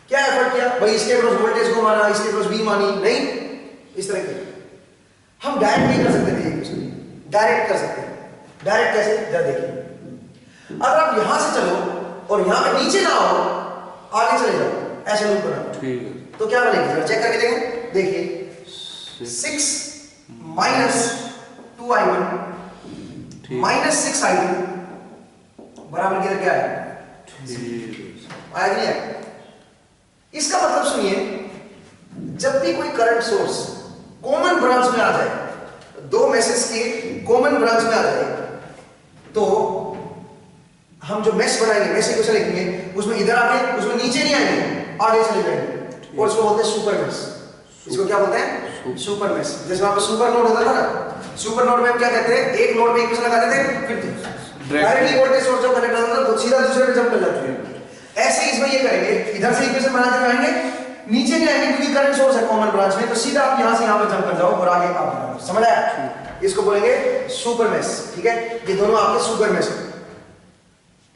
क्या एफर्ट किया भाई इसके अक्रॉस वोल्टेज को माना इसके अक्रॉस V मानी नहीं इस तरह के हम डायरेक्ट नहीं कर सकते थे इक्वेशन डायरेक्ट कर सकते हैं डायरेक्ट कैसे जरा देखिए अगर आप यहां से चलो और यहाँ पे नीचे ना हो, आगे चले जाओ, ऐसे लूप बना। ठीक है। तो क्या बनेगी जरा चेक करके देखें। देखिए 6 माइनस 2i1 माइनस 6i2 बराबर किधर क्या है? आया कि नहीं आया? इसका मतलब सुनिए, जब भी कोई करंट सोर्स कॉमन ब्रांच में आ जाए, दो मैसेज के कॉमन ब्रांच में आ जाए, तो हम जो मैश बनाएंगे, मैश इक्वेशन लिखेंगे, उसमें इधर आके उसमें नीचे नहीं आएंगे, आगे चले जाएंगे, और इसको बोलते हैं सुपर मैश। इसको क्या बोलते हैं? Super mesh. जैसे वहां पे सुपर नोड होता था ना, सुपर नोड में हम क्या कहते हैं, एक नोड पे इक्वेशन लगाते थे, फिर डायरेक्टली वोल्टेज सोर्स जब कनेक्ट होता था तो सीधा दूसरे पे जंप कर जाते हैं। ऐसे ही इसमें ये करेंगे, इधर से इक्वेशन बनाते जाएंगे, नीचे नहीं आएंगे क्योंकि करंट सोर्स है कॉमन ब्रांच में, तो सीधा आप यहां से यहां पे जंप कर जाओ और आगे आप बढ़ो। समझ आया? इसको बोलेंगे सुपर मैश। ठीक है, ये दोनों आपके सुपर मैश है।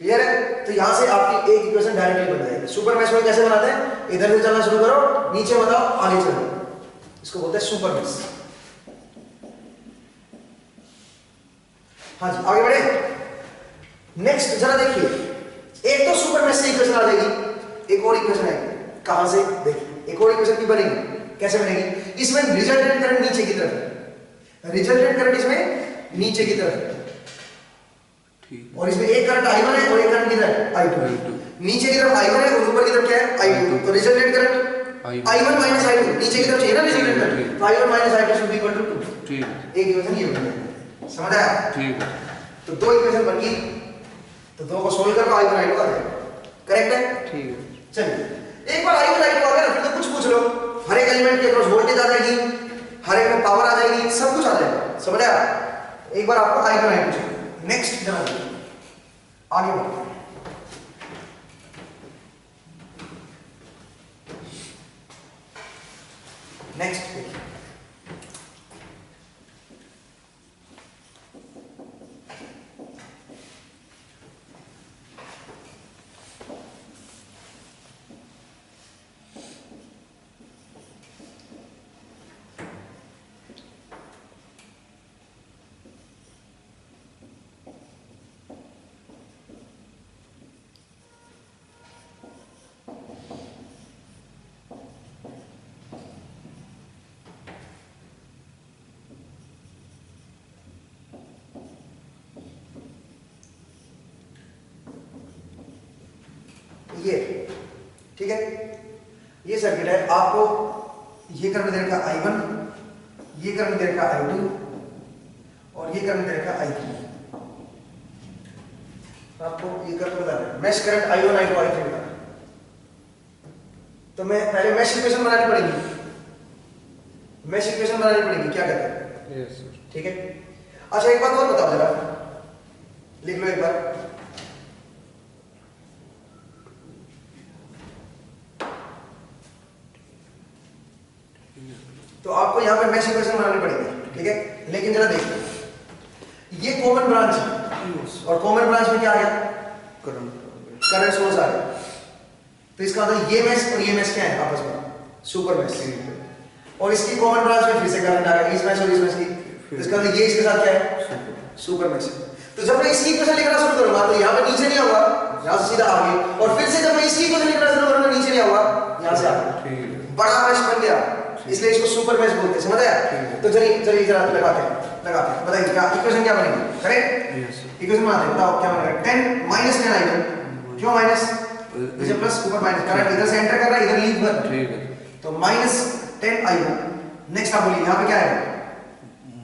क्लियर है? तो यहां से आपकी एक इक्वेशन डायरेक्टली बन जाएगी। सुपर मैश में कैसे बनाते हैं? इधर से चलना शुरू करो, नीचे बताओ, आगे चलो, इसको बोलते हैं सुपर मैश। हाँ जी, आगे बढ़े। नेक्स्ट जरा देखिए, एक तो सुपर मैश से इक्वेशन आ जाएगी, एक और इक्वेशन है, कहां से? देखिए एक और इक्वेशन की बनेगी, कैसे बनेगी? इसमें रिजल्टेंट करंट नीचे की तरफ है, रिजल्टेंट करंट इसमें नीचे की तरफ है, और इसमें एक करंट i1 है और एक करंट किधर है? i2। नीचे की तरफ i1 है और ऊपर की तरफ क्या है? i2। तो resultant current i1 minus i2, नीचे की तरफ चाहिए ना रिजल्टेंट करंट, तो i1 minus i2 should be equal to 2। ठीक है, एक इक्वेशन ये बन गई। समझ आया? ठीक है, तो दो इक्वेशन बन गई, तो दो को सोल्व करो, i1 i2 आ जाएगा। करेक्ट है? ठीक है। चलिए एक बार i1 i2 आ गया ना, फिर तो कुछ पूछ लो, हर एक एलिमेंट के अक्रॉस वोल्टेज आ जाएगी, हर एक में पावर आ जाएगी, सब कुछ आ जाएगा। समझ आया? एक बार आपको i1 i2 चाहिए। नेक्स्ट जरा आगे बढ़ो। नेक्स्ट ये ठीक है, ये सर्किट है। आपको ये करंट दे रखा i1, ये करंट दे रखा i2 और ये करंट दे रखा i3। आपको ये करंट बता रहा है, mesh current i1 i2 i3 बता रहा है। तो मैं पहले मैश इक्वेशन बनानी पड़ेगी, मैश इक्वेशन बनानी पड़ेगी, क्या कहते हैं? Yes sir. ठीक है, अच्छा एक बात और बताओ जरा, लिख लो एक बार। तो आपको यहां पे मैश इक्वेशन बनानी पड़ेगी, ठीक है। लेकिन जरा देखिए, ये कॉमन ब्रांच है और कॉमन ब्रांच में क्या आ गया? करंट सोर्स आ गया। तो इसका मतलब ये मैश और ये मैश क्या है आपस में? Super mesh. और इसकी कॉमन ब्रांच में फिर से करंट आ गया, इस मैश और इस मैश की। तो इसका मतलब ये इसके साथ क्या है? Super mesh. तो जब मैं इसकी इक्वेशन लिखना शुरू करूंगा तो यहां पे नीचे नहीं आऊंगा, यहां से सीधा आगे, और फिर से जब मैं इसकी इक्वेशन लिखना शुरू करूंगा नीचे नहीं आऊंगा, यहां से आगे। बड़ा मैश बन गया, इसलिए इसको सुपर मैश बोलते हैं। समझ आया? तो चलिए चलिए जरा लगाते हैं, बताइए क्या इक्वेशन क्या बनेगी? करेक्ट, इक्वेशन बनाते हैं, बताओ क्या बनेगा? 10 माइनस 10 i1, क्यों माइनस? नीचे प्लस ऊपर माइनस, करंट इधर से एंटर कर रहा है, इधर लीव कर, ठीक है। तो माइनस 10 i1। नेक्स्ट आप बोलिए, यहां पे क्या है?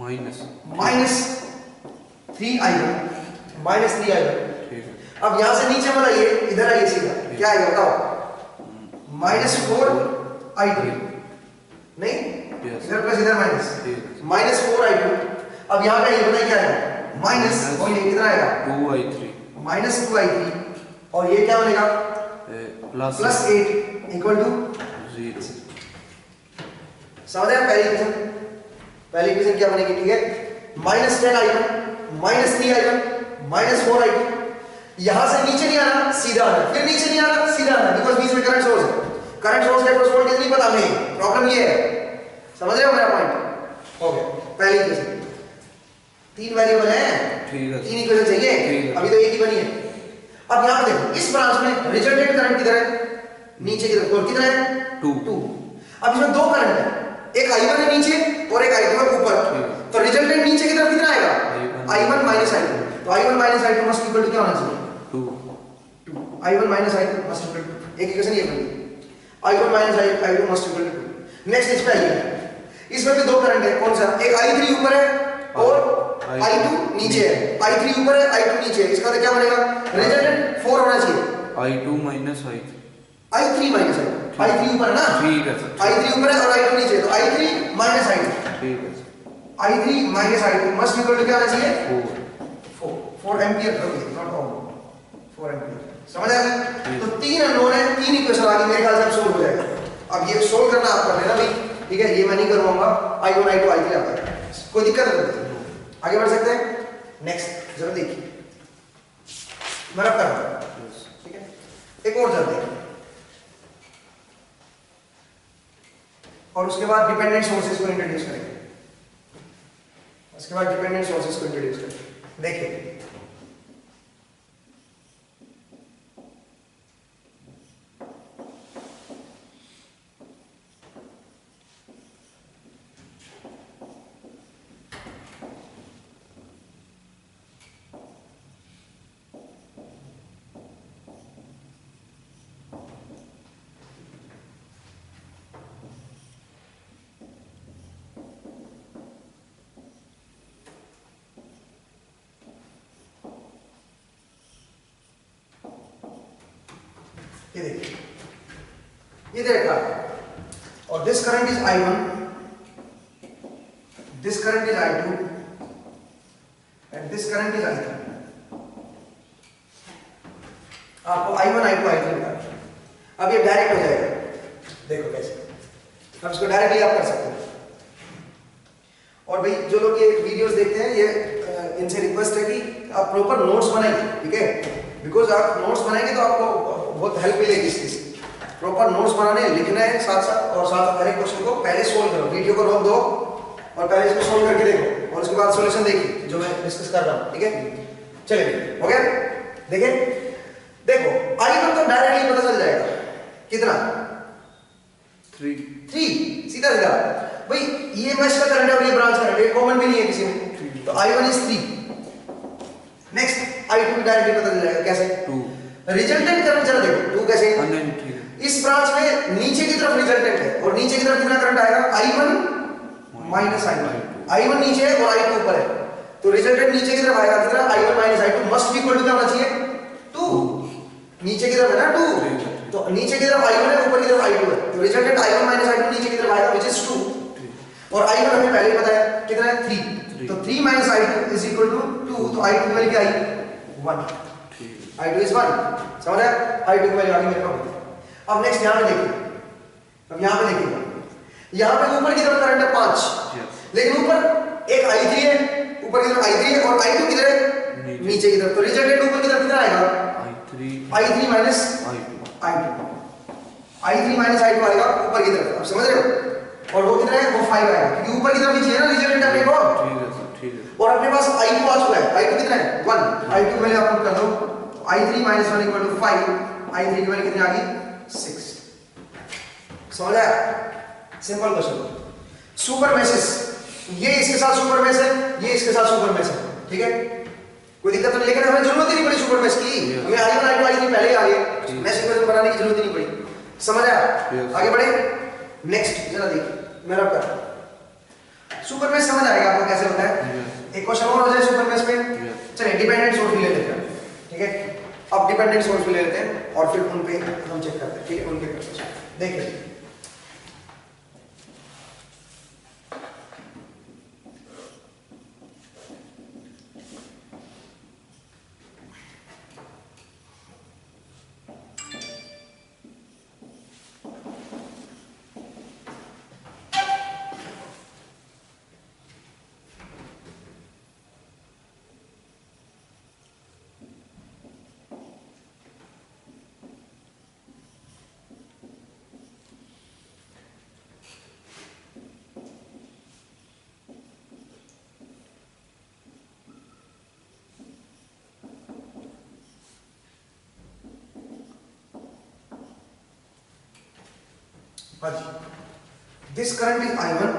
माइनस 3 i1, माइनस 3 i1, ठीक है। अब यहां से नीचे बढ़ाइए, इधर आइए सीधा, क्या आएगा बताओ? माइनस 4 i2, नहीं इधर प्लस इधर माइनस, माइनस 4 i2। अब यहाँ पे ये बताइए क्या आएगा? माइनस, और ये कितना आएगा? 2i3, माइनस 2i3, और ये क्या बनेगा? Plus 8 equal to 0। समझ आया? पहली इक्वेशन क्या बनेगी? ठीक है, minus 10 i1, minus 3 i1, minus 4 i2। यहां से नीचे नहीं आना, सीधा आना, फिर नीचे नहीं आना, सीधा आना, बिकॉज बीच में करंट सोर्स है। करंट सोर्स का क्रॉस वोल्टेज नहीं पता हमें, प्रॉब्लम ये है। समझ रहे हो मेरा पॉइंट? हो गया पहली इक्वेशन। 3 वेरिएबल है, 3 इक्वेशन चाहिए, अभी तो एक ही बनी है। अब यहाँ पे देखो इस ब्रांच में रिजल्टेंट करंट किधर है, नीचे की तरफ, और किधर है 2। अब इसमें दो करंट है, एक I1 है नीचे और एक I2 है ऊपर, तो रिजल्टेंट नीचे की तरफ कितना आएगा I1 माइनस I2, तो I1 minus I2 must equal to क्या होना चाहिए 2। I1 minus I2 must equal to, एक इक्वेशन ये बनी I1 minus I2 must equal to 2। Next इस पे आइए, इसमें भी दो करंट है, कौन सा, एक I3 ऊपर है और I2 नीचे है, I3 ऊपर है I2 नीचे है, इसका मतलब क्या बनेगा रिजल्टेंट 4 होना चाहिए I2 minus I3 I3 minus I2, I3 ऊपर है ना, ठीक है सर, I3 ऊपर है और I2 नीचे है, तो I3 माइनस I2, ठीक है sir, I3 minus I2 must equal to क्या आना चाहिए 4। 4 एम्पियर, नॉट ऑल 4 एम्पियर, समझ आ गई। तो तीन अननोन है, तीन इक्वेशन आ गई, मेरे ख्याल से अब सोल्व हो जाएगा। अब ये सोल्व करना आप कर लेना भाई, ठीक है, ये मैं नहीं करवाऊंगा, I1 I2 I3 आता है, कोई दिक्कत नहीं, आगे बढ़ सकते हैं। नेक्स्ट जरा देखिए, मैं रब कर रहा हूं, ठीक है, एक और जरा देखिए, और उसके बाद डिपेंडेंट सोर्सेज को इंट्रोड्यूस करेंगे, उसके बाद डिपेंडेंट सोर्सेज को इंट्रोड्यूस करेंगे। देखिए ये देखिए, ये देखा, और this current is I1, this current is I2 and this current is I3। आपको I1 I2 I3 निकालना है। अब ये डायरेक्ट हो जाएगा, देखो कैसे, अब इसको डायरेक्टली आप कर सकते हैं। और भाई जो लोग ये वीडियोस देखते हैं, ये इनसे रिक्वेस्ट है कि आप प्रॉपर नोट्स बनाइए, ठीक है, बिकॉज आप नोट्स बनाएंगे तो आपको बहुत हेल्प मिलेगी इसकी। प्रॉपर नोट्स बनाने, लिखना है साथ साथ, और साथ हर एक क्वेश्चन को पहले सोल्व करो, वीडियो को रोक दो और पहले इसको सोल्व करके देखो, और उसके बाद सॉल्यूशन देखिए जो मैं डिस्कस कर रहा हूँ, ठीक है। चलिए हो गया, देखिए देखो I1 तो डायरेक्टली पता चल जाएगा, कितना 3 सीधा सीधा भाई, ये मैश का करंट है और ये ब्रांच करंट है, कॉमन भी नहीं है किसी में, तो I1 is 3। Next I2 directly पता चल जाएगा, कैसे 2। रिजल्टेंट करंट जरा देखो 2 कैसे, नहीं ठीक है, इस ब्रांच में नीचे की तरफ रिजल्टेंट है, और नीचे की तरफ कितना करंट आएगा I1 माइनस I2, I1 नीचे है और I2 ऊपर है, तो रिजल्टेंट नीचे की तरफ आएगा कितना I1 minus I2 must be equal to क्या होना चाहिए 2, नीचे की तरफ है ना 2, तो नीचे की तरफ I1 है, ऊपर की तरफ I2 है, तो रिजल्टेंट I1 माइनस I2 नीचे की तरफ आएगा व्हिच इज 2, और I1 हमें पहले ही बताया कितना है 3, तो 3 minus I2 is equal to 2, तो I2 की वैल्यू क्या आई 1, I2 is 1, समझ आया, I2 की वैल्यू आ गई मेरे पास। अब नेक्स्ट यहाँ पे देखिए, अब यहाँ पे देखिए, यहाँ पे ऊपर की तरफ करंट है 5, लेकिन ऊपर एक I3 है, ऊपर की तरफ I3 है और I2 किधर है नीचे की तरफ, तो रिजल्टेंट ऊपर की तरफ कितना आएगा I3 minus I2, I3 minus I2 आएगा ऊपर की तरफ, आप समझ रहे हो, और वो कितना है वो 5 आएगा, क्योंकि ऊपर की तरफ नीचे है ना रिजल्टेंट अपने को, ठीक है सर, ठीक है, और अपने पास I2 आ चुका है, I2 कितना है 1, I2 वैल्यू आप पुट कर दो, I3 minus 1 equal to 5, I3 की वैल्यू कितनी आ गई 6, समझ आया, सिंपल क्वेश्चन। सुपर मैसेज, ये इसके साथ सुपर मैश है, ये इसके साथ सुपर मैश है, ठीक है, कोई दिक्कत नहीं, लेकिन हमें जरूरत ही नहीं पड़ी सुपर मैश की, हमें I1 I2 I3 पहले ही आ गए, मैश इक्वेशन बनाने की जरूरत ही नहीं पड़ी, समझ आया, आगे बढ़े। नेक्स्ट जरा देखिए मेरा कर सुपर मैश समझ आएगा आपको कैसे होता है, एक क्वेश्चन और हो जाए सुपर मैश में। चलिए डिपेंडेंट सोर्स भी ले लेते हैं, ठीक है, अब डिपेंडेंट सोर्स भी ले लेते हैं और फिर उन पे हम चेक करते हैं, ठीक है, उनके करते हैं, देखिए हाँ जी, this current is I1,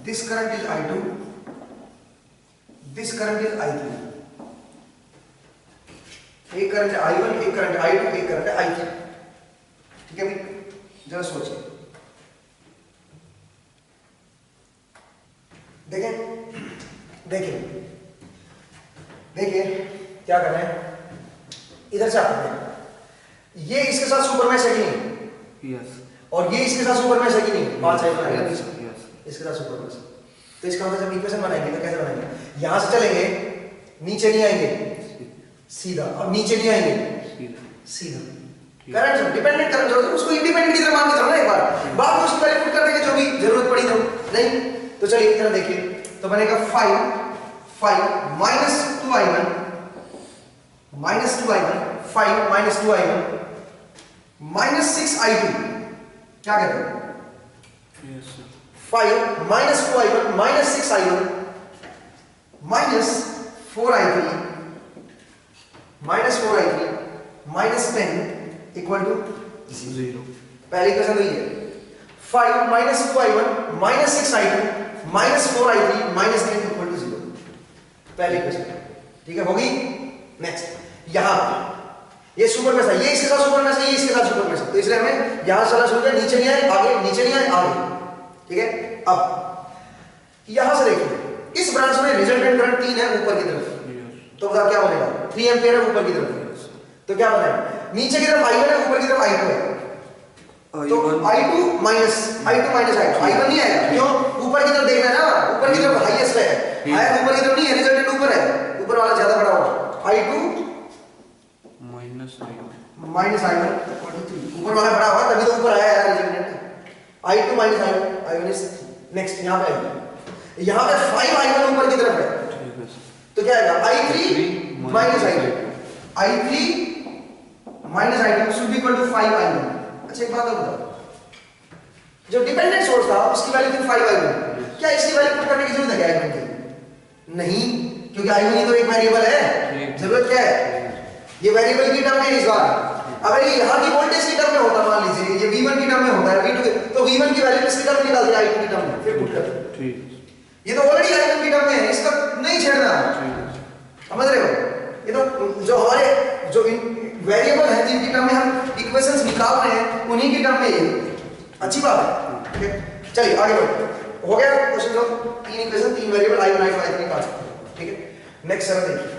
this current is I2, this current is I3। एक करंट है I1, एक करंट है I2, एक करंट है I3। ठीक है भाई, जरा सोचिए, देखें देखिए देखिए क्या कर रहे हैं, इधर से आते हैं, ये इसके साथ सुपर मैश है कि नहीं? यस। और ये इसके साथ सुपर मैश है कि नहीं? 5 है ना, यस। इसके साथ सुपर मैश। तो इसका मतलब जब इक्वेशन बनाएंगे तो कैसे बनाएंगे? यहां से चलेंगे, नीचे नहीं आएंगे, सीधा, अब नीचे नहीं आएंगे, सीधा। करंट डिपेंडेंट करंट जो उसको इंडिपेंडेंट की तरह मान के चलो ना एक बार, बाद में उसकी वैल्यू पुट कर देंगे जो भी जरूरत पड़ी तो नहीं। तो चलिए एक तरह देखिए, तो बनेगा 5 minus 2I1 minus 2I1 5 minus 2I1 minus 6I2। क्या कहते हैं? 5 minus 2I1 minus 6I1 minus 4I3 minus 10 equal to 0। पहली इक्वेशन तो ये है, 5 minus 2I1 minus 6I2 minus 4I3 minus 10 equal to 0। पहली इक्वेशन, ठीक है, होगी। नेक्स्ट, यहां ये सुपर मैश है, ये इसके साथ सुपर मैश है, ये इसके साथ सुपर मैश है, तो इसलिए हमें यहां से चला शुरू किया, नीचे नहीं आए आगे, नीचे नहीं आए आगे। ठीक है, अब यहां से देखिए, इस ब्रांच में रिजल्टेंट करंट 3 है ऊपर की तरफ, तो बता क्या बनेगा? 3 एम्पीयर है ऊपर की तरफ, तो क्या बनेगा? नीचे की तरफ I1 है, ऊपर की तरफ I2 है, तो I2 minus I1 नहीं आएगा, क्यों? ऊपर की तरफ देखना है ना, ऊपर की तरफ हाईएस्ट है, आया ऊपर की तरफ नहीं है, रिजल्टेंट ऊपर है, ऊपर वाला ज्यादा बड़ा होगा। I2 minus I1 equal to 3, ऊपर वाला बड़ा होगा तभी तो ऊपर आया है resultant. I2 minus I1 is next, यहां पे आएगा, यहां पे 5I1 ऊपर की तरफ है, तो क्या आएगा? I3 minus I2 should be equal to 5I1। अच्छा एक बात और बताओ, जो डिपेंडेंट सोर्स था उसकी वैल्यू थी 5I1, क्या इसकी वैल्यू पुट करने की जरूरत है क्या I1 की? नहीं, क्योंकि I1 ही तो एक वेरिएबल है, जरूरत क्या है? ये वेरिएबल की टर्म में इस बार, अगर ये यहाँ की वोल्टेज की टर्म में होता, मान लीजिए ये V1 की टर्म में होता है, V2 के, तो V1 की वैल्यू किसकी टर्म में निकाल दिया? I2 की टर्म में, फिर पुट कर। ठीक, ये तो ऑलरेडी I1 की टर्म में है, इसका नहीं छेड़ना, समझ रहे हो? ये तो जो हमारे जो वेरिएबल है जिनकी टर्म में हम इक्वेशंस निकाल रहे हैं, उन्हीं की टर्म में ये अच्छी बात है। ठीक है, चलिए आगे बढ़ते हैं। हो गया क्वेश्चन, जो 3 equation 3 variable I1 I2 I3 निकाल सकते हैं। ठीक है, नेक्स्ट सर देखिए,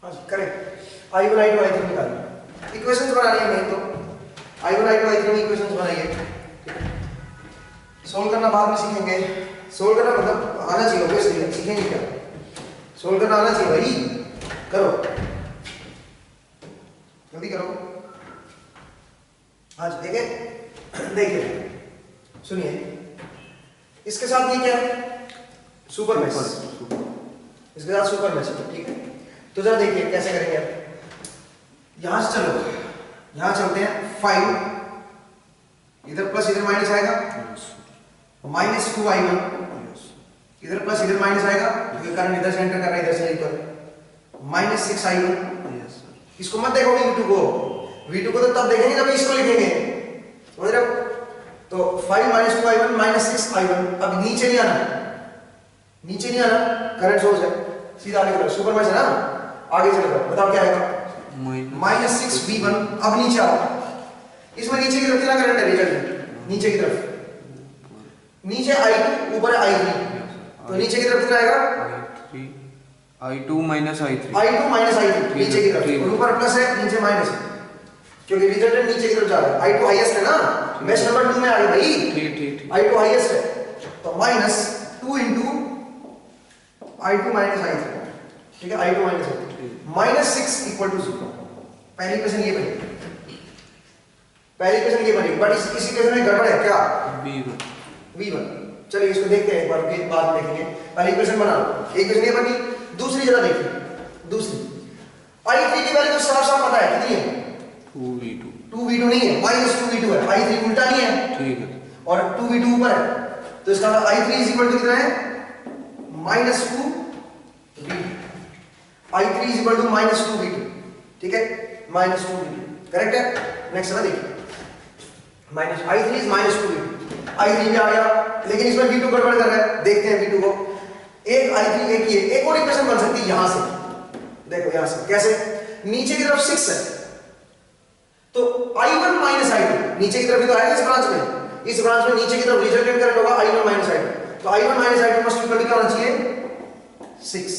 हाँ जी करेक्ट, I1 I2 I3 निकालिए, इक्वेशंस बनानी है मेन तो I1 I2 I3 में इक्वेशंस बनाइए, सोल्व करना बाद में सीखेंगे, सोल्व करना मतलब आना चाहिए, ऑब्वियसली सीखेंगे क्या, सोल्व करना आना चाहिए भाई, करो जल्दी करो। हाँ जी देखिए देखिए सुनिए, इसके साथ ये क्या है? सुपर मैश, इसके साथ सुपर मैश, ठीक है। तो जरा देखिए कैसे करेंगे आप, यहां से चलो, यहां चलते हैं 5, इधर प्लस इधर माइनस आएगा, माइनस 2i1, इधर प्लस इधर माइनस आएगा क्योंकि करंट इधर से एंटर कर रहा है, इधर से निकल, माइनस 6i1। इसको मत देखो V2 को, V2 को तो तब देखेंगे जब इसको लिखेंगे, समझ रहे हो? तो 5 माइनस 2i1 माइनस 6i1। अब नीचे नहीं आना, नीचे नहीं आना, करंट सोर्स है, सीधा आगे चलो, सुपर मैश है ना, आगे चलो, बताओ क्या आएगा? Minus 6v1। अब नीचे आओ, इसमें नीचे की तरफ कितना करंट है? रिजल्ट नीचे की तरफ, नीचे i2 ऊपर है i3, तो नीचे की तरफ कितना आएगा? i2 minus i3, i2 minus i3 नीचे की तरफ, और ऊपर प्लस है नीचे माइनस है, क्योंकि रिजल्टेंट नीचे की तरफ जा रहा है। i2 हाईएस्ट है ना, मैश नंबर 2 में आ गया भाई, ठीक i2 हाईएस्ट है, तो minus 2 into i2 minus i3, ठीक है, i2 minus i3, minus 6 equal to 0। पहली इक्वेशन ये बनेगी, पहली इक्वेशन ये बनेगी, बट इस इक्वेशन में गड़बड़ है क्या? v1। चलिए इसको देखते हैं एक बार, फिर बाद में देखेंगे। पहली इक्वेशन बना लो, एक इक्वेशन ये बनी, दूसरी जरा देखिए, दूसरी i3 की वैल्यू तो साफ साफ पता है कितनी है? 2v2 नहीं है, माइनस 2v2 है, i3 उल्टा नहीं है, ठीक है, और 2v2 ऊपर है, तो इसका मतलब i3 इज इक्वल टू कितना है? Minus 2v2, i3 is equal to minus 2v2, ठीक है, माइनस 2v2 करेक्ट है। नेक्स्ट ना देखिए, minus i3 is minus 2v2, i3 भी आ गया, लेकिन इसमें v2 गड़बड़ कर रहा है, देखते हैं v2 को। एक i3 एक ये, एक और इक्वेशन बन सकती है यहां से, देखो यहां से कैसे, नीचे की तरफ 6 है, तो i1 माइनस i2 नीचे की तरफ भी तो आएगा इस ब्रांच में, इस ब्रांच में नीचे की तरफ रिजल्टेंट करंट होगा i1 माइनस i2, तो i1 minus i2 must equal to क्या होना चाहिए? 6।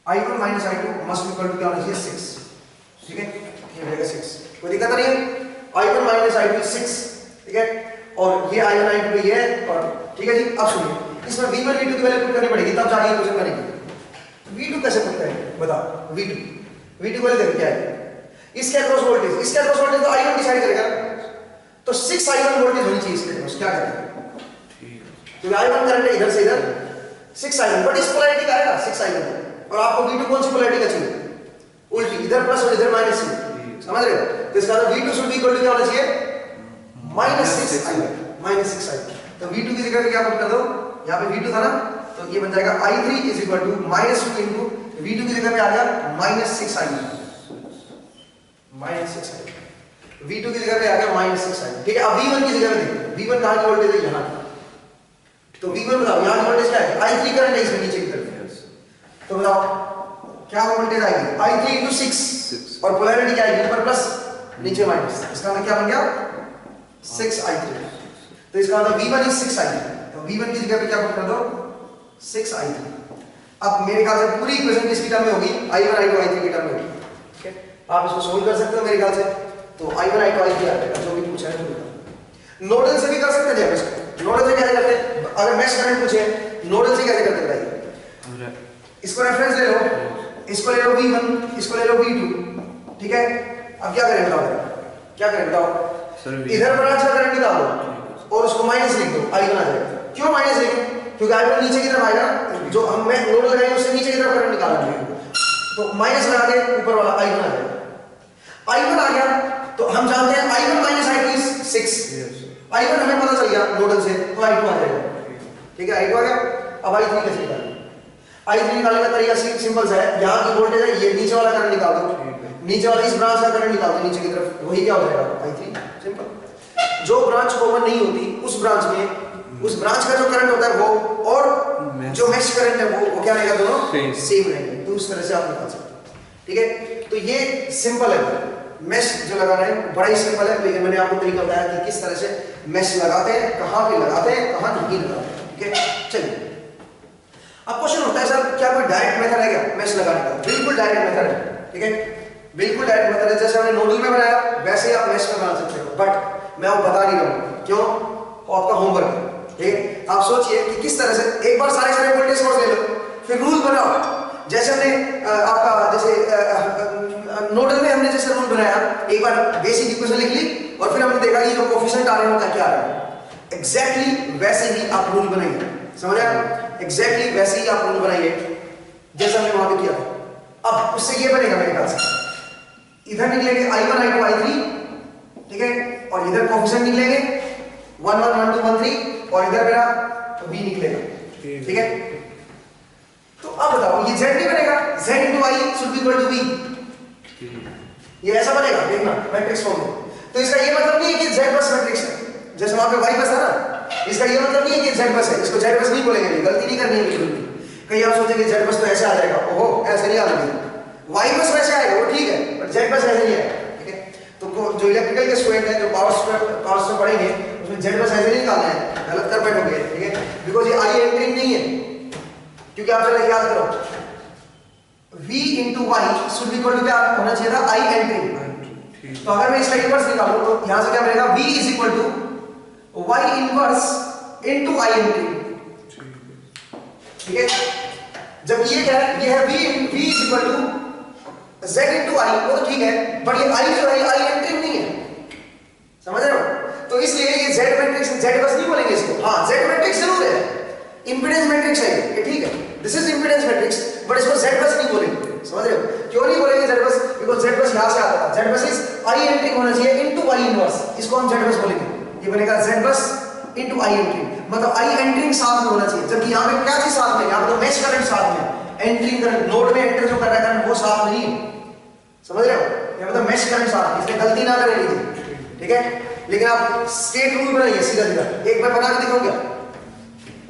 i1 minus i2 must equal to क्या होना चाहिए? 6, ठीक है, ये हो जाएगा 6, कोई दिक्कत नहीं है। i1 माइनस i2 6, ठीक है, और ये i1 i2 ये है, और ठीक है जी। अब सुनिए, इसमें v1 v2 की वैल्यू पुट करनी पड़ेगी, तब जाके इक्वेशन बनेगी। v2 कैसे पुट करेंगे बताओ? v2 की वैल्यू देखो क्या है, इसके अक्रॉस वोल्टेज, इसके अक्रॉस वोल्टेज तो i1 डिसाइड करेगा, तो 6 i1 वोल्टेज होनी चाहिए इसके अक्रॉस, क्या करेंगे? क्योंकि i1 करंट है इधर से इधर, 6 i1, बट इस पोलैरिटी का आएगा 6 i1, और आपको v2 कौन सी पोलैरिटी का चाहिए? उल्टी, इधर प्लस और इधर माइनस, समझ रहे हो? तो इसका मतलब v2 should be equal to क्या होना चाहिए? Minus 6 i1, minus 6 i1। तो v2 की जगह पे क्या पुट कर दो, यहाँ पे v2 था ना, तो ये बन जाएगा i3 is equal to minus 2 into v2 की जगह पे आ गया minus 6 i1, minus 6 i1, v2 की जगह पे आ गया माइनस 6 i1, ठीक है। अब v1 की जगह पे देखो, v1 कहाँ की वोल्टेज है? यहाँ की, तो v1 बताओ यहाँ की वोल्टेज क्या है? i3 करंट है इसमें नीचे की तरफ, तो बताओ क्या वोल्टेज आएगी? i3 इंटू 6, और पोलैरिटी क्या आएगी? ऊपर प्लस नीचे माइनस, इसका मतलब क्या बन गया? 6 i3, तो इसका मतलब v1 इज 6 i3, तो v1 की जगह पे क्या पुट कर दो? 6 i3। अब मेरे ख्याल से पूरी इक्वेशन किसकी टर्म में होगी? i1 i2 i3 की टर्म में होगी, ठीक है। आप इसको सोल्व कर सकते हो मेरे ख्याल से, तो i1 i2 i3 आ जाएगा, जो भी पूछा है वो। नोडल से भी कर सकते हैं इसको, नोडल से कैसे करते हैं? अगर मैश करंट पूछे नोडल से कैसे करते बताइए? इसको रेफरेंस ले लो, इसको ले लो v1, इसको ले लो v2, ठीक है। अब क्या करें बताओ, क्या करें बताओ? इधर ब्रांच का करंट निकालो और उसको माइनस लिख दो, i1 आ जाएगा। क्यों माइनस लिखें? क्योंकि i1 नीचे की तरफ आएगा, जो हम मैं नोडल लगाएंगे उससे नीचे की तरफ करंट निकालेंगे, तो माइनस लगा के ऊपर वाला i1 आ जाएगा। i1 आ गया, तो हम जानते हैं i1 minus i2 is 6, i1 हमें पता चल गया नोडल से, तो i2 आ जाएगा, ठीक है, i2 आ गया। अब i3 कैसे निकालेंगे? i3 निकालने का तरीका सिंपल सा है, यहाँ की वोल्टेज है, ये नीचे वाला करंट निकाल दो, नीचे वाला इस ब्रांच का करंट निकाल दो नीचे की तरफ, वही क्या हो जाएगा? i3, simple. जो ब्रांच कॉमन नहीं होती उस ब्रांच में, उस ब्रांच का जो करंट होता है वो, और जो मैश करंट है वो क्या रहेगा? दोनों सेम रहेंगे, तो उस तरह से आप निकाल सकते हैं, ठीक है। तो ये सिंपल है, मैश जो लगाना है बड़ा ही सिंपल है, लेकिन मैंने आपको तरीका बताया कि किस तरह से मैश लगाते हैं, कहाँ पे लगाते हैं, कहाँ नहीं लगाते हैं, ठीक है। चलिए, अब क्वेश्चन होता है सर क्या कोई डायरेक्ट मेथड है क्या मैश लगाने का? बिल्कुल डायरेक्ट मेथड है, ठीक है, बिल्कुल डायरेक्ट मेथड है। जैसे हमने नोडल में बनाया वैसे ही आप मैश में बना सकते हो, बट मैं वो बता नहीं रहा हूँ, क्यों? आपका होमवर्क है, ठीक है। आप सोचिए कि किस तरह से, एक बार सारे वोल्टेज सोर्स ले लो, फिर रूल बनाओ। जैसे हमने आपका जैसे नोडल में हमने जैसे रूल बनाया, एक बार बेसिक इक्वेशन लिख ली और फिर हमने देखा कि जो कोफिशिएंट आ रहे हैं उनका क्या आ रहा है, एग्जैक्टली वैसे ही आप रूल बनाइए, समझ आया? एग्जैक्टली वैसे ही आप रूल बनाइए जैसा हमने वहां पे किया था। अब उससे ये बनेगा मेरे ख्याल से, इधर निकलेंगे i1 i2 i3, ठीक है, और इधर कोफिशिएंट निकलेंगे 1 1 1 2 1 3 और इधर मेरा v निकलेगा, ठीक है। तो अब बताओ ये z नहीं बनेगा, z into i should be equal to v, ये ऐसा बनेगा, देखना मैट्रिक्स फॉर्म में। तो इसका ये मतलब नहीं है कि z बस मैट्रिक्स है, जैसे वहां पे y बस है ना, इसका ये मतलब नहीं है कि z बस है, इसको z बस नहीं बोलेंगे, गलती नहीं करनी है बिल्कुल भी। कहीं आप सोचेंगे z बस तो ऐसे आ जाएगा, ओहो ऐसे नहीं आएगा, y बस वैसे आएगा वो ठीक है, बट z बस ऐसे नहीं आएगा, ठीक है। तो जो इलेक्ट्रिकल के स्टूडेंट हैं जो पावर में पढ़ेंगे उसमें z बस ऐसे नहीं निकालना है, गलत कर बैठोगे, ठीक है, बिकॉज ये i एंट्रिंग नहीं है, क्योंकि आप जरा याद करो v into y should be equal to क्या होना चाहिए था, i एंट्रिंग। तो अगर मैं इसका इनवर्स निकालूं तो यहां से क्या बनेगा, v is equal to y inverse into i entering, ठीक है। जब ये क्या है, ये है v is equal to z into i, वो तो ठीक है, बट ये i जो है i एंट्रिंग नहीं है, समझ रहे हो। तो इसलिए ये z मैट्रिक्स, z बस नहीं बोलेंगे इसको, हाँ z मैट्रिक्स जरूर है, इंपेडेंस मैट्रिक्स है ये ठीक है, this is impedance matrix, but इसको z बस नहीं बोलेंगे, समझ रहे हो। क्यों नहीं बोलेंगे z बस, बिकॉज़ z बस यहां से आता था, z बस इज i एंट्रिंग होना चाहिए इनटू y इनवर्स, इसको हम z बस बोलेंगे, ये बनेगा z बस इनटू i एंट्रिंग, मतलब i एंट्रिंग साथ में होना चाहिए, जबकि यहां पे क्या चीज साथ में, यहां पे तो मेश करंट साथ में, एंट्रिंग करंट नोड में एंटर जो कर रहा है करंट वो साथ नहीं है, समझ रहे हो, यहां पे तो मेश करंट साथ है, इसमें गलती ना करें लीजिए, ठीक है। लेकिन आप स्टेट रूल बनाइए सीधा सीधा, एक मैं बना के दिखाऊंगा,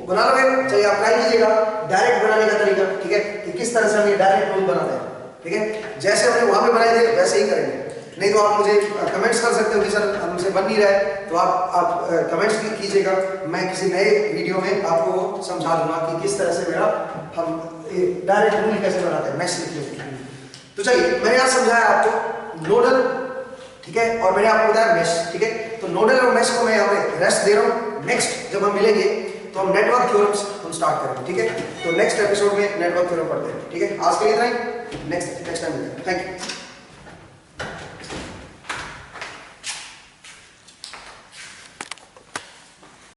बना लोगे, चलिए आप ट्राई कीजिएगा डायरेक्ट बनाने का तरीका, ठीक है, कि किस तरह से हम ये डायरेक्ट रूल बनाते हैं, ठीक है। जैसे हमने वहां पे बनाए थे वैसे ही करेंगे, नहीं तो आप मुझे कमेंट्स कर सकते हो कि सर हमसे बन नहीं रहा है, तो आप कमेंट्स कीजिएगा, मैं किसी नए वीडियो में आपको समझा दूंगा कि किस तरह से मेरा हम डायरेक्ट रूल कैसे बनाते हैं, मैश लिखने के। तो चलिए मैंने आज समझाया आपको नोडल, ठीक है, और मैंने आपको बताया मैश, ठीक है। तो नोडल और मैश को मैं यहाँ पे रेस्ट दे रहा हूँ, नेक्स्ट जब हम मिलेंगे तो हम नेटवर्क थ्योरम्स हम स्टार्ट करेंगे, ठीक है। तो नेक्स्ट एपिसोड में नेटवर्क थ्योरम पढ़ते हैं, ठीक है। आज के लिए इतना ही, नेक्स्ट टाइम मिलेंगे, थैंक यू।